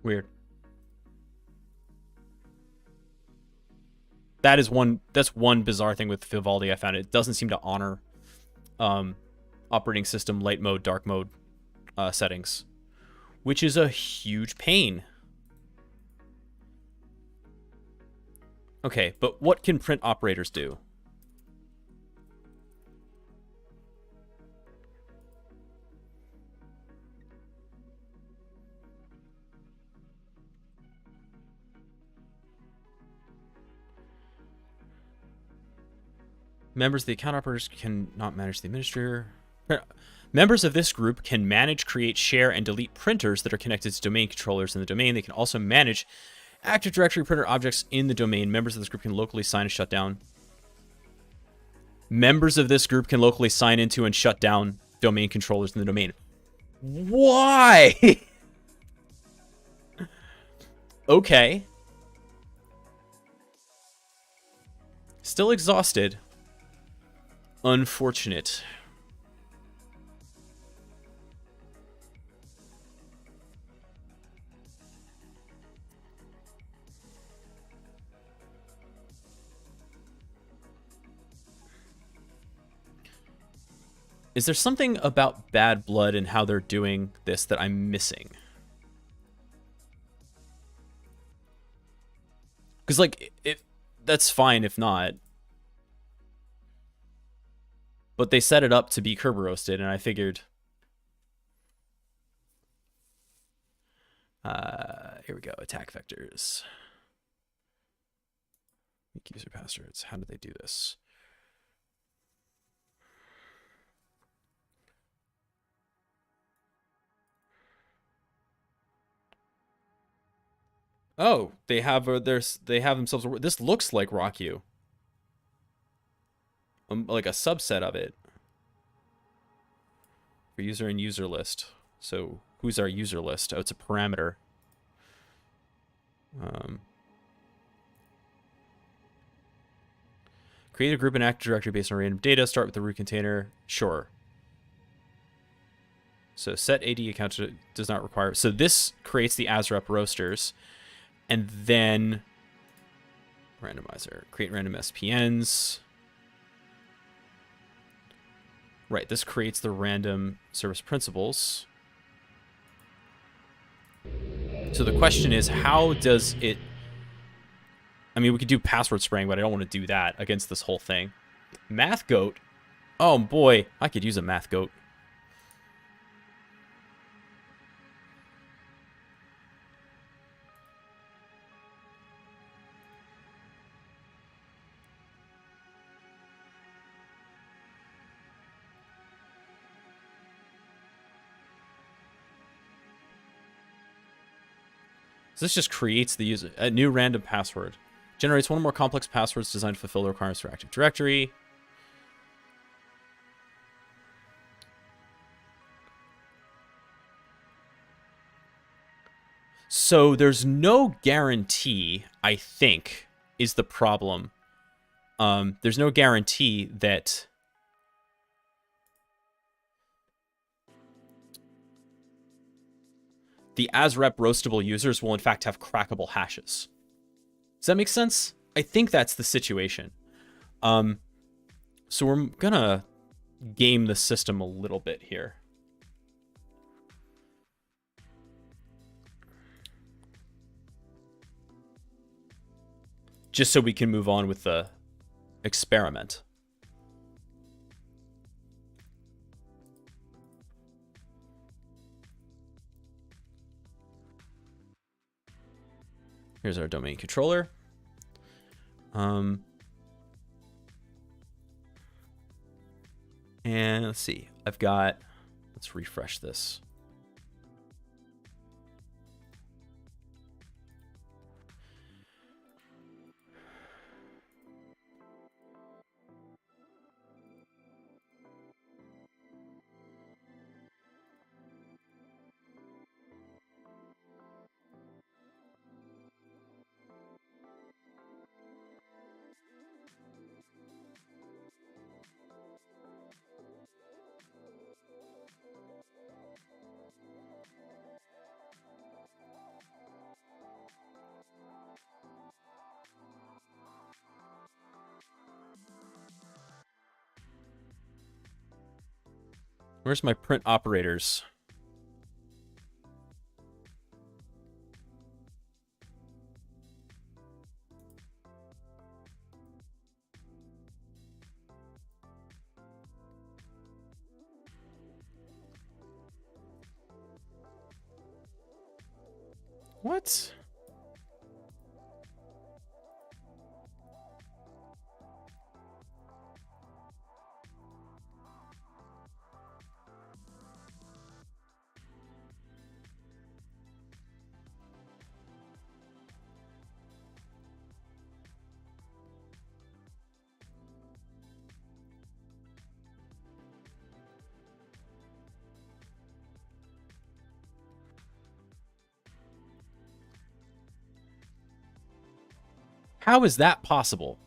Weird. That's one bizarre thing with Vivaldi I found. It doesn't seem to honor operating system light mode, dark mode settings, which is a huge pain. Okay, but what can print operators do? Members of the account operators cannot manage the administrator. Members of this group can manage, create, share, and delete printers that are connected to domain controllers in the domain. They can also manage Active Directory printer objects in the domain. Members of this group can locally sign and shut down. Members of this group can locally sign into and shut down domain controllers in the domain. Why? Okay. Still exhausted. Unfortunate. Is there something about BadBlood and how they're doing this that I'm missing? Because, like, that's fine if not. But they set it up to be Kerber roasted, and I figured... here we go. Attack vectors. Make user passwords. How do they do this? Oh, they have themselves. This looks like RockU. Like a subset of it. For user and user list. So who's our user list? Oh, it's a parameter. Create a group in Active Directory based on random data. Start with the root container. Sure. So set AD account does not require. So this creates the ASREP roasters. And then randomizer. Create random SPNs. Right, this creates the random service principals. So the question is, how does it... I mean, we could do password spraying, but I don't want to do that against this whole thing. Math goat? Oh boy, I could use a math goat. So this just creates the user a new random password. Generates one or more complex passwords designed to fulfill the requirements for Active Directory. So there's no guarantee, I think, is the problem. There's no guarantee that the AsRep roastable users will in fact have crackable hashes. Does that make sense? I think that's the situation. So we're gonna game the system a little bit here. Just so we can move on with the experiment. Here's our domain controller. And let's see, let's refresh this. Where's my print operators? What? How is that possible?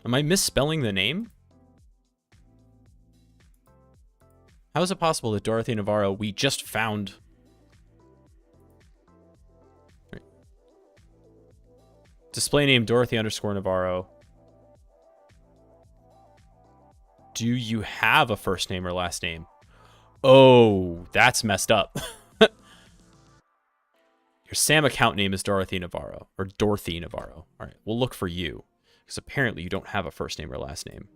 Am I misspelling the name? How is it possible that Dorothy Navarro we just found? Right. Display name Dorothy _ Navarro. Do you have a first name or last name? Oh, that's messed up. Your SAM account name is Dorothy Navarro, or Dorothy Navarro. All right, we'll look for you, because apparently you don't have a first name or last name.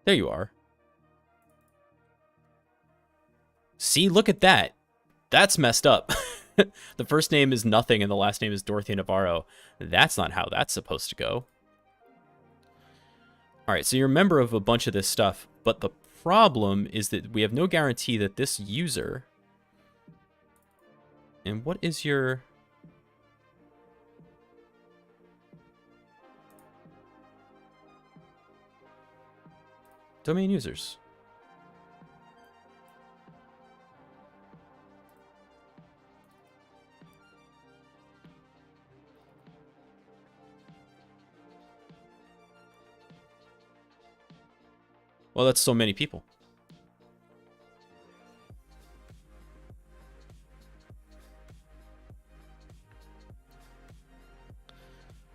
There you are. See, look at that. That's messed up. The first name is nothing and the last name is Dorothy Navarro. That's not how that's supposed to go. All right, so you're a member of a bunch of this stuff, but the problem is that we have no guarantee that this user... And what is your... Domain users. Well, that's so many people.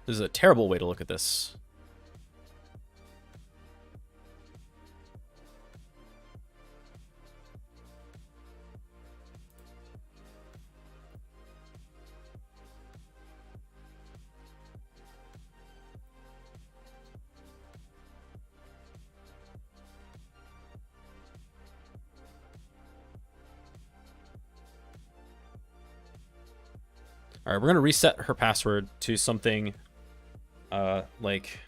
This is a terrible way to look at this. All right, we're going to reset her password to something like,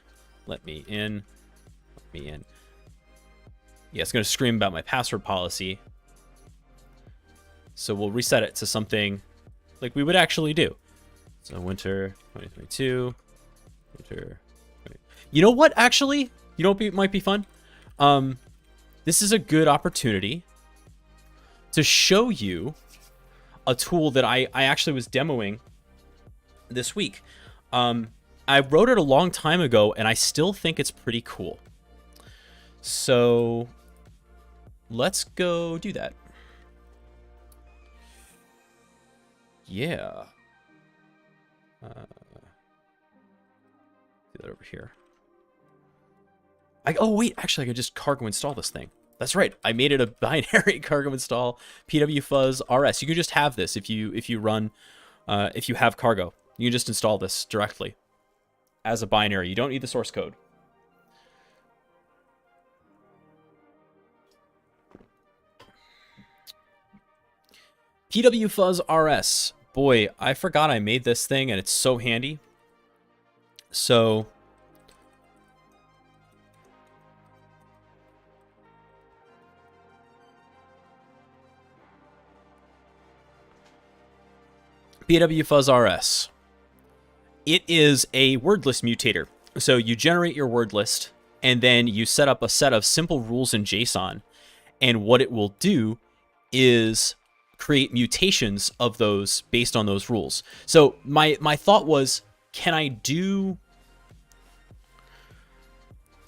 let me in. Yeah, it's going to scream about my password policy. So we'll reset it to something like we would actually do. So winter 2022, winter. You know what, actually? You know what might be fun? This is a good opportunity to show you a tool that I actually was demoing this week. I wrote it a long time ago, and I still think it's pretty cool. So let's go do that. Yeah. Do that over here. Oh, wait, actually, I could just cargo install this thing. That's right. I made it a binary cargo install pwfuzz rs. You can just have this if you run, if you have cargo. You can just install this directly as a binary. You don't need the source code. pwfuzz rs. Boy, I forgot I made this thing, and it's so handy. So pwfuzz rs. It is a word list mutator. So you generate your word list, and then you set up a set of simple rules in JSON. And what it will do is create mutations of those based on those rules. So my thought was, can I do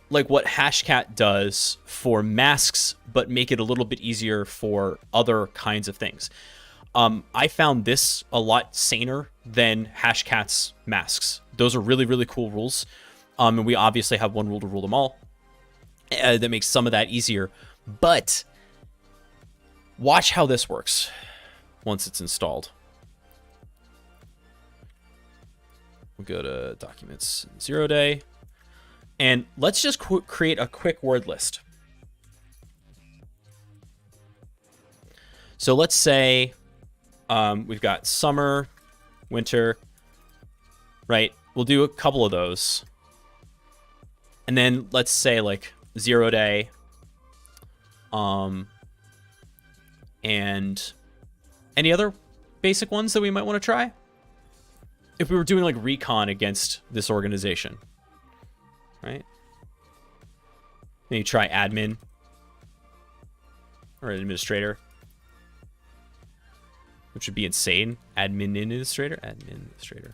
like what Hashcat does for masks, but make it a little bit easier for other kinds of things? I found this a lot saner than Hashcat's masks. Those are really, really cool rules. And we obviously have one rule to rule them all. That makes some of that easier. But watch how this works once it's installed. We'll go to Documents 0 day. And let's just create a quick word list. So let's say we've got summer, winter, right? We'll do a couple of those. And then let's say like 0 day. And any other basic ones that we might want to try? If we were doing like recon against this organization, right? Then you try admin or administrator, which would be insane. Admin administrator.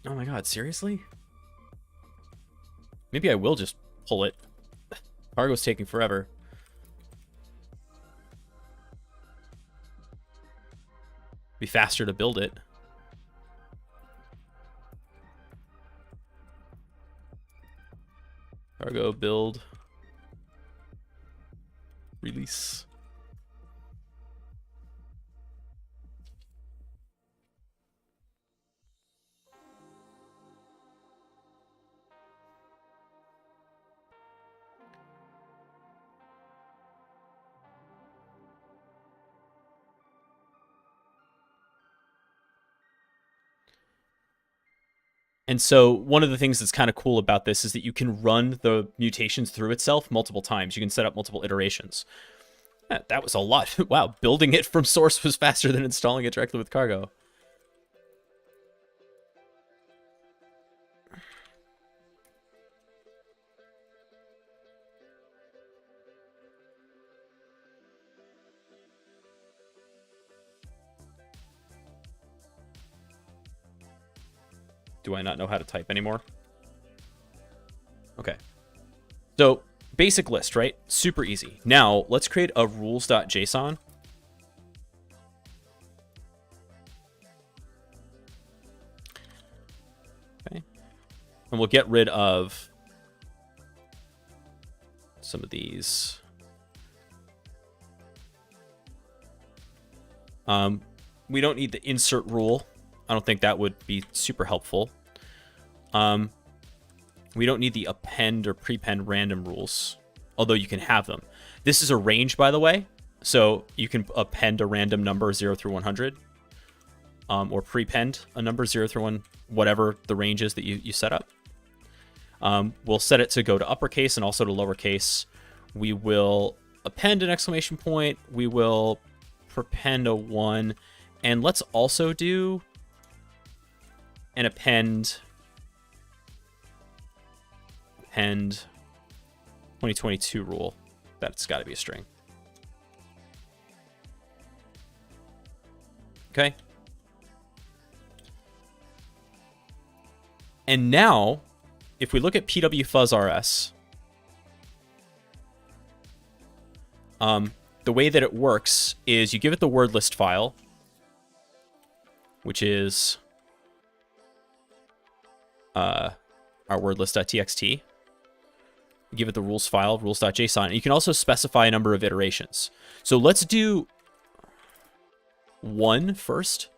Oh my god, seriously? Maybe I will just pull it. Cargo's taking forever. Be faster to build it. Cargo, build, release. And so one of the things that's kind of cool about this is that you can run the mutations through itself multiple times. You can set up multiple iterations. That was a lot. Wow, building it from source was faster than installing it directly with cargo. do I not know how to type anymore? Okay. So basic list, right? Super easy. Now let's create a rules.json. Okay. And we'll get rid of some of these. We don't need the insert rule. I don't think that would be super helpful. We don't need the append or prepend random rules, although you can have them. This is a range, by the way, so you can append a random number 0 through 100, or prepend a number 0 through 1, whatever the range is that you set up. We'll set it to go to uppercase and also to lowercase. We will append an exclamation point. We will prepend a 1. And let's also do an append 2022 rule. That's got to be a string. Okay. And now, if we look at pwfuzzrs, the way that it works is you give it the word list file, which is our wordlist.txt. Give it the rules file, rules.json. And you can also specify a number of iterations. So let's do 1 first.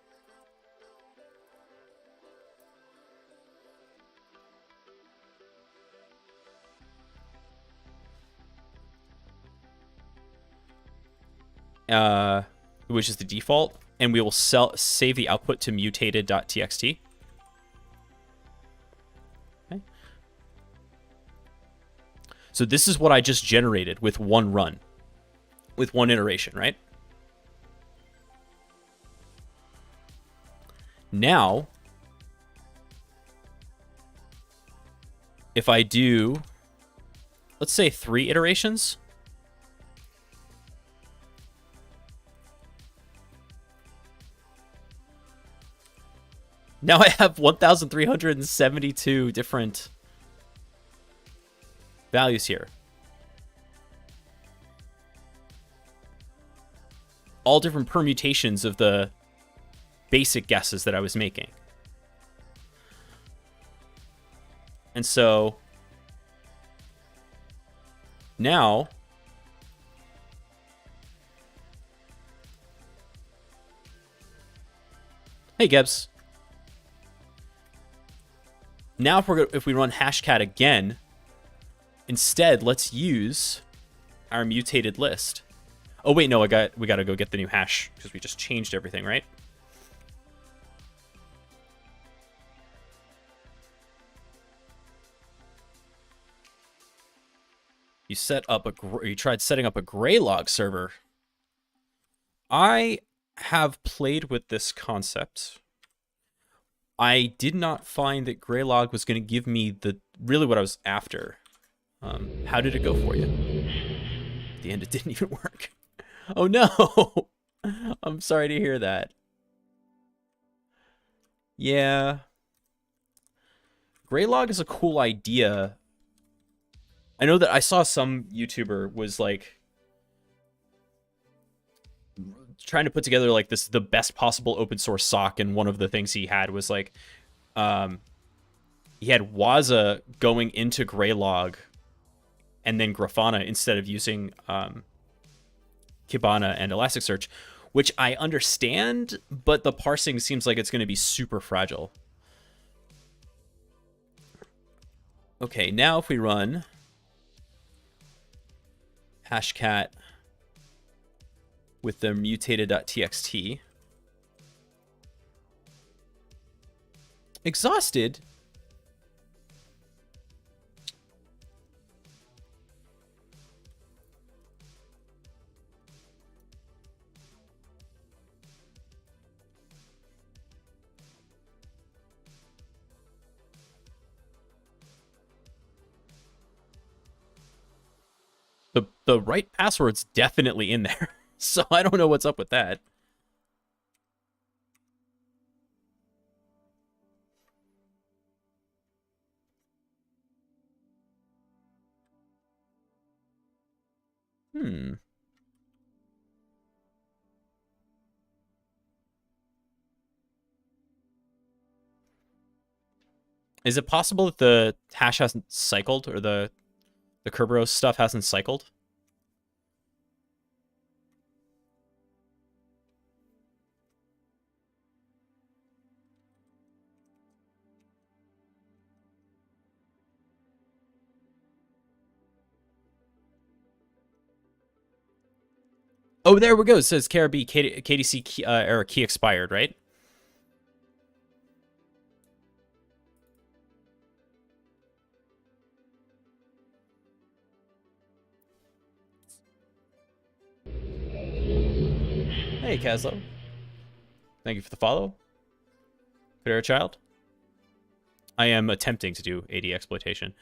Which is the default. And we will save the output to mutated.txt. Okay. So this is what I just generated with one run, with one iteration, right? Now, if I do, let's say 3 iterations, now I have 1,372 different values here. All different permutations of the basic guesses that I was making. And so now hey Gebs. Now if we run hashcat again, instead let's use our mutated list. Oh wait, no, we got to go get the new hash because we just changed everything, right? You tried setting up a Graylog server. I have played with this concept. I did not find that Graylog was going to give me really what I was after. How did it go for you? At the end, it didn't even work. Oh no! I'm sorry to hear that. Yeah. Graylog is a cool idea. I know that I saw some YouTuber was like trying to put together like the best possible open source sock, and one of the things he had was like he had Waza going into Graylog and then Grafana instead of using Kibana and Elasticsearch, which I understand, but the parsing seems like it's going to be super fragile. Okay, now if we run hashcat with the mutated.txt. Exhausted? The right password's definitely in there. So I don't know what's up with that. Hmm. Is it possible that the hash hasn't cycled, or the Kerberos stuff hasn't cycled? Oh, there we go. It says KRB KDC key, error key expired, right? Hey, Caslo. Thank you for the follow. Fair child. I am attempting to do AD exploitation.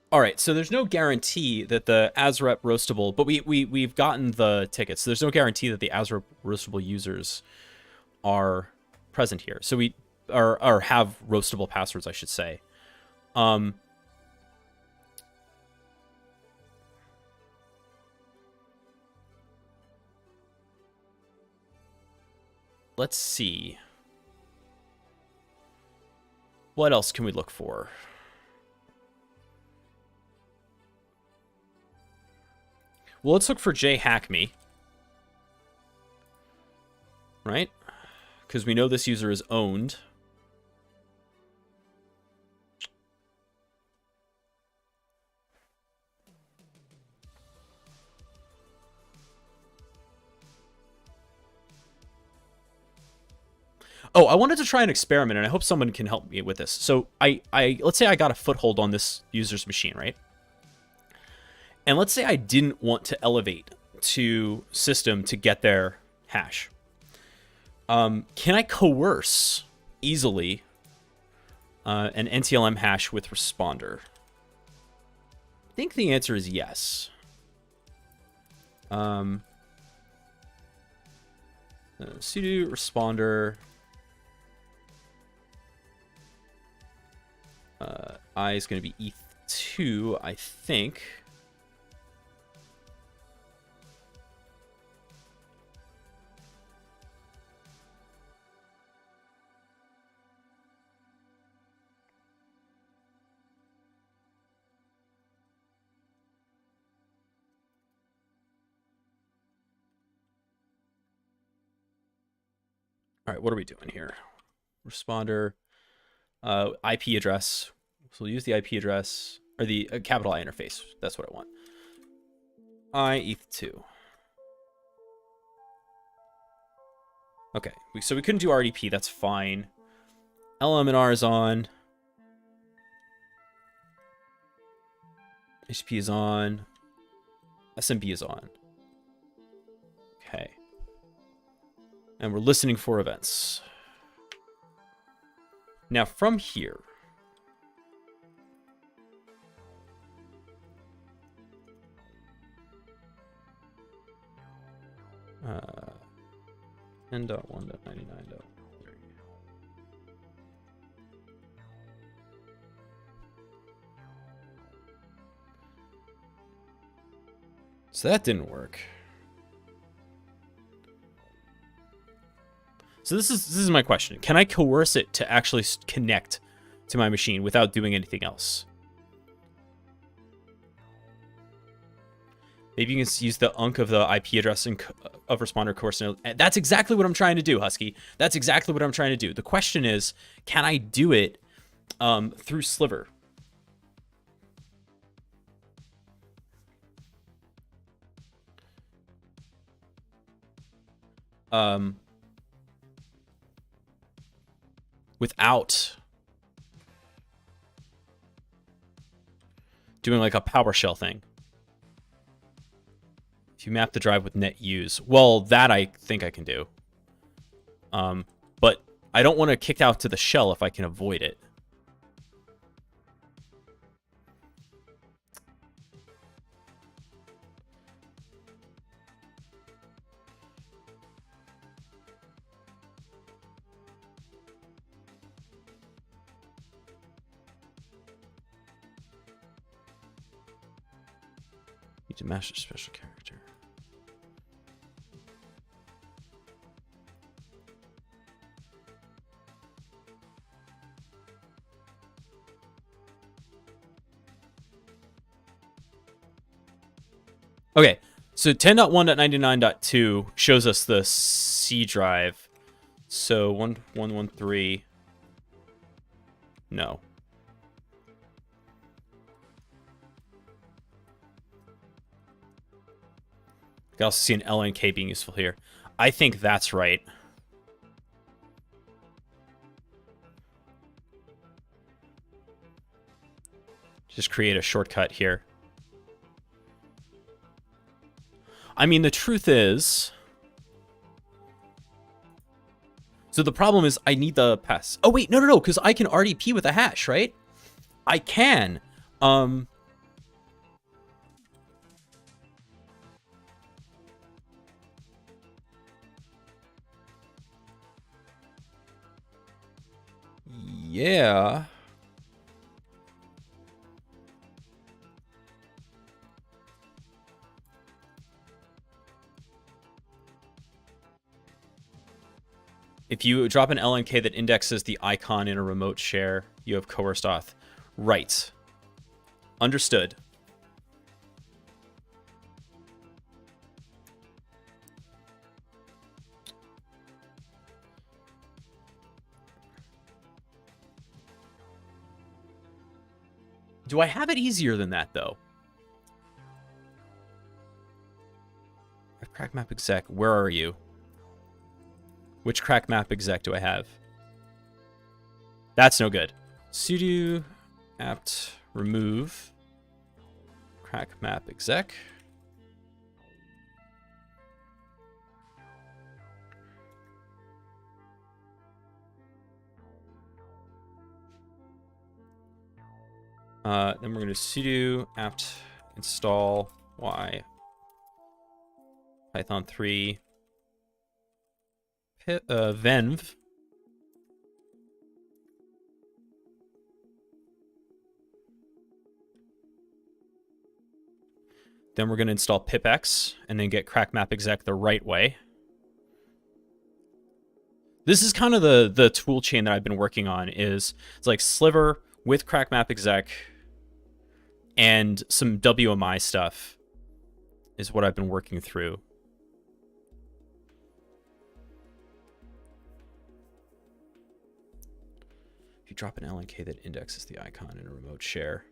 All right, so there's no guarantee that the Azrep roastable, but we've gotten the tickets. So there's no guarantee that the Azrep roastable users are present here. So we or have roastable passwords, I should say. Let's see. What else can we look for? Well, let's look for J Hack Me. Right? Because we know this user is owned. Oh, I wanted to try an experiment, and I hope someone can help me with this. So let's say I got a foothold on this user's machine, right? And let's say I didn't want to elevate to system to get their hash. Can I coerce easily an NTLM hash with responder? I think the answer is yes. Sudo responder. I is going to be ETH2, I think. All right, what are we doing here? Responder, IP address. So we'll use the IP address, or the capital I interface. That's what I want. I ETH2. Okay, so we couldn't do RDP. That's fine. LM&R is on. HTTP is on. SMB is on. Okay. And we're listening for events. Now from here, N.1.99. So that didn't work. So this is my question. Can I coerce it to actually connect to my machine without doing anything else? Maybe you can use the UNC of the IP address and of responder coercion. That's exactly what I'm trying to do, Husky. That's exactly what I'm trying to do. The question is, can I do it through Sliver? Without doing like a PowerShell thing. If you map the drive with net use, well, that I think I can do. But I don't want to kick out to the shell if I can avoid it. to master special character. Okay, so 10.1.99.2 shows us the C drive. So 1113. No. You can also see an LNK being useful here. I think that's right. Just create a shortcut here. I mean, the truth is... So the problem is I need the pass. Oh, wait, no, because I can RDP with a hash, right? I can. Yeah. If you drop an LNK that indexes the icon in a remote share, you have coerced auth. Right. Understood. Do I have it easier than that, though? Crack map exec, where are you? Which crack map exec do I have? That's no good. Sudo apt remove crack map exec. Then we're going to sudo apt install y Python 3 venv. Then we're going to install pipx and then get crack map exec the right way. This is kind of the tool chain that I've been working on. It's like sliver with crack map exec and some WMI stuff is what I've been working through. If you drop an LNK that indexes the icon in a remote share.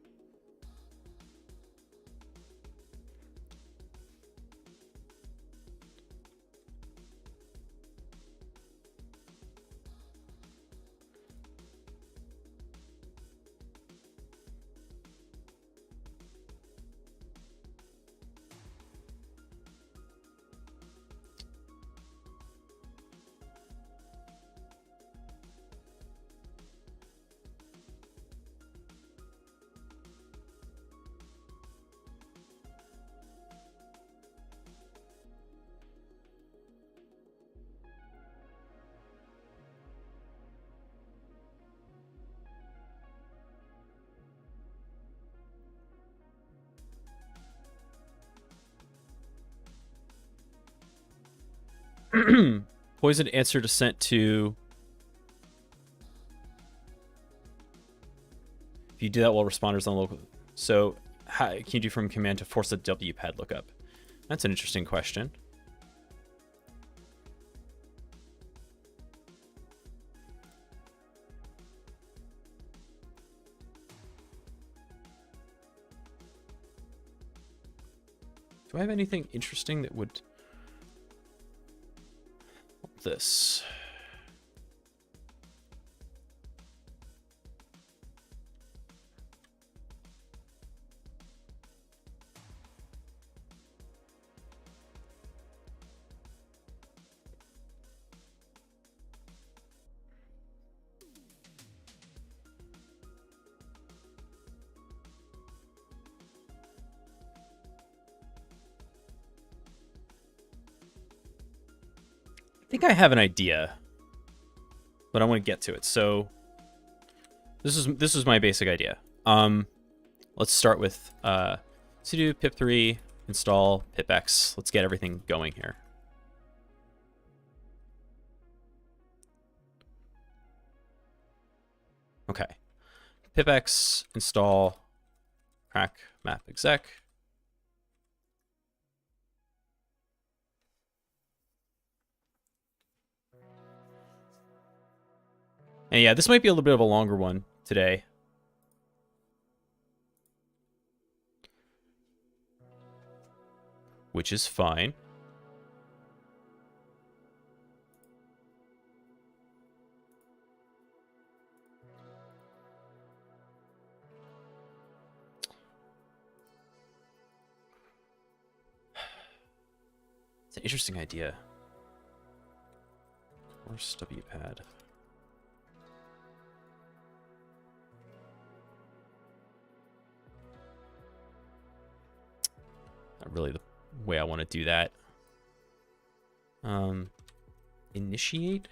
Poisoned answer to sent to... If you do that while responders on local... So, how can you do from command to force a WPAD lookup? That's an interesting question. Do I have anything interesting that would... this? I think I have an idea, but I want to get to it. So this is my basic idea. Let's start with sudo pip3 install pipx. Let's get everything going here. Okay. Pipx install crack map exec. And yeah, this might be a little bit of a longer one today. Which is fine. It's an interesting idea. Course WPad. Not really the way I want to do that. Initiate?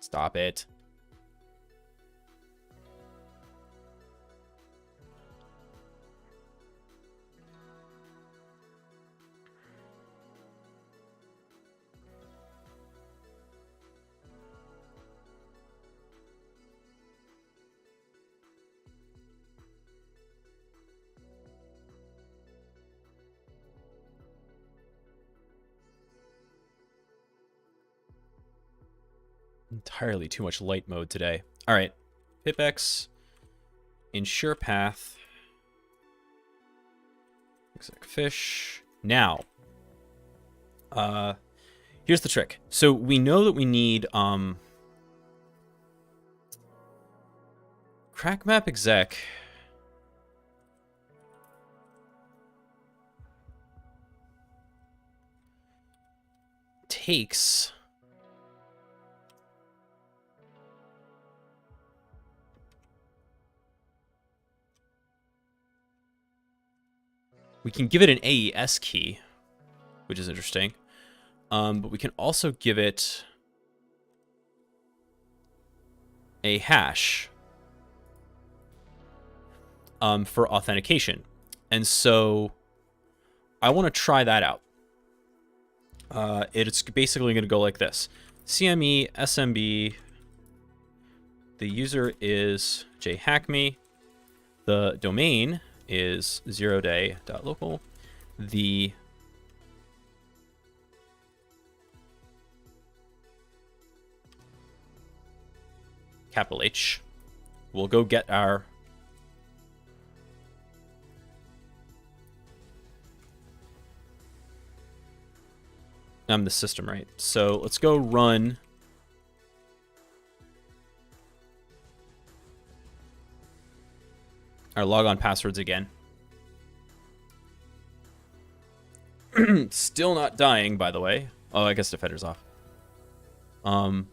Stop it. Entirely too much light mode today. All right, pipx, ensure path, exec fish. Now, here's the trick. So we know that we need crack map exec. Takes we can give it an AES key, which is interesting. But we can also give it a hash for authentication. And so I want to try that out. It's basically going to go like this. CME SMB. The user is jhackme. The domain is 0day.local. The capital H. We'll go get our I'm the system, right? So let's go run our logon passwords again. Still not dying, by the way. Oh, I guess Defender's off. And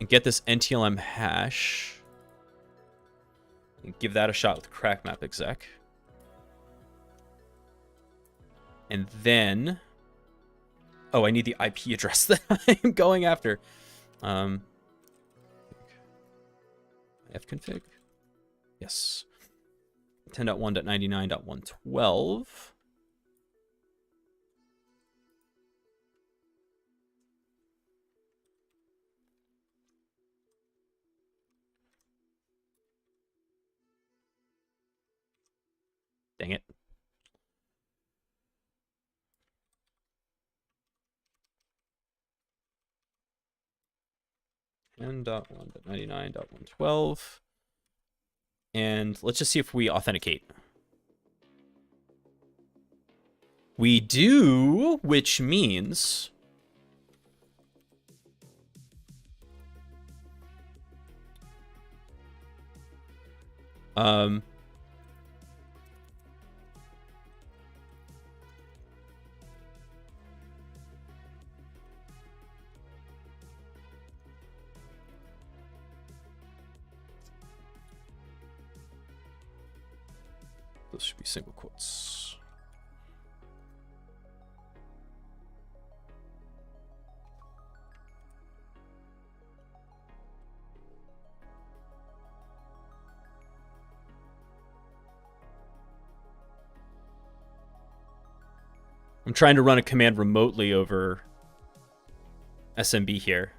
get this NTLM hash. And give that a shot with crack map exec. And then oh, I need the IP address that I'm going after. Fconfig. Yes. 10.1.99.112. Dang it. .1.99.112. And let's just see if we authenticate. We do, which means those should be single quotes. I'm trying to run a command remotely over SMB here.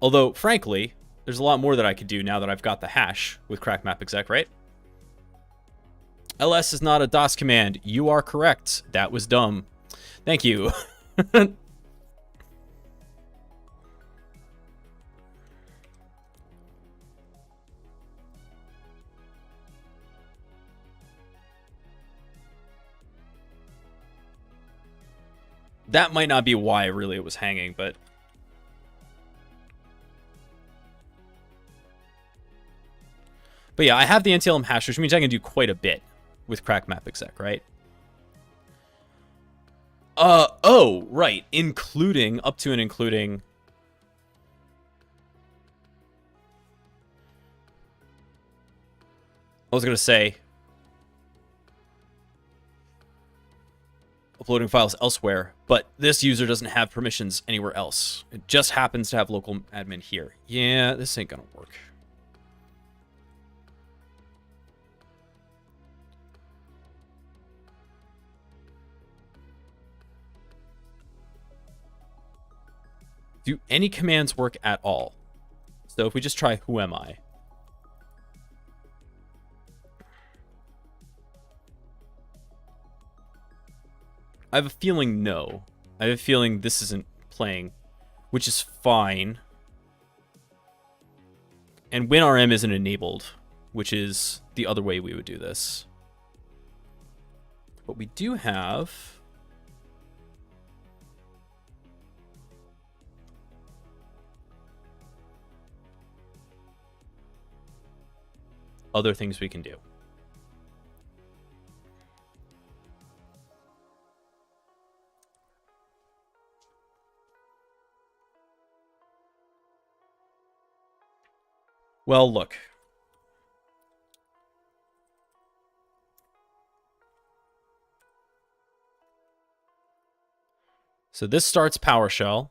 Although, frankly, there's a lot more that I could do now that I've got the hash with crack map exec, right? LS is not a DOS command. You are correct. That was dumb. Thank you. That might not be why really it was hanging, but... But yeah, I have the NTLM hash, which means I can do quite a bit with crack map exec, right? Oh, right. Including, up to and including... I was going to say... uploading files elsewhere, but this user doesn't have permissions anywhere else. It just happens to have local admin here. Yeah, this ain't gonna work. Do any commands work at all? So if we just try who am I? I have a feeling no. I have a feeling this isn't playing, which is fine. And WinRM isn't enabled, which is the other way we would do this. But we do have... other things we can do. Well, look. So this starts PowerShell.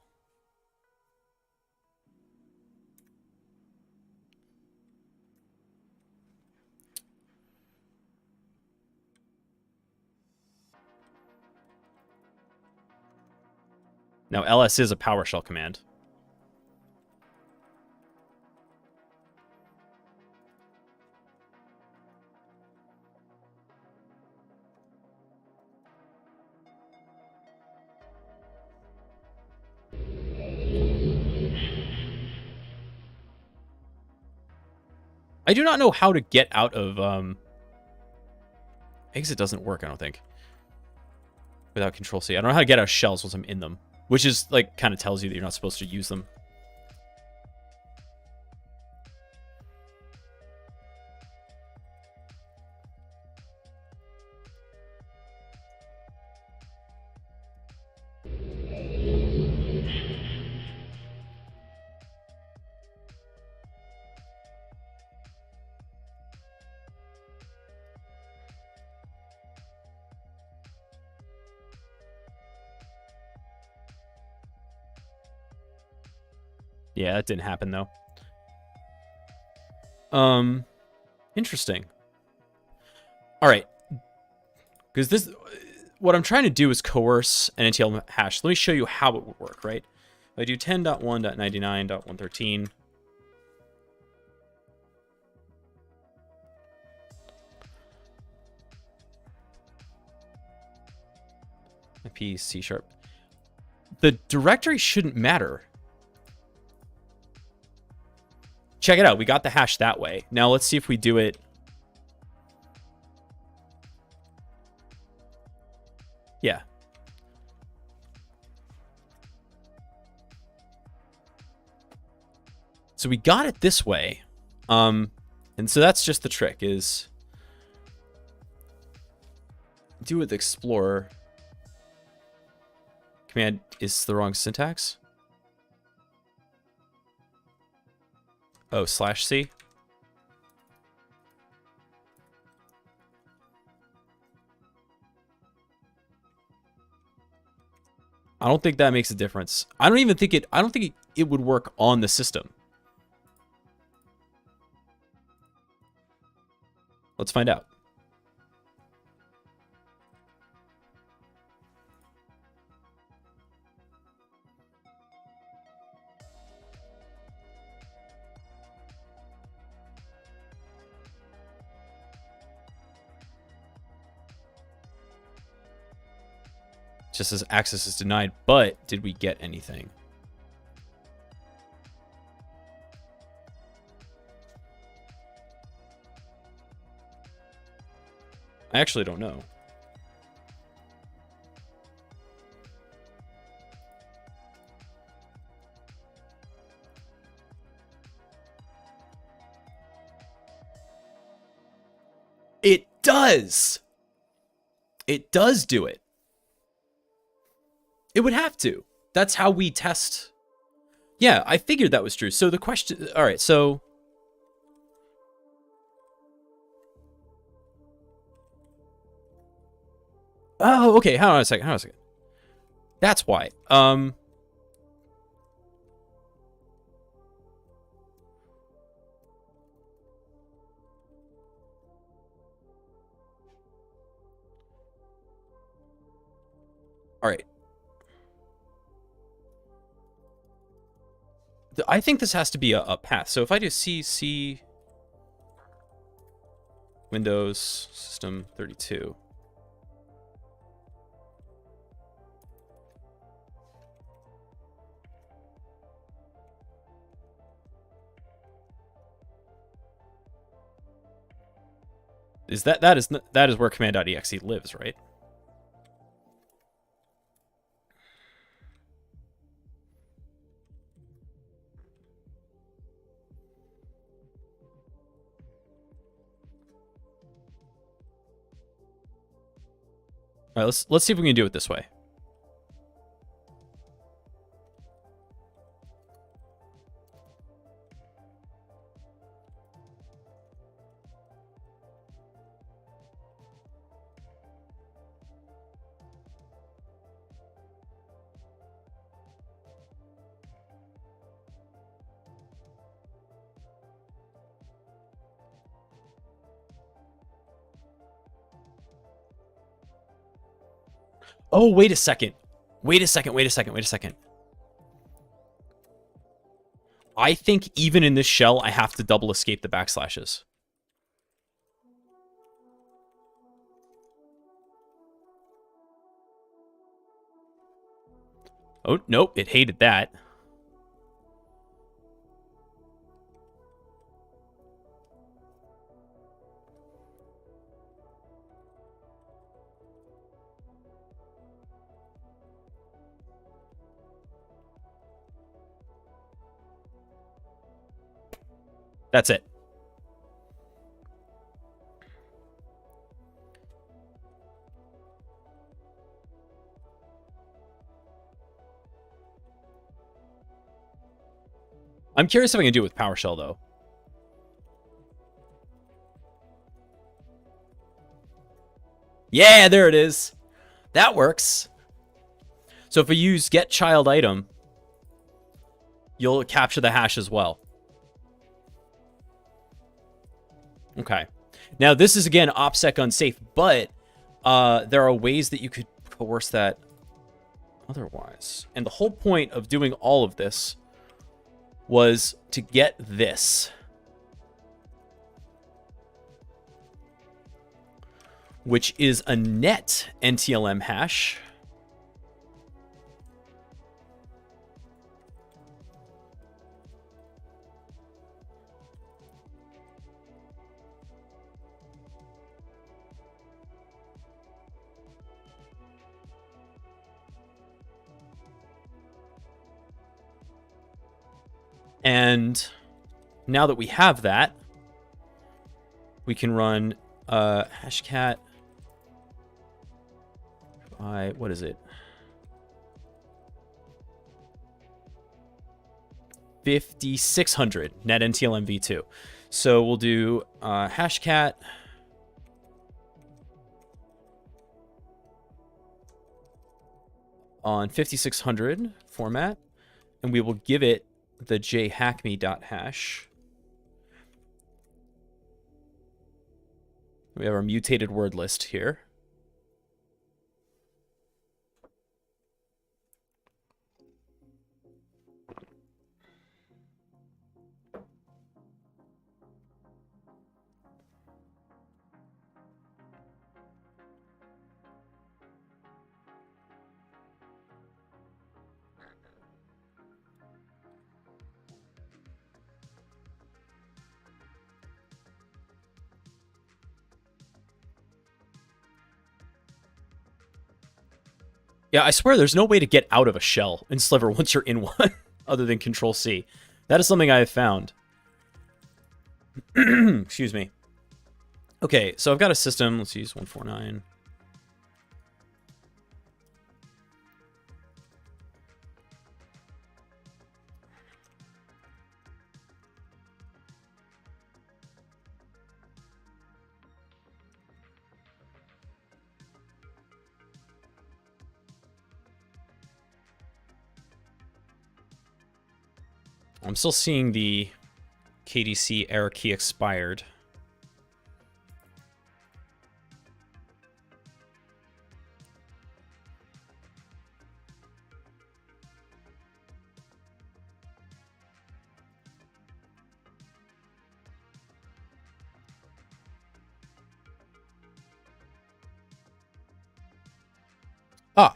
Now, ls is a PowerShell command. I do not know how to get out of... exit doesn't work, I don't think. Without Control-C. I don't know how to get out of shells once I'm in them. Which is, like, kind of tells you that you're not supposed to use them. Yeah, that didn't happen, though. Interesting. All right. Because this... what I'm trying to do is coerce an NTL hash. Let me show you how it would work, right? If I do 10.1.99.113... IP C#. The directory shouldn't matter. Check it out. We got the hash that way. Now let's see if we do it. Yeah. So we got it this way. And so that's just the trick is do with Explorer. Command is the wrong syntax. Oh, /C. I don't think that makes a difference. I don't think it would work on the system. Let's find out. Just as access is denied, but did we get anything? I actually don't know. It does! It does do it. It would have to. That's how we test. Yeah, I figured that was true. So the question... All right, so... Oh, okay. Hold on a second. That's why. All right. I think this has to be a path. So if I do C Windows System 32. Is that is where command.exe lives, right? All right, let's see if we can do it this way. Oh, wait a second. Wait a second. I think even in this shell, I have to double escape the backslashes. Oh, nope, it hated that. That's it. I'm curious if I can do it with PowerShell, though. Yeah, there it is. That works. So if we use get child item, you'll capture the hash as well. Okay. Now, this is, again, OPSEC unsafe, but there are ways that you could coerce that otherwise. And the whole point of doing all of this was to get this, which is a net NTLM hash. And now that we have that, we can run hashcat by, what is it? 5600 net NTLM v2. So we'll do hashcat on 5600 format, and we will give it the jhackme.hash. We have our mutated word list here. Yeah, I swear there's no way to get out of a shell in Sliver once you're in one, other than Control C. That is something I have found. Excuse me. Okay, so I've got a system. Let's use 149. I'm still seeing the KDC error key expired. Ah,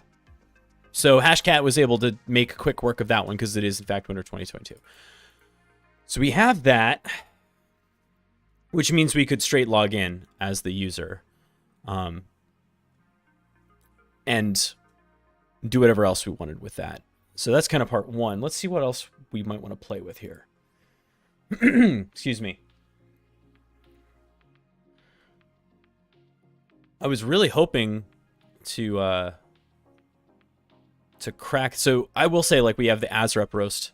so Hashcat was able to make quick work of that one because it is, in fact, winter 2022. So we have that, which means we could straight log in as the user and do whatever else we wanted with that. So that's kind of part one. Let's see what else we might want to play with here. Excuse me. I was really hoping to crack. So I will say, like, we have the Azrep roast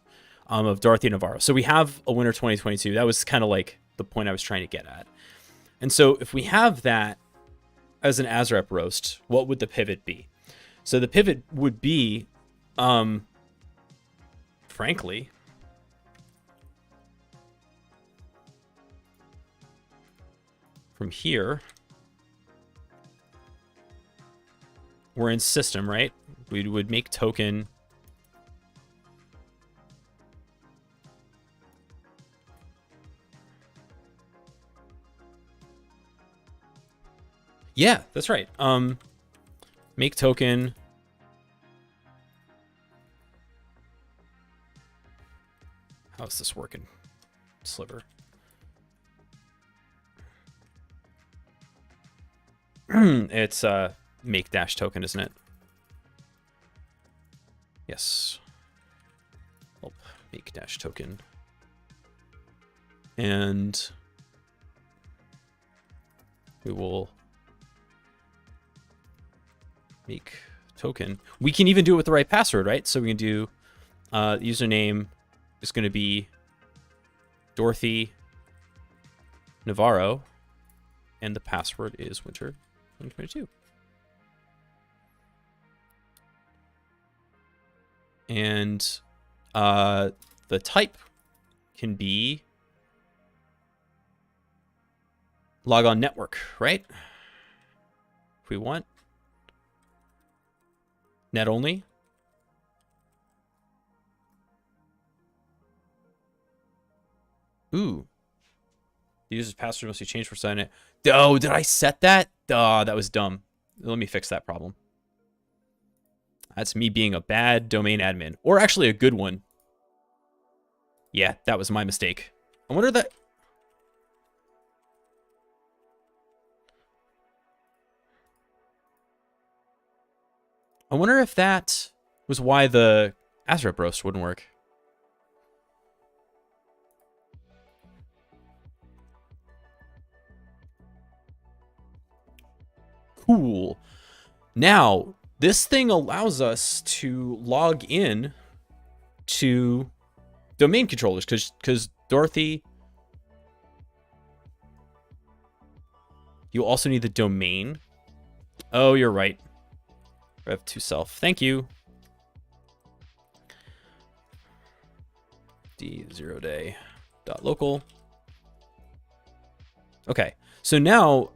of Dorothy Navarro. So we have a winter 2022. That was kind of like the point I was trying to get at. And so if we have that as an Azrep roast, what would the pivot be? So the pivot would be, frankly, from here, we're in system, right? We would make token. Yeah, that's right. Make token. How's this working, Sliver? It's make dash token, isn't it? Yes. Oh, make dash token. And we will make token. We can even do it with the right password, right? So we can do username is going to be Dorothy Navarro, and the password is winter 2022. And the type can be log on network, right? If we want. Net only. Ooh. The user's password must be changed for signing it. Oh, did I set that? Oh, that was dumb. Let me fix that problem. That's me being a bad domain admin. Or actually a good one. Yeah, that was my mistake. I wonder that... I wonder if that was why the Azrep roast wouldn't work. Cool. Now, this thing allows us to log in to domain controllers because Dorothy, you also need the domain. Oh, you're right. Rev2self. Thank you. d0day.local. Okay, so now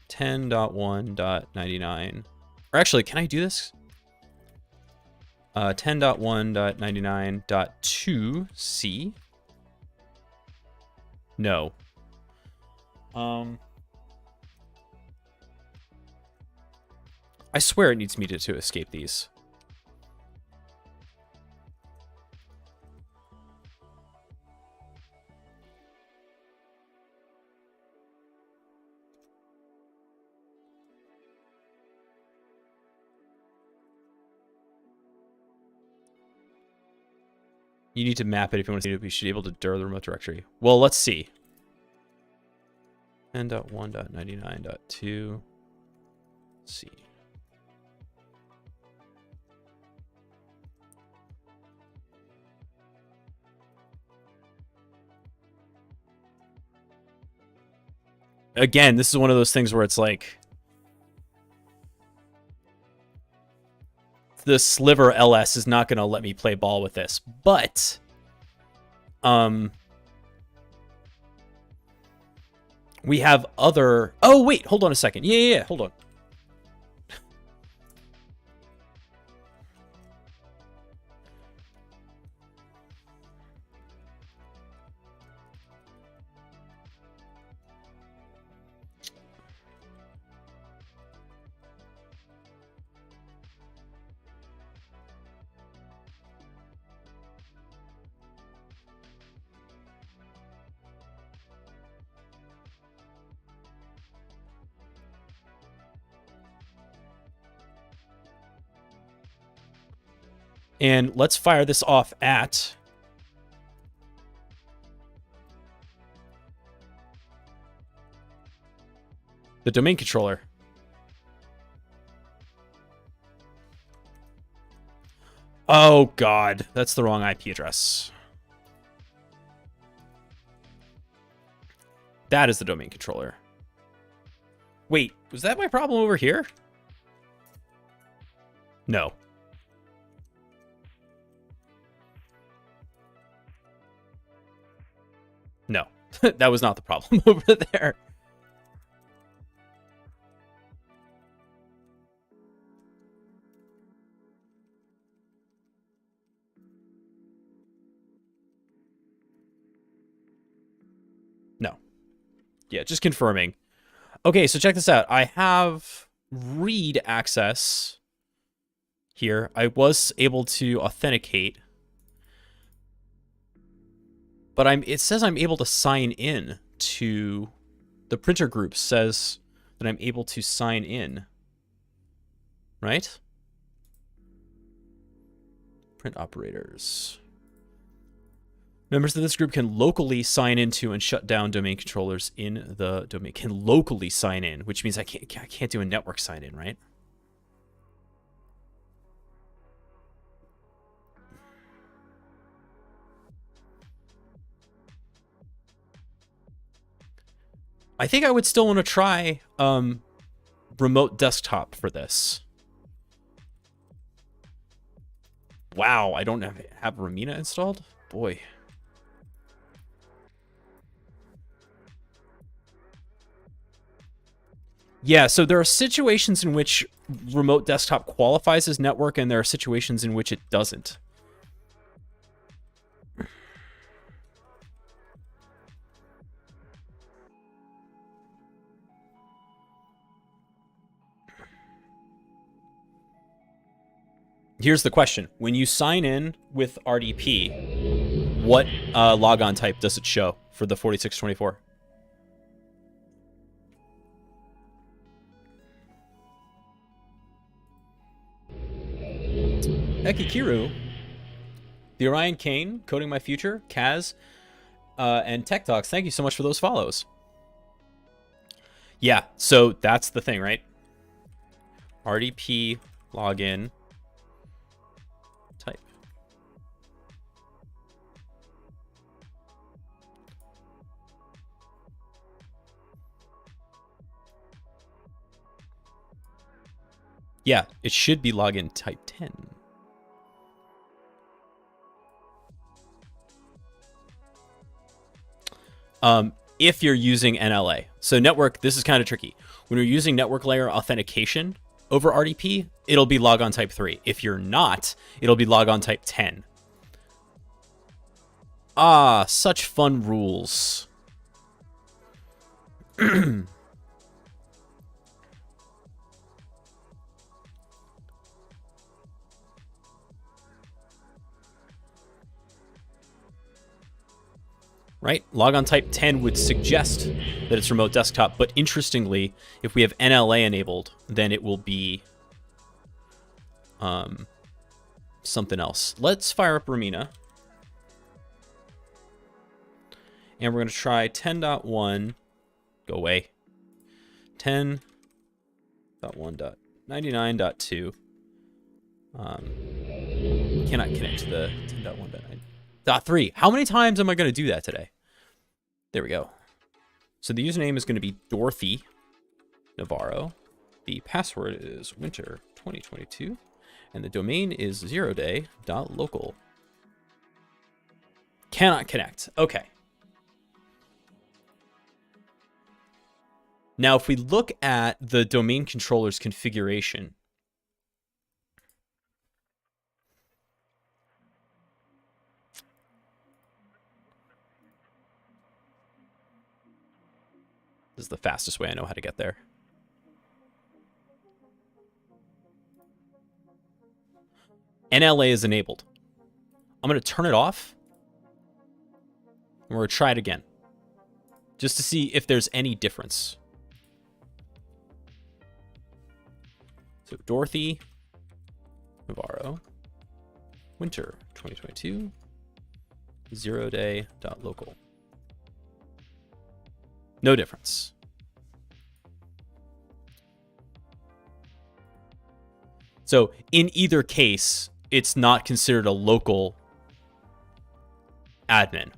10.1.99. Or actually, can I do this? 10.1.99.2c. No. I swear it needs me to escape these. You need to map it if you want to see it. We should be able to dir the remote directory. Well, let's see. 10.1.99.2. See. Again, this is one of those things where it's like the sliver LS is not going to let me play ball with this, but we have other. Oh wait, hold on a second. Yeah, hold on. And let's fire this off at the domain controller. Oh, God. That's the wrong IP address. That is the domain controller. Wait, was that my problem over here? No. No, that was not the problem over there. No. Yeah, just confirming. Okay, so check this out. I have read access here. I was able to authenticate. But it says I'm able to sign in to the printer group says that I'm able to sign in. Right? Print operators. Members of this group can locally sign into and shut down domain controllers in the domain. Can locally sign in, which means I can't do a network sign in, right? I think I would still want to try remote desktop for this. Wow, I don't have Ramina installed? Boy. Yeah, so there are situations in which remote desktop qualifies as network, and there are situations in which it doesn't. Here's the question. When you sign in with RDP, what logon type does it show for the 4624? Ekikiru, the Orion Kane, Coding My Future, Kaz, and Tech Talks, thank you so much for those follows. Yeah, so that's the thing, right? RDP login type. Yeah, it should be login type 10. If you're using NLA. So network, this is kind of tricky. When you're using network layer authentication over RDP, it'll be logon type 3. If you're not, it'll be logon type 10. Ah, such fun rules. Right? Logon type 10 would suggest that it's remote desktop, but interestingly, if we have NLA enabled, then it will be something else. Let's fire up Ramina. And we're going to try 10.1. Go away. 10.1.99.2. Cannot connect to the 10.1.9.3. How many times am I going to do that today? There we go. So the username is going to be Dorothy Navarro. The password is winter 2022. And the domain is zeroday.local. Cannot connect. Okay. Now, if we look at the domain controller's configuration, this is the fastest way I know how to get there. NLA is enabled. I'm going to turn it off. And we're going to try it again. Just to see if there's any difference. So Dorothy Navarro, winter 2022, zeroday.local. No difference. So in either case, it's not considered a local admin.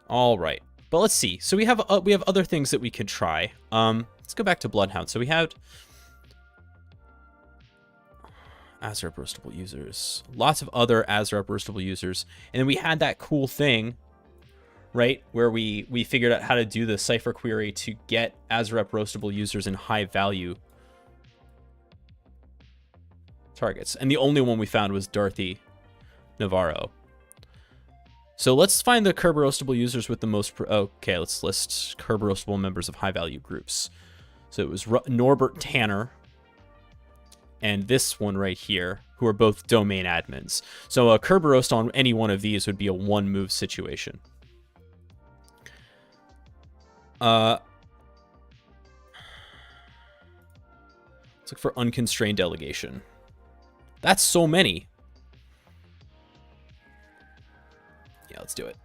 All right. But let's see. So we have other things that we could try. Let's go back to Bloodhound. So we had Azure burstable users, lots of other Azure burstable users, and then we had that cool thing, right, where we figured out how to do the cipher query to get Azure roastable users in high value targets, and the only one we found was Dorothy Navarro. So let's find the curb roastable users with the most. Okay, let's list curb roastable members of high value groups. So it was Norbert Tanner and this one right here, who are both domain admins. So a curb roast on any one of these would be a one move situation. Let's look for unconstrained delegation. That's so many. Yeah, let's do it.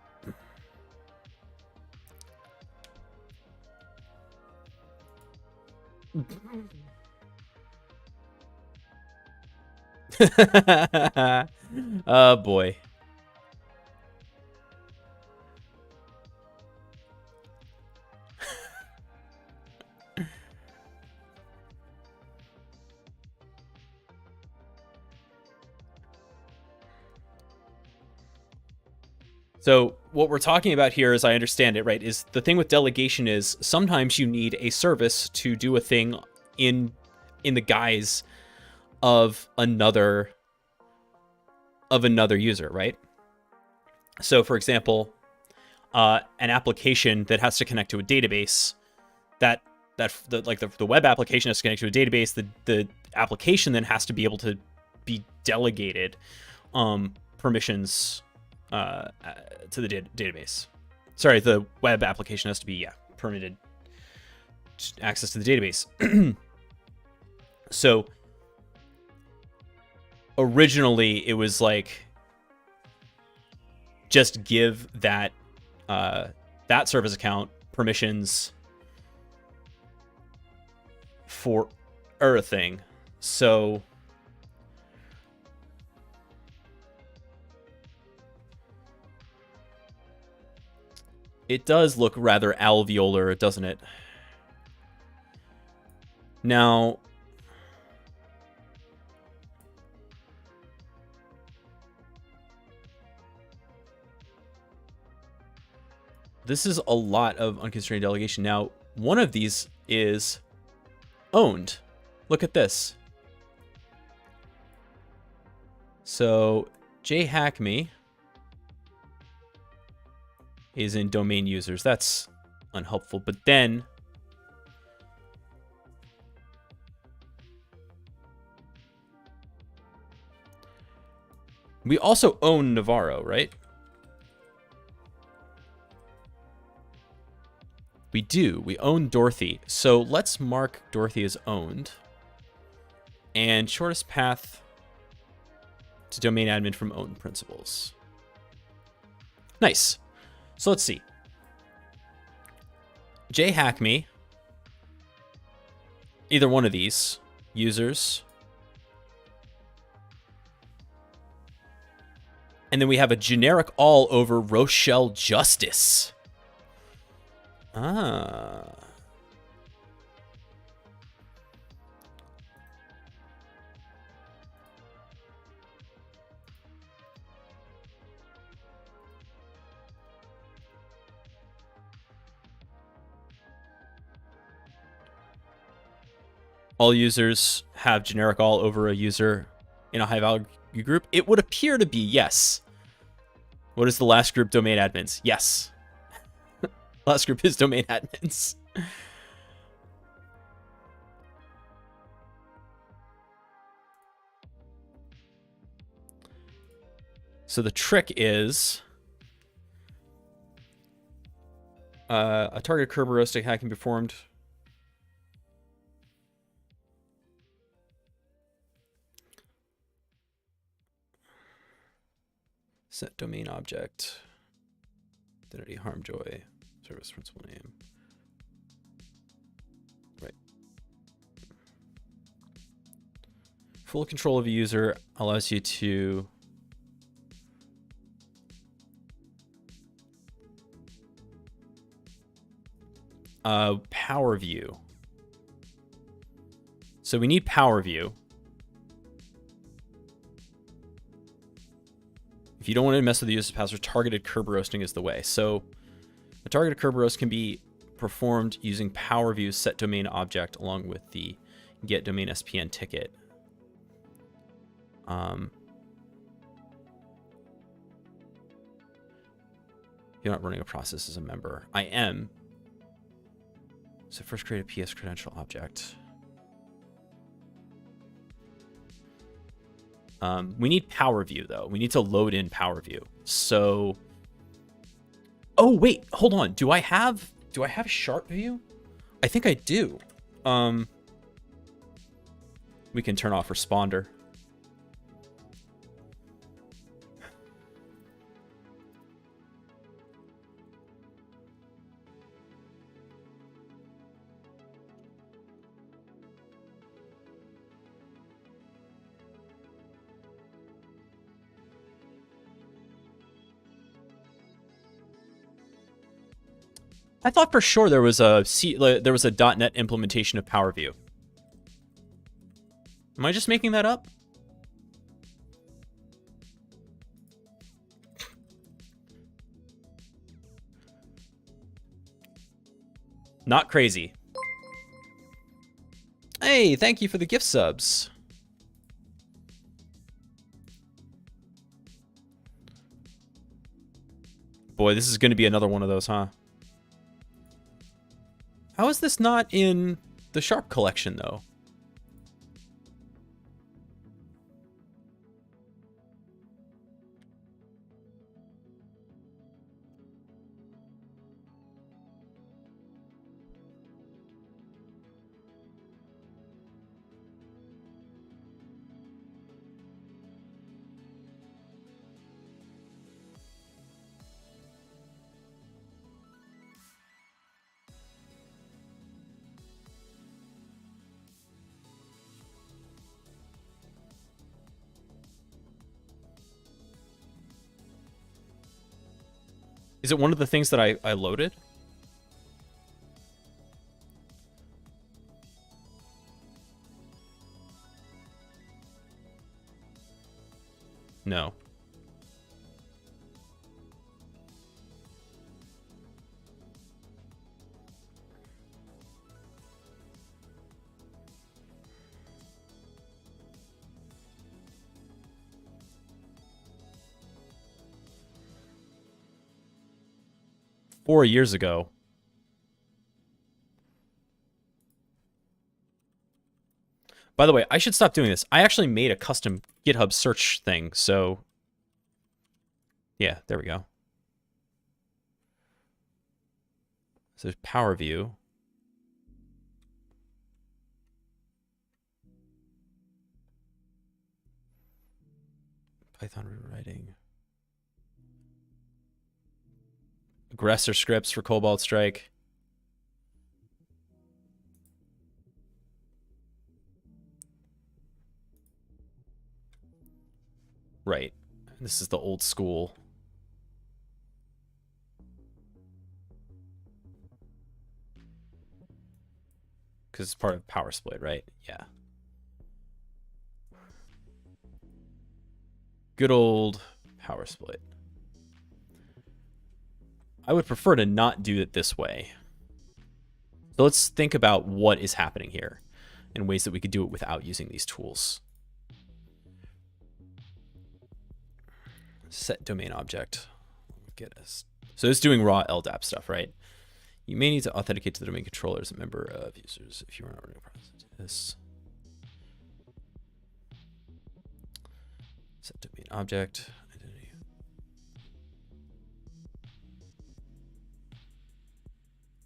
Oh boy. So what we're talking about here, as I understand it, right, is the thing with delegation is sometimes you need a service to do a thing in the guise of another user, right? So for example, an application that has to connect to a database, the web application has to connect to a database, the application then has to be able to be delegated permissions to the database. Sorry, the web application has to be permitted access to the database. So originally it was like just give that service account permissions for a thing. So it does look rather alveolar, doesn't it? Now, this is a lot of unconstrained delegation. Now, one of these is owned. Look at this. So, jhackme is in domain users. That's unhelpful. But then we also own Navarro, right? We do. We own Dorothy. So let's mark Dorothy as owned. And shortest path to domain admin from own principals. Nice. So let's see. JHackMe. Either one of these users. And then we have a generic all over Rochelle Justice. Ah. All users have generic all over a user in a high value group. It would appear to be yes. What is the last group? Domain admins. Yes. Last group is domain admins. So the trick is a targeted Kerberos hack can be performed. Set domain object. Identity harmjoy. Service principal name. Right. Full control of a user allows you to power view. So we need power view. If you don't want to mess with the user's password, targeted Kerberoasting is the way. So a targeted Kerberoast can be performed using power view set domain object along with the get domain SPN ticket. You're not running a process as a member. I am. So first create a PS credential object. We need power view though. We need to load in power view. So, oh wait, hold on. Do I have sharp view? I think I do. We can turn off responder. I thought for sure there was a .NET implementation of Power View. Am I just making that up? Not crazy. Hey, thank you for the gift subs. Boy, this is going to be another one of those, huh? How is this not in the Sharp collection, though? Is it one of the things that I loaded? No. Four years ago. By the way, I should stop doing this. I actually made a custom GitHub search thing, so yeah, there we go. So there's Power View. Python rewriting. Aggressor scripts for Cobalt Strike. Right. This is the old school. Because it's part of Power Split, right? Yeah. Good old Power Split. I would prefer to not do it this way. So let's think about what is happening here and ways that we could do it without using these tools. Set domain object. Get us. So it's doing raw LDAP stuff, right? You may need to authenticate to the domain controller as a member of users if you are not running a process. This. Set domain object. Identity.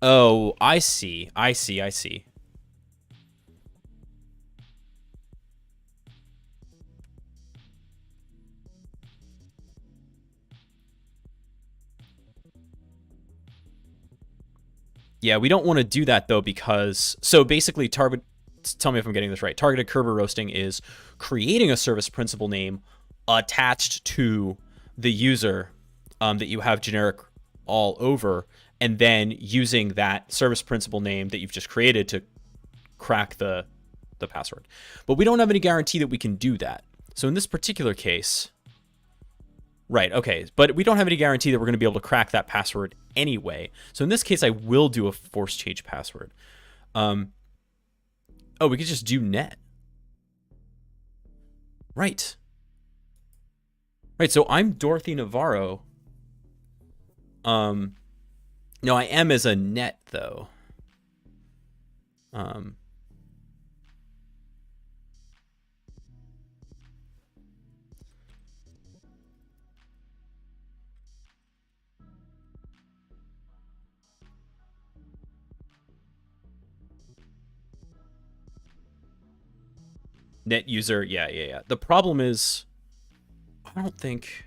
Oh, I see. I see. Yeah, we don't want to do that though, because so basically tell me if I'm getting this right. Targeted Kerber roasting is creating a service principal name attached to the user that you have generic all over, and then using that service principal name that you've just created to crack the password. But we don't have any guarantee that we can do that. So in this particular case, right, okay, but we don't have any guarantee that we're going to be able to crack that password anyway. So in this case, I will do a force change password. Oh, we could just do net. Right. Right, so I'm Dorothy Navarro. No, I am as a net, though. Net user, yeah. The problem is, I don't think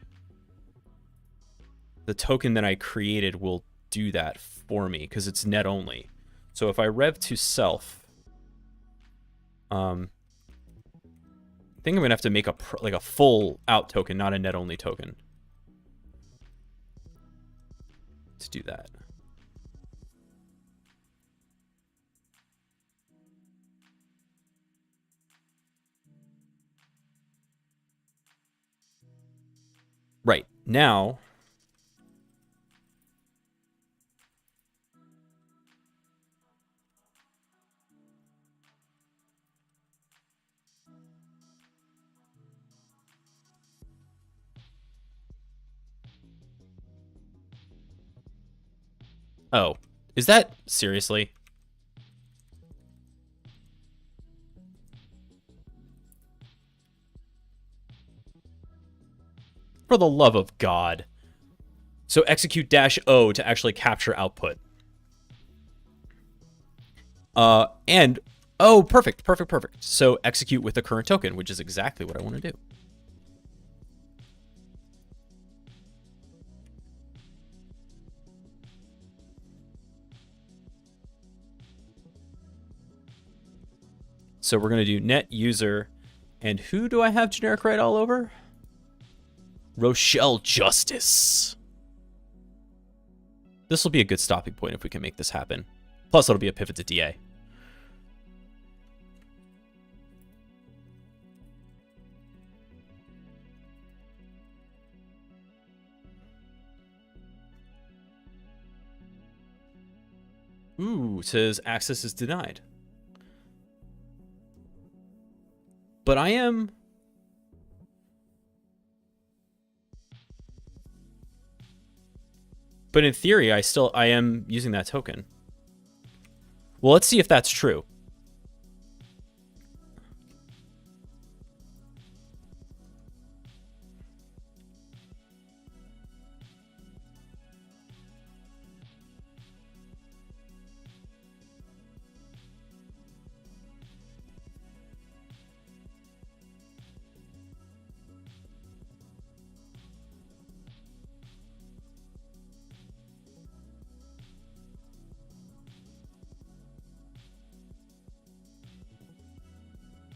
the token that I created will do that for me because it's net only. So if I rev to self, I think I'm gonna have to make a full out token, not a net only token, to do that. Right now. Oh, is that seriously? For the love of God. So execute -O to actually capture output. And, oh, perfect. So execute with the current token, which is exactly what I want to do. So we're going to do net user. And who do I have generic right all over? Rochelle Justice. This will be a good stopping point if we can make this happen. Plus, it'll be a pivot to DA. Ooh, it says access is denied. But I am... But in theory, I am using that token. Well, let's see if that's true.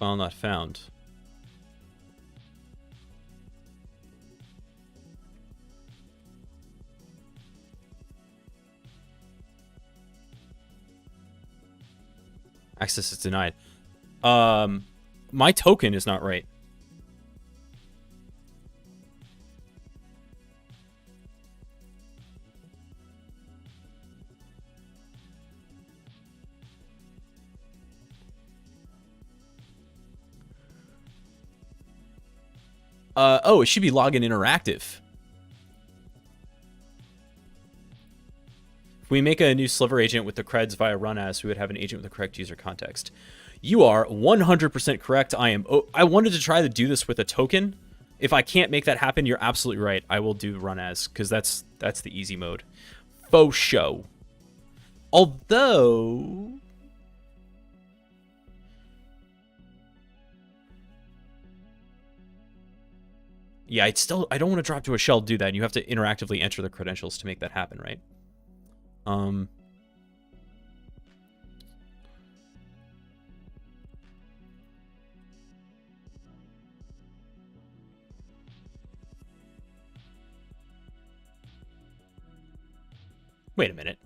File not found. Access is denied. My token is not right. Oh, it should be login interactive. If we make a new sliver agent with the creds via run as, we would have an agent with the correct user context. You are 100% correct. I wanted to try to do this with a token. If I can't make that happen, you're absolutely right. I will do run as, because that's the easy mode. Faux show. Although... yeah, I don't want to drop to a shell to do that. You have to interactively enter the credentials to make that happen, right? Wait a minute.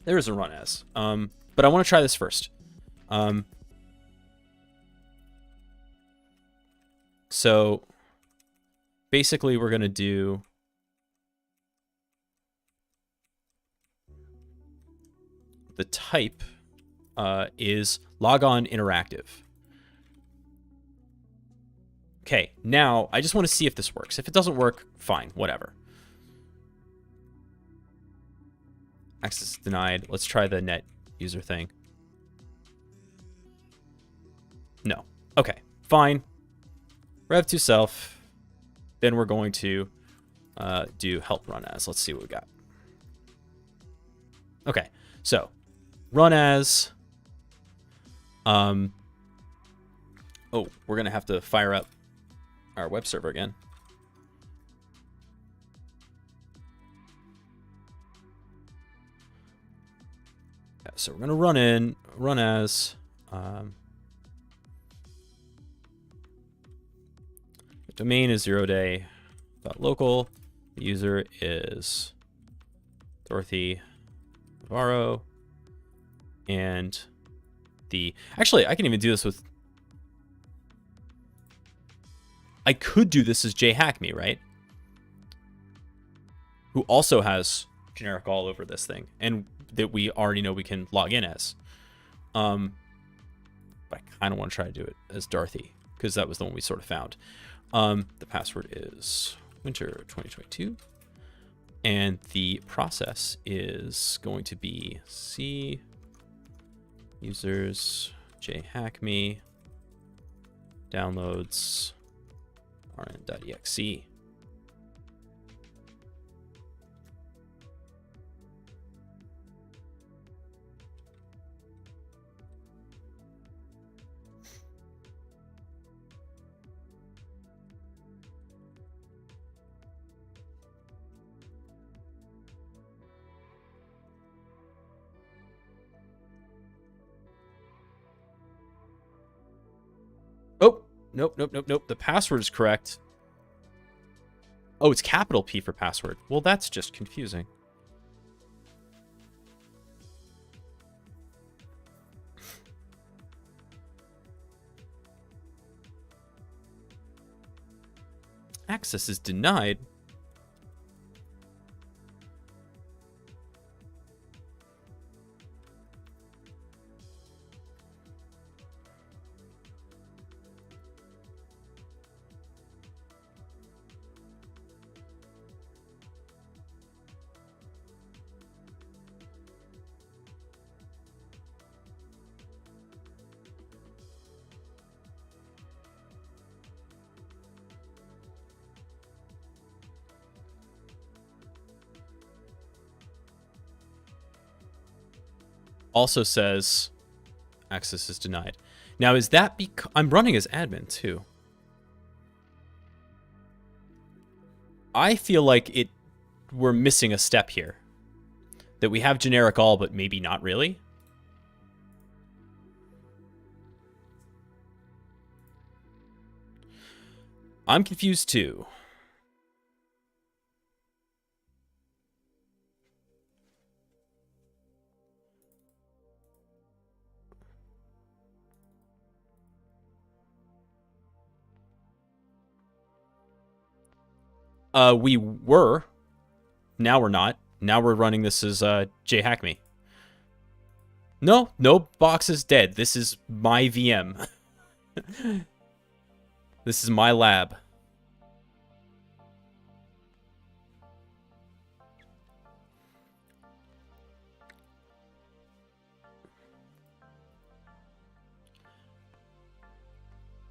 There is a run as. But I want to try this first. So basically we're going to do the type is logon interactive. Okay, now I just want to see if this works. If it doesn't work, fine, whatever. Access denied. Let's try the net user thing. No. Okay, fine. Rev to self. Then we're going to do help run as. Let's see what we got. Okay, so run as. Oh, we're gonna have to fire up our web server again. Yeah, so we're gonna run as. The domain is 0day.local. The user is Dorothy Navarro. And actually, I can even do this with, I could do this as jhackme, right? Who also has generic all over this thing, and that we already know we can log in as. But I kind of want to try to do it as Dorothy, because that was the one we sort of found. The password is winter 2022. And the process is going to be C users jhackme downloads rn.exe. Oh, nope. The password is correct. Oh, it's capital P for password. Well, that's just confusing. Access is denied. Also says access is denied. Now, is that because I'm running as admin too? I feel like we're missing a step here. That we have generic all, but maybe not really. I'm confused too. We were. Now we're not. Now we're running this as JHackMe. No box is dead. This is my VM. This is my lab.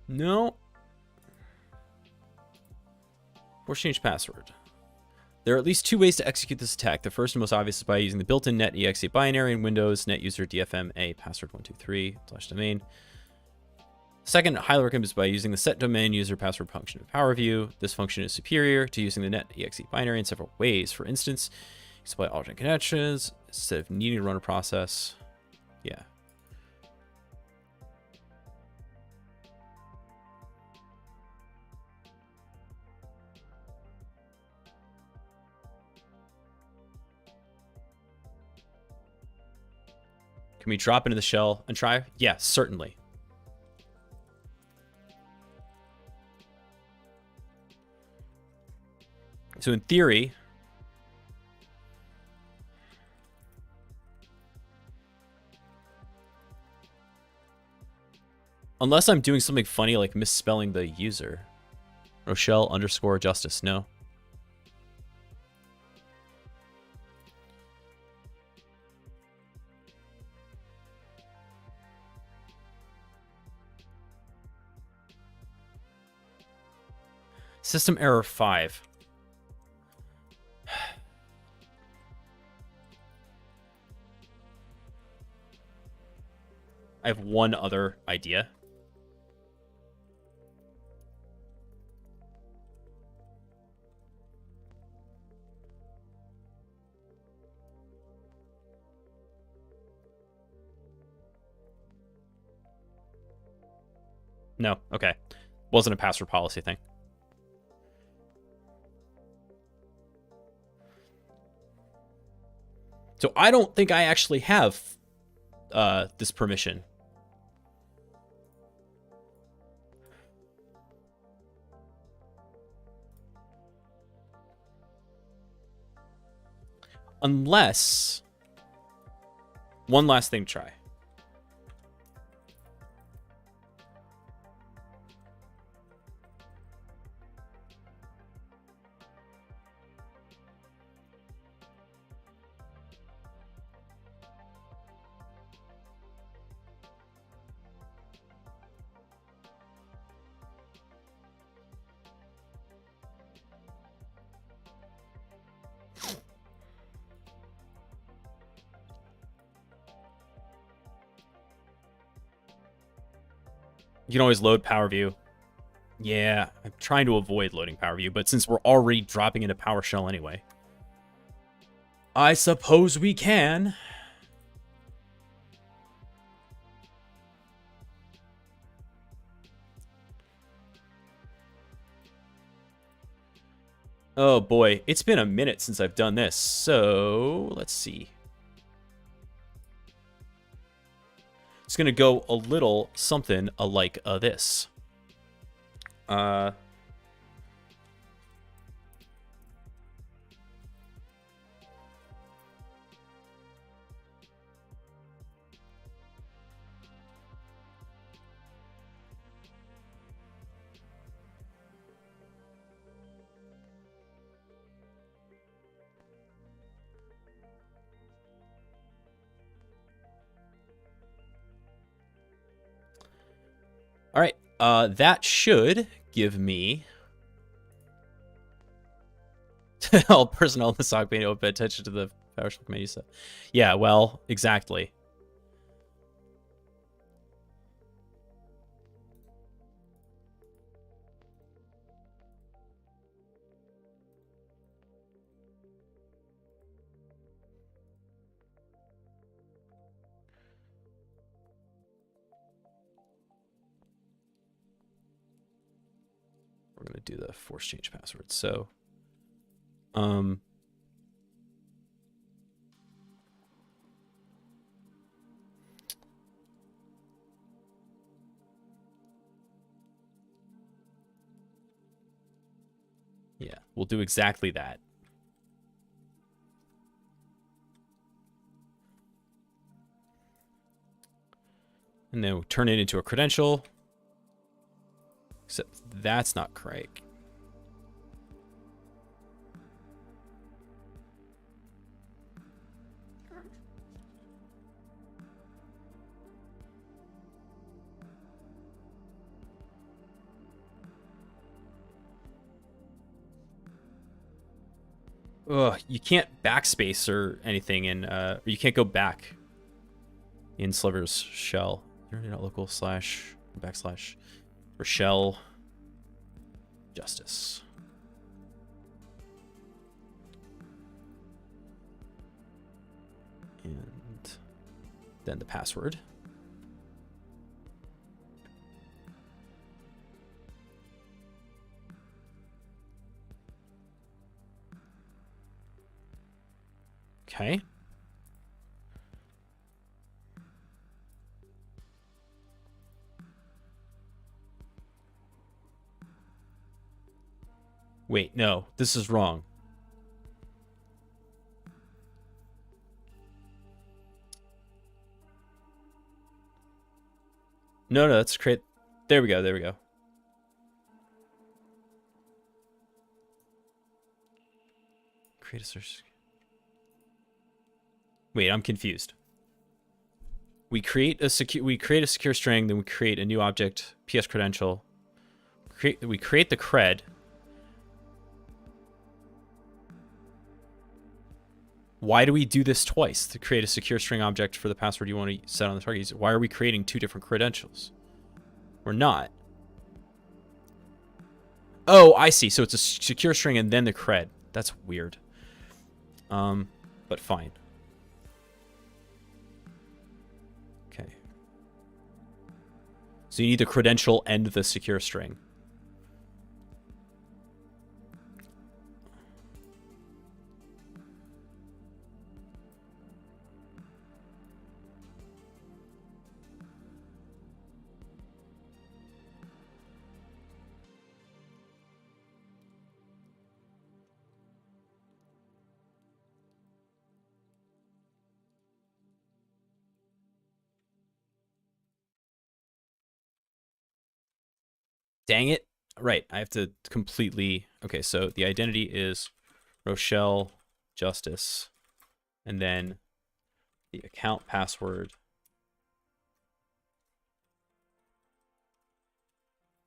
No. Force change password. There are at least two ways to execute this attack. The first and most obvious is by using the built-in net exe binary in Windows, net user DFMA password 123/domain. Second, highly recommended is by using the set domain user password function in PowerView. This function is superior to using the net exe binary in several ways. For instance, exploit alternate connections instead of needing to run a process. Yeah. Can we drop into the shell and try? Yeah, certainly. So in theory, unless I'm doing something funny like misspelling the user. Rochelle_Justice, no. System error 5. I have one other idea. No, okay. Wasn't a password policy thing. So I don't think I actually have this permission. Unless... One last thing to try. You can always load PowerView. Yeah, I'm trying to avoid loading PowerView, but since we're already dropping into PowerShell anyway, I suppose we can. Oh boy, it's been a minute since I've done this, so let's see. It's going to go a little something like this. All right, that should give me all personnel in the SOC being able to pay attention to the PowerShell command you set. Yeah, well, exactly. going to do the force change password. So, yeah, we'll do exactly that. And then we'll turn it into a credential. Except that's not correct. Ugh, you can't backspace or anything, and you can't go back in Sliver's shell. Local / backslash for shell justice. And then the password. Okay. Wait, no, this is wrong. No, let's create. There we go. There we go. Create a search. Wait, I'm confused. We create a secure string, then we create a new object, PS credential. We create the cred. Why do we do this twice to create a secure string object for the password you want to set on the target user? Why are we creating two different credentials? We're not. Oh, I see. So it's a secure string and then the cred. That's weird. But fine. Okay. So you need the credential and the secure string. Dang it. Right, I have to completely... Okay, so the identity is Rochelle Justice. And then the account password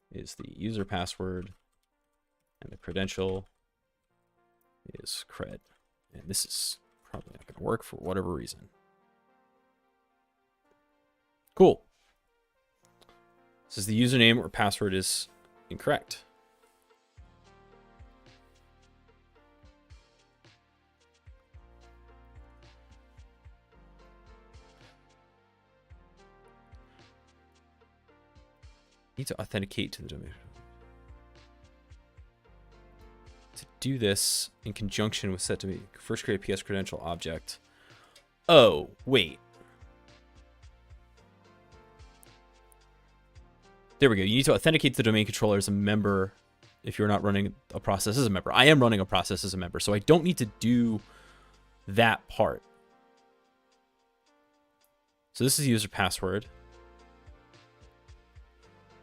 is the user password. And the credential is cred. And this is probably not going to work for whatever reason. Cool. Says the username or password is incorrect. Need to authenticate to the domain. To do this in conjunction with set domain, first create a PS credential object. Oh, wait. There we go. You need to authenticate the domain controller as a member if you're not running a process as a member. I am running a process as a member, so I don't need to do that part. So this is user password.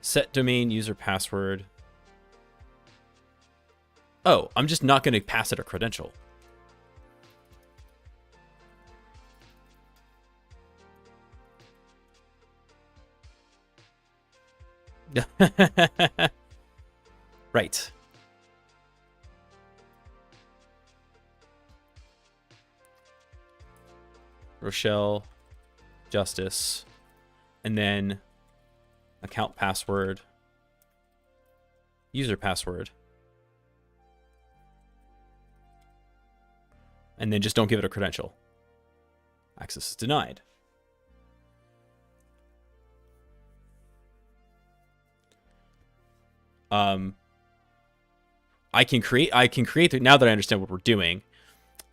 Set domain user password. Oh, I'm just not going to pass it a credential. Right. Rochelle Justice. And then account password. User password. And then just don't give it a credential. Access is denied. I can create now that I understand what we're doing,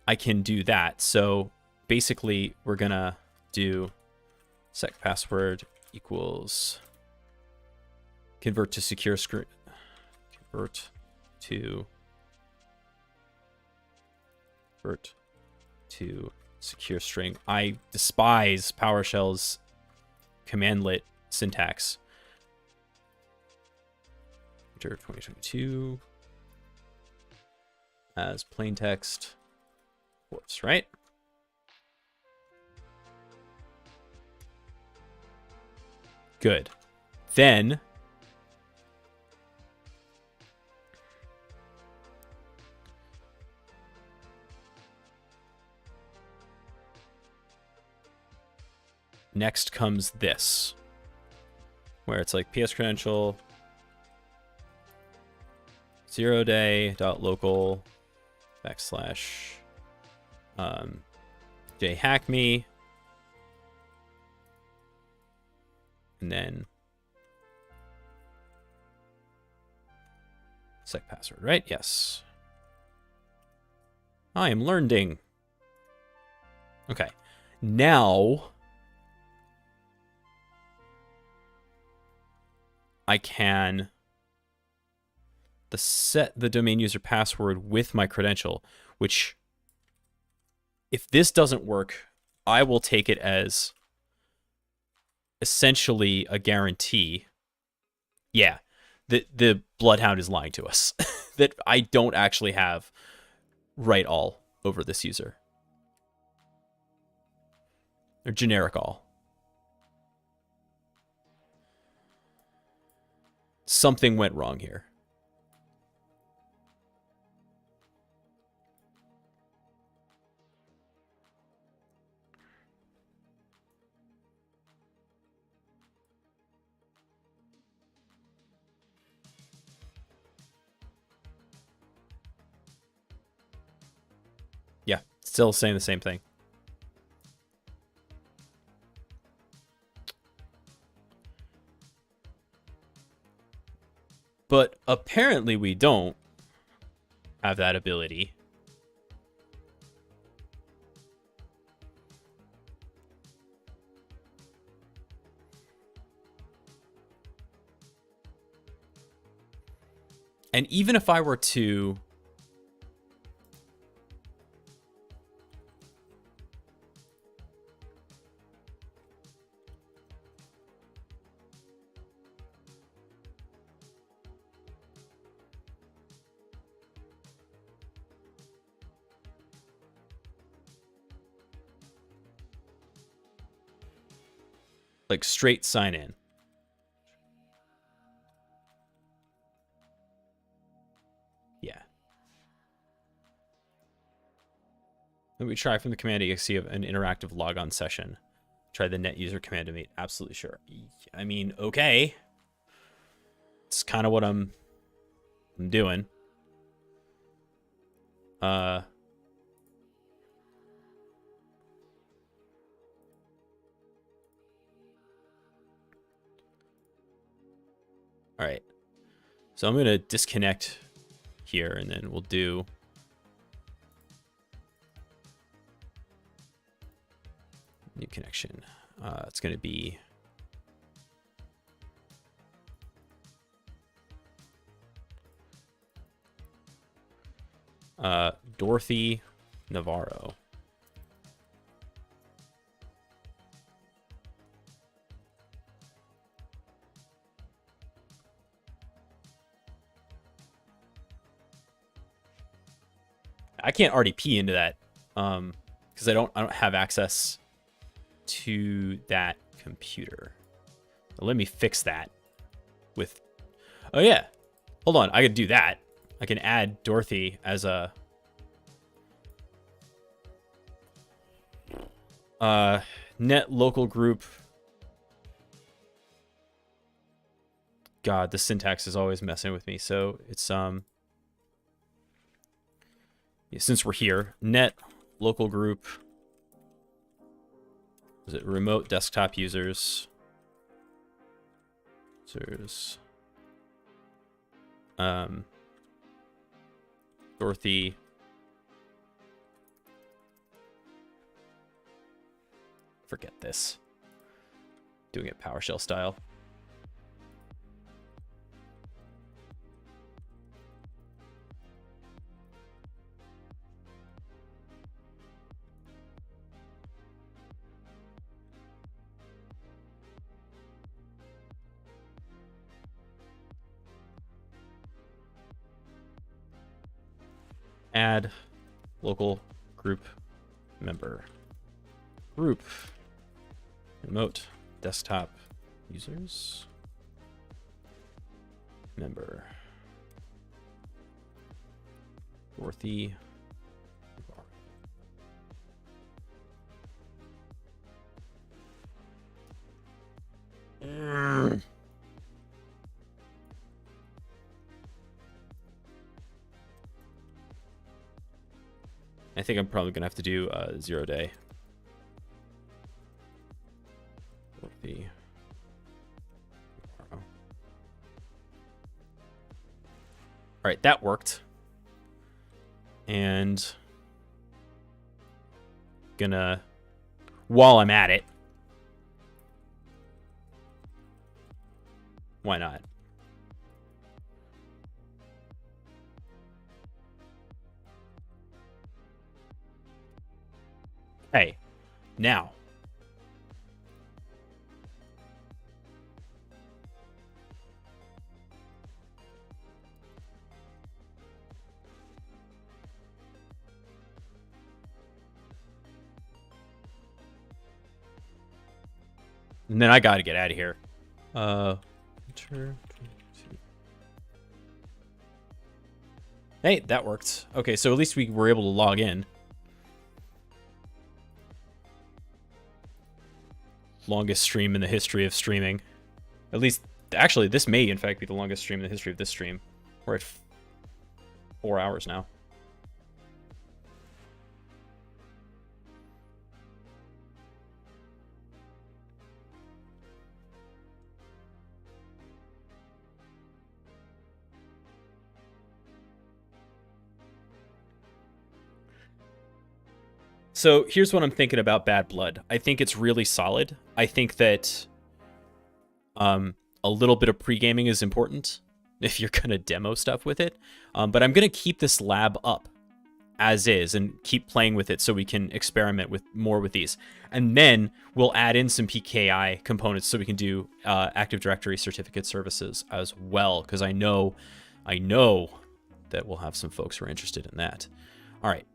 I can do that. So basically we're gonna do sec password equals convert to secure string, convert to secure string. I despise PowerShell's commandlet syntax. Enter 2022 as plain text. Works, right? Good. Then next comes this, where it's like PS credential 0day.local / jhackme, and then sec password, right? Yes. I am learning. Okay. Now I can set the domain user password with my credential, which if this doesn't work, I will take it as essentially a guarantee. Yeah, the Bloodhound is lying to us that I don't actually have write all over this user. Or generic all. Something went wrong here. Yeah, still saying the same thing. But apparently we don't have that ability. And even if I were to like straight sign in. Yeah. Let me try from the command exe of an interactive logon session. Try the net user command to meet. Absolutely sure. I mean, okay. It's kind of what I'm doing. All right. So I'm going to disconnect here, and then we'll do new connection. It's going to be Dorothy Navarro. I can't RDP into that because I don't have access to that computer. So let me fix that with. Oh yeah, hold on. I could do that. I can add Dorothy as a net local group. God, the syntax is always messing with me. So it's yeah, since we're here, net local group. Is it remote desktop users? Users. Dorothy. Forget this. Doing it PowerShell style. Add local group member. Group. Remote desktop users. Member. Dorothy. I think I'm probably gonna have to do 0 day. Dorothy. All right, that worked. And gonna, while I'm at it, why not? Hey, now. And then I gotta get out of here. Hey, that worked. Okay, so at least we were able to log in. Longest stream in the history of streaming. At least, actually, this may in fact be the longest stream in the history of this stream. We're at 4 hours now. So here's what I'm thinking about BadBlood. I think it's really solid. I think that a little bit of pre-gaming is important if you're going to demo stuff with it. But I'm going to keep this lab up as is and keep playing with it so we can experiment with more with these. And then we'll add in some PKI components so we can do Active Directory certificate services as well, because I know that we'll have some folks who are interested in that. All right.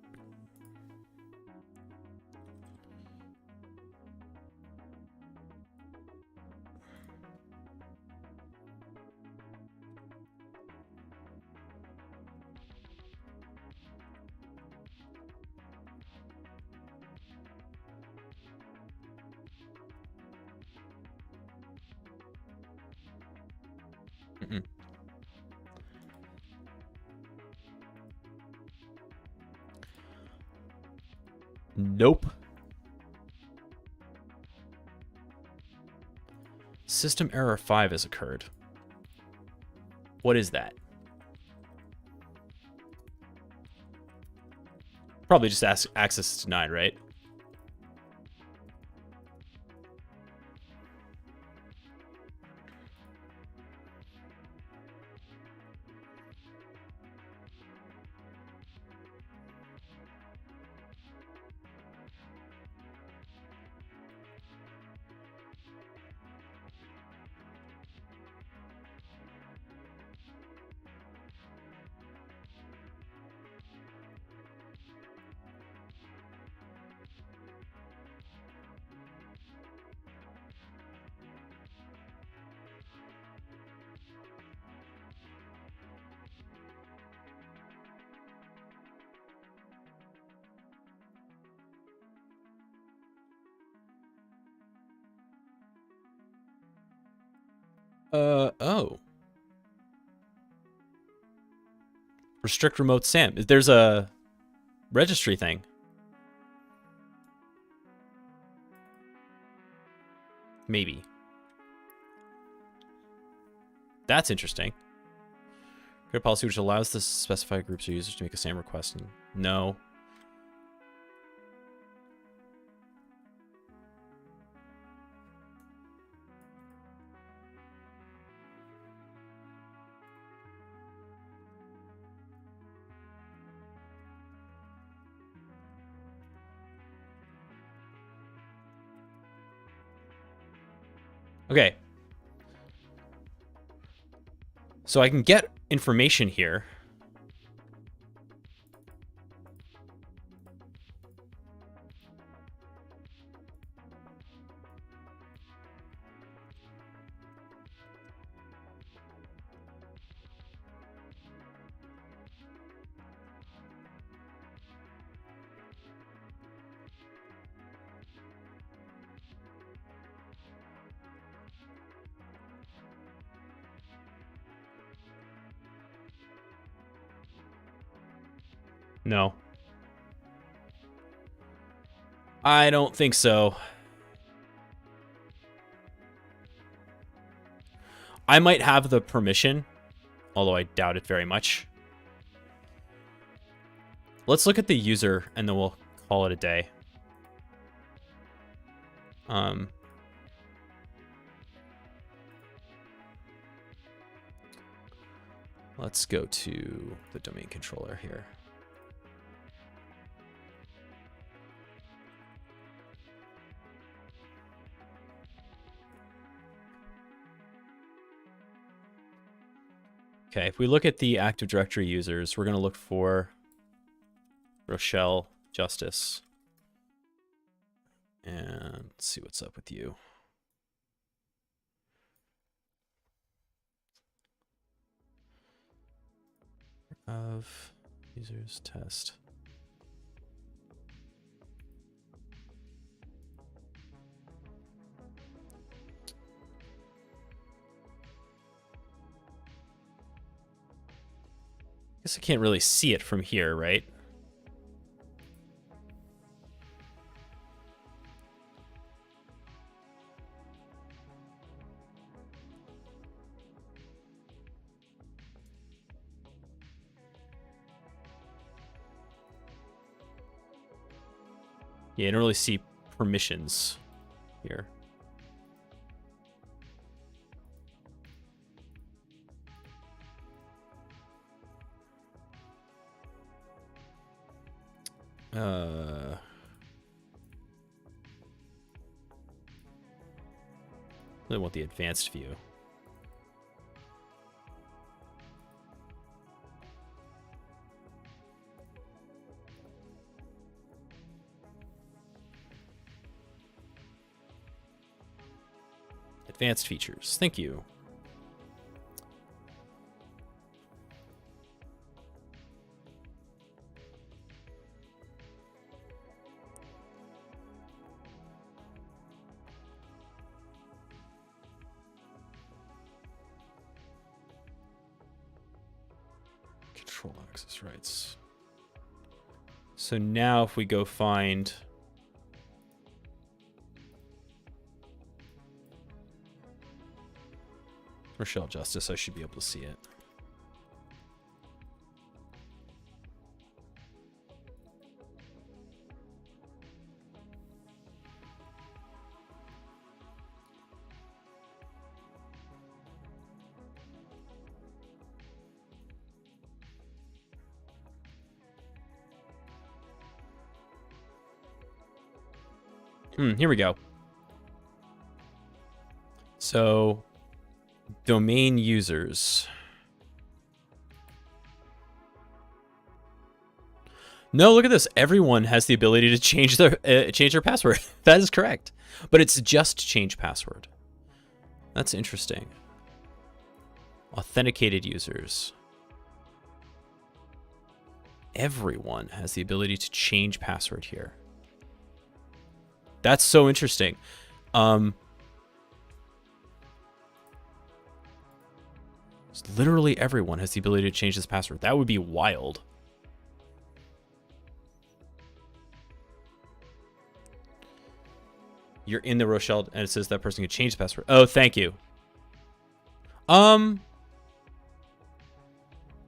Nope. System error 5 has occurred. What is that? Probably just access is denied, right? Oh. Restrict remote SAM. There's a registry thing. Maybe. That's interesting. Create a policy which allows the specified groups or users to make the same request. No. Okay. So I can get information here. No. I don't think so. I might have the permission, although I doubt it very much. Let's look at the user, and then we'll call it a day. Let's go to the domain controller here. Okay, if we look at the Active Directory users, we're going to look for Rochelle Justice. And let's see what's up with you. Of users test. Guess I can't really see it from here, right? Yeah, I don't really see permissions here. I want the advanced view. Advanced features. Thank you. Control access rights. So now if we go find Rochelle Justice, I should be able to see it. Here we go. So, domain users. No, look at this. Everyone has the ability to change their password. That is correct. But it's just change password. That's interesting. Authenticated users. Everyone has the ability to change password here. That's so interesting. Literally everyone has the ability to change this password. That would be wild. You're in the Rochelle, and it says that person can change the password. Oh, thank you.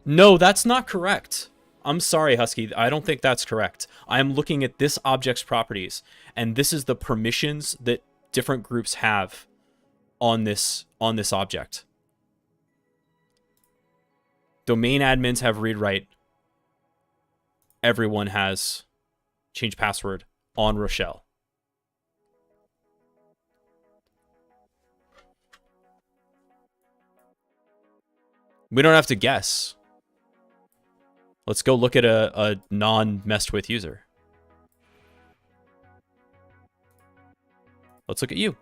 No, that's not correct. I'm sorry, Husky. I don't think that's correct. I'm looking at this object's properties, and this is the permissions that different groups have on this object. Domain admins have read-write. Everyone has change password on Rochelle. We don't have to guess. Let's go look at a non-messed with user. Let's look at you.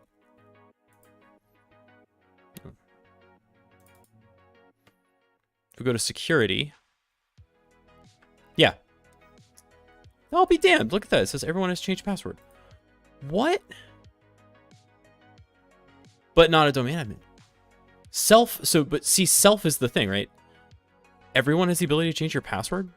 If we go to security. Yeah. I'll be damned. Look at that. It says everyone has changed password. What? But not a domain admin. Self, so, but see, self is the thing, right? Everyone has the ability to change your password?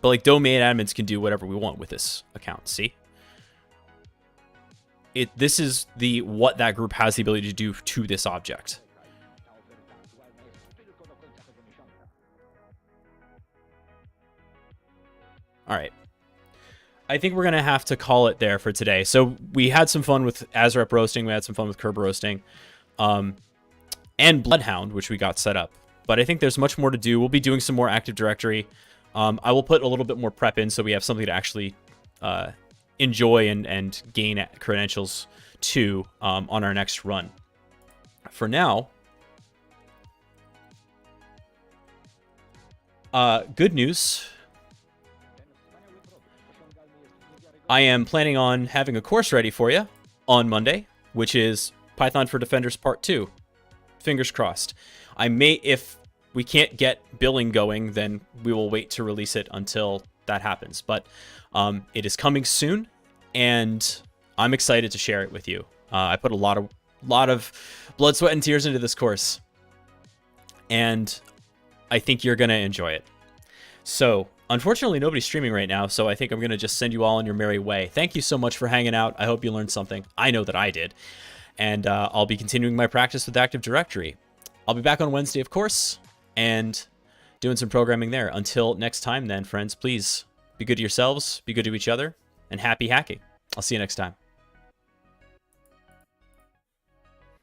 But like domain admins can do whatever we want with this account, see? This is what that group has the ability to do to this object. All right. I think we're going to have to call it there for today. So we had some fun with Azrep roasting. We had some fun with Curb roasting. And Bloodhound, which we got set up. But I think there's much more to do. We'll be doing some more Active Directory. I will put a little bit more prep in so we have something to actually enjoy and gain credentials to on our next run. For now, good news. I am planning on having a course ready for you on Monday, which is Python for Defenders Part 2. Fingers crossed. I may, if we can't get billing going, then we will wait to release it until that happens. But it is coming soon, and I'm excited to share it with you. I put a lot of blood, sweat, and tears into this course, and I think you're going to enjoy it. So, unfortunately, nobody's streaming right now, so I think I'm going to just send you all on your merry way. Thank you so much for hanging out. I hope you learned something. I know that I did. And I'll be continuing my practice with Active Directory. I'll be back on Wednesday, of course, and doing some programming there. Until next time, then, friends, please be good to yourselves, be good to each other, and happy hacking. I'll see you next time.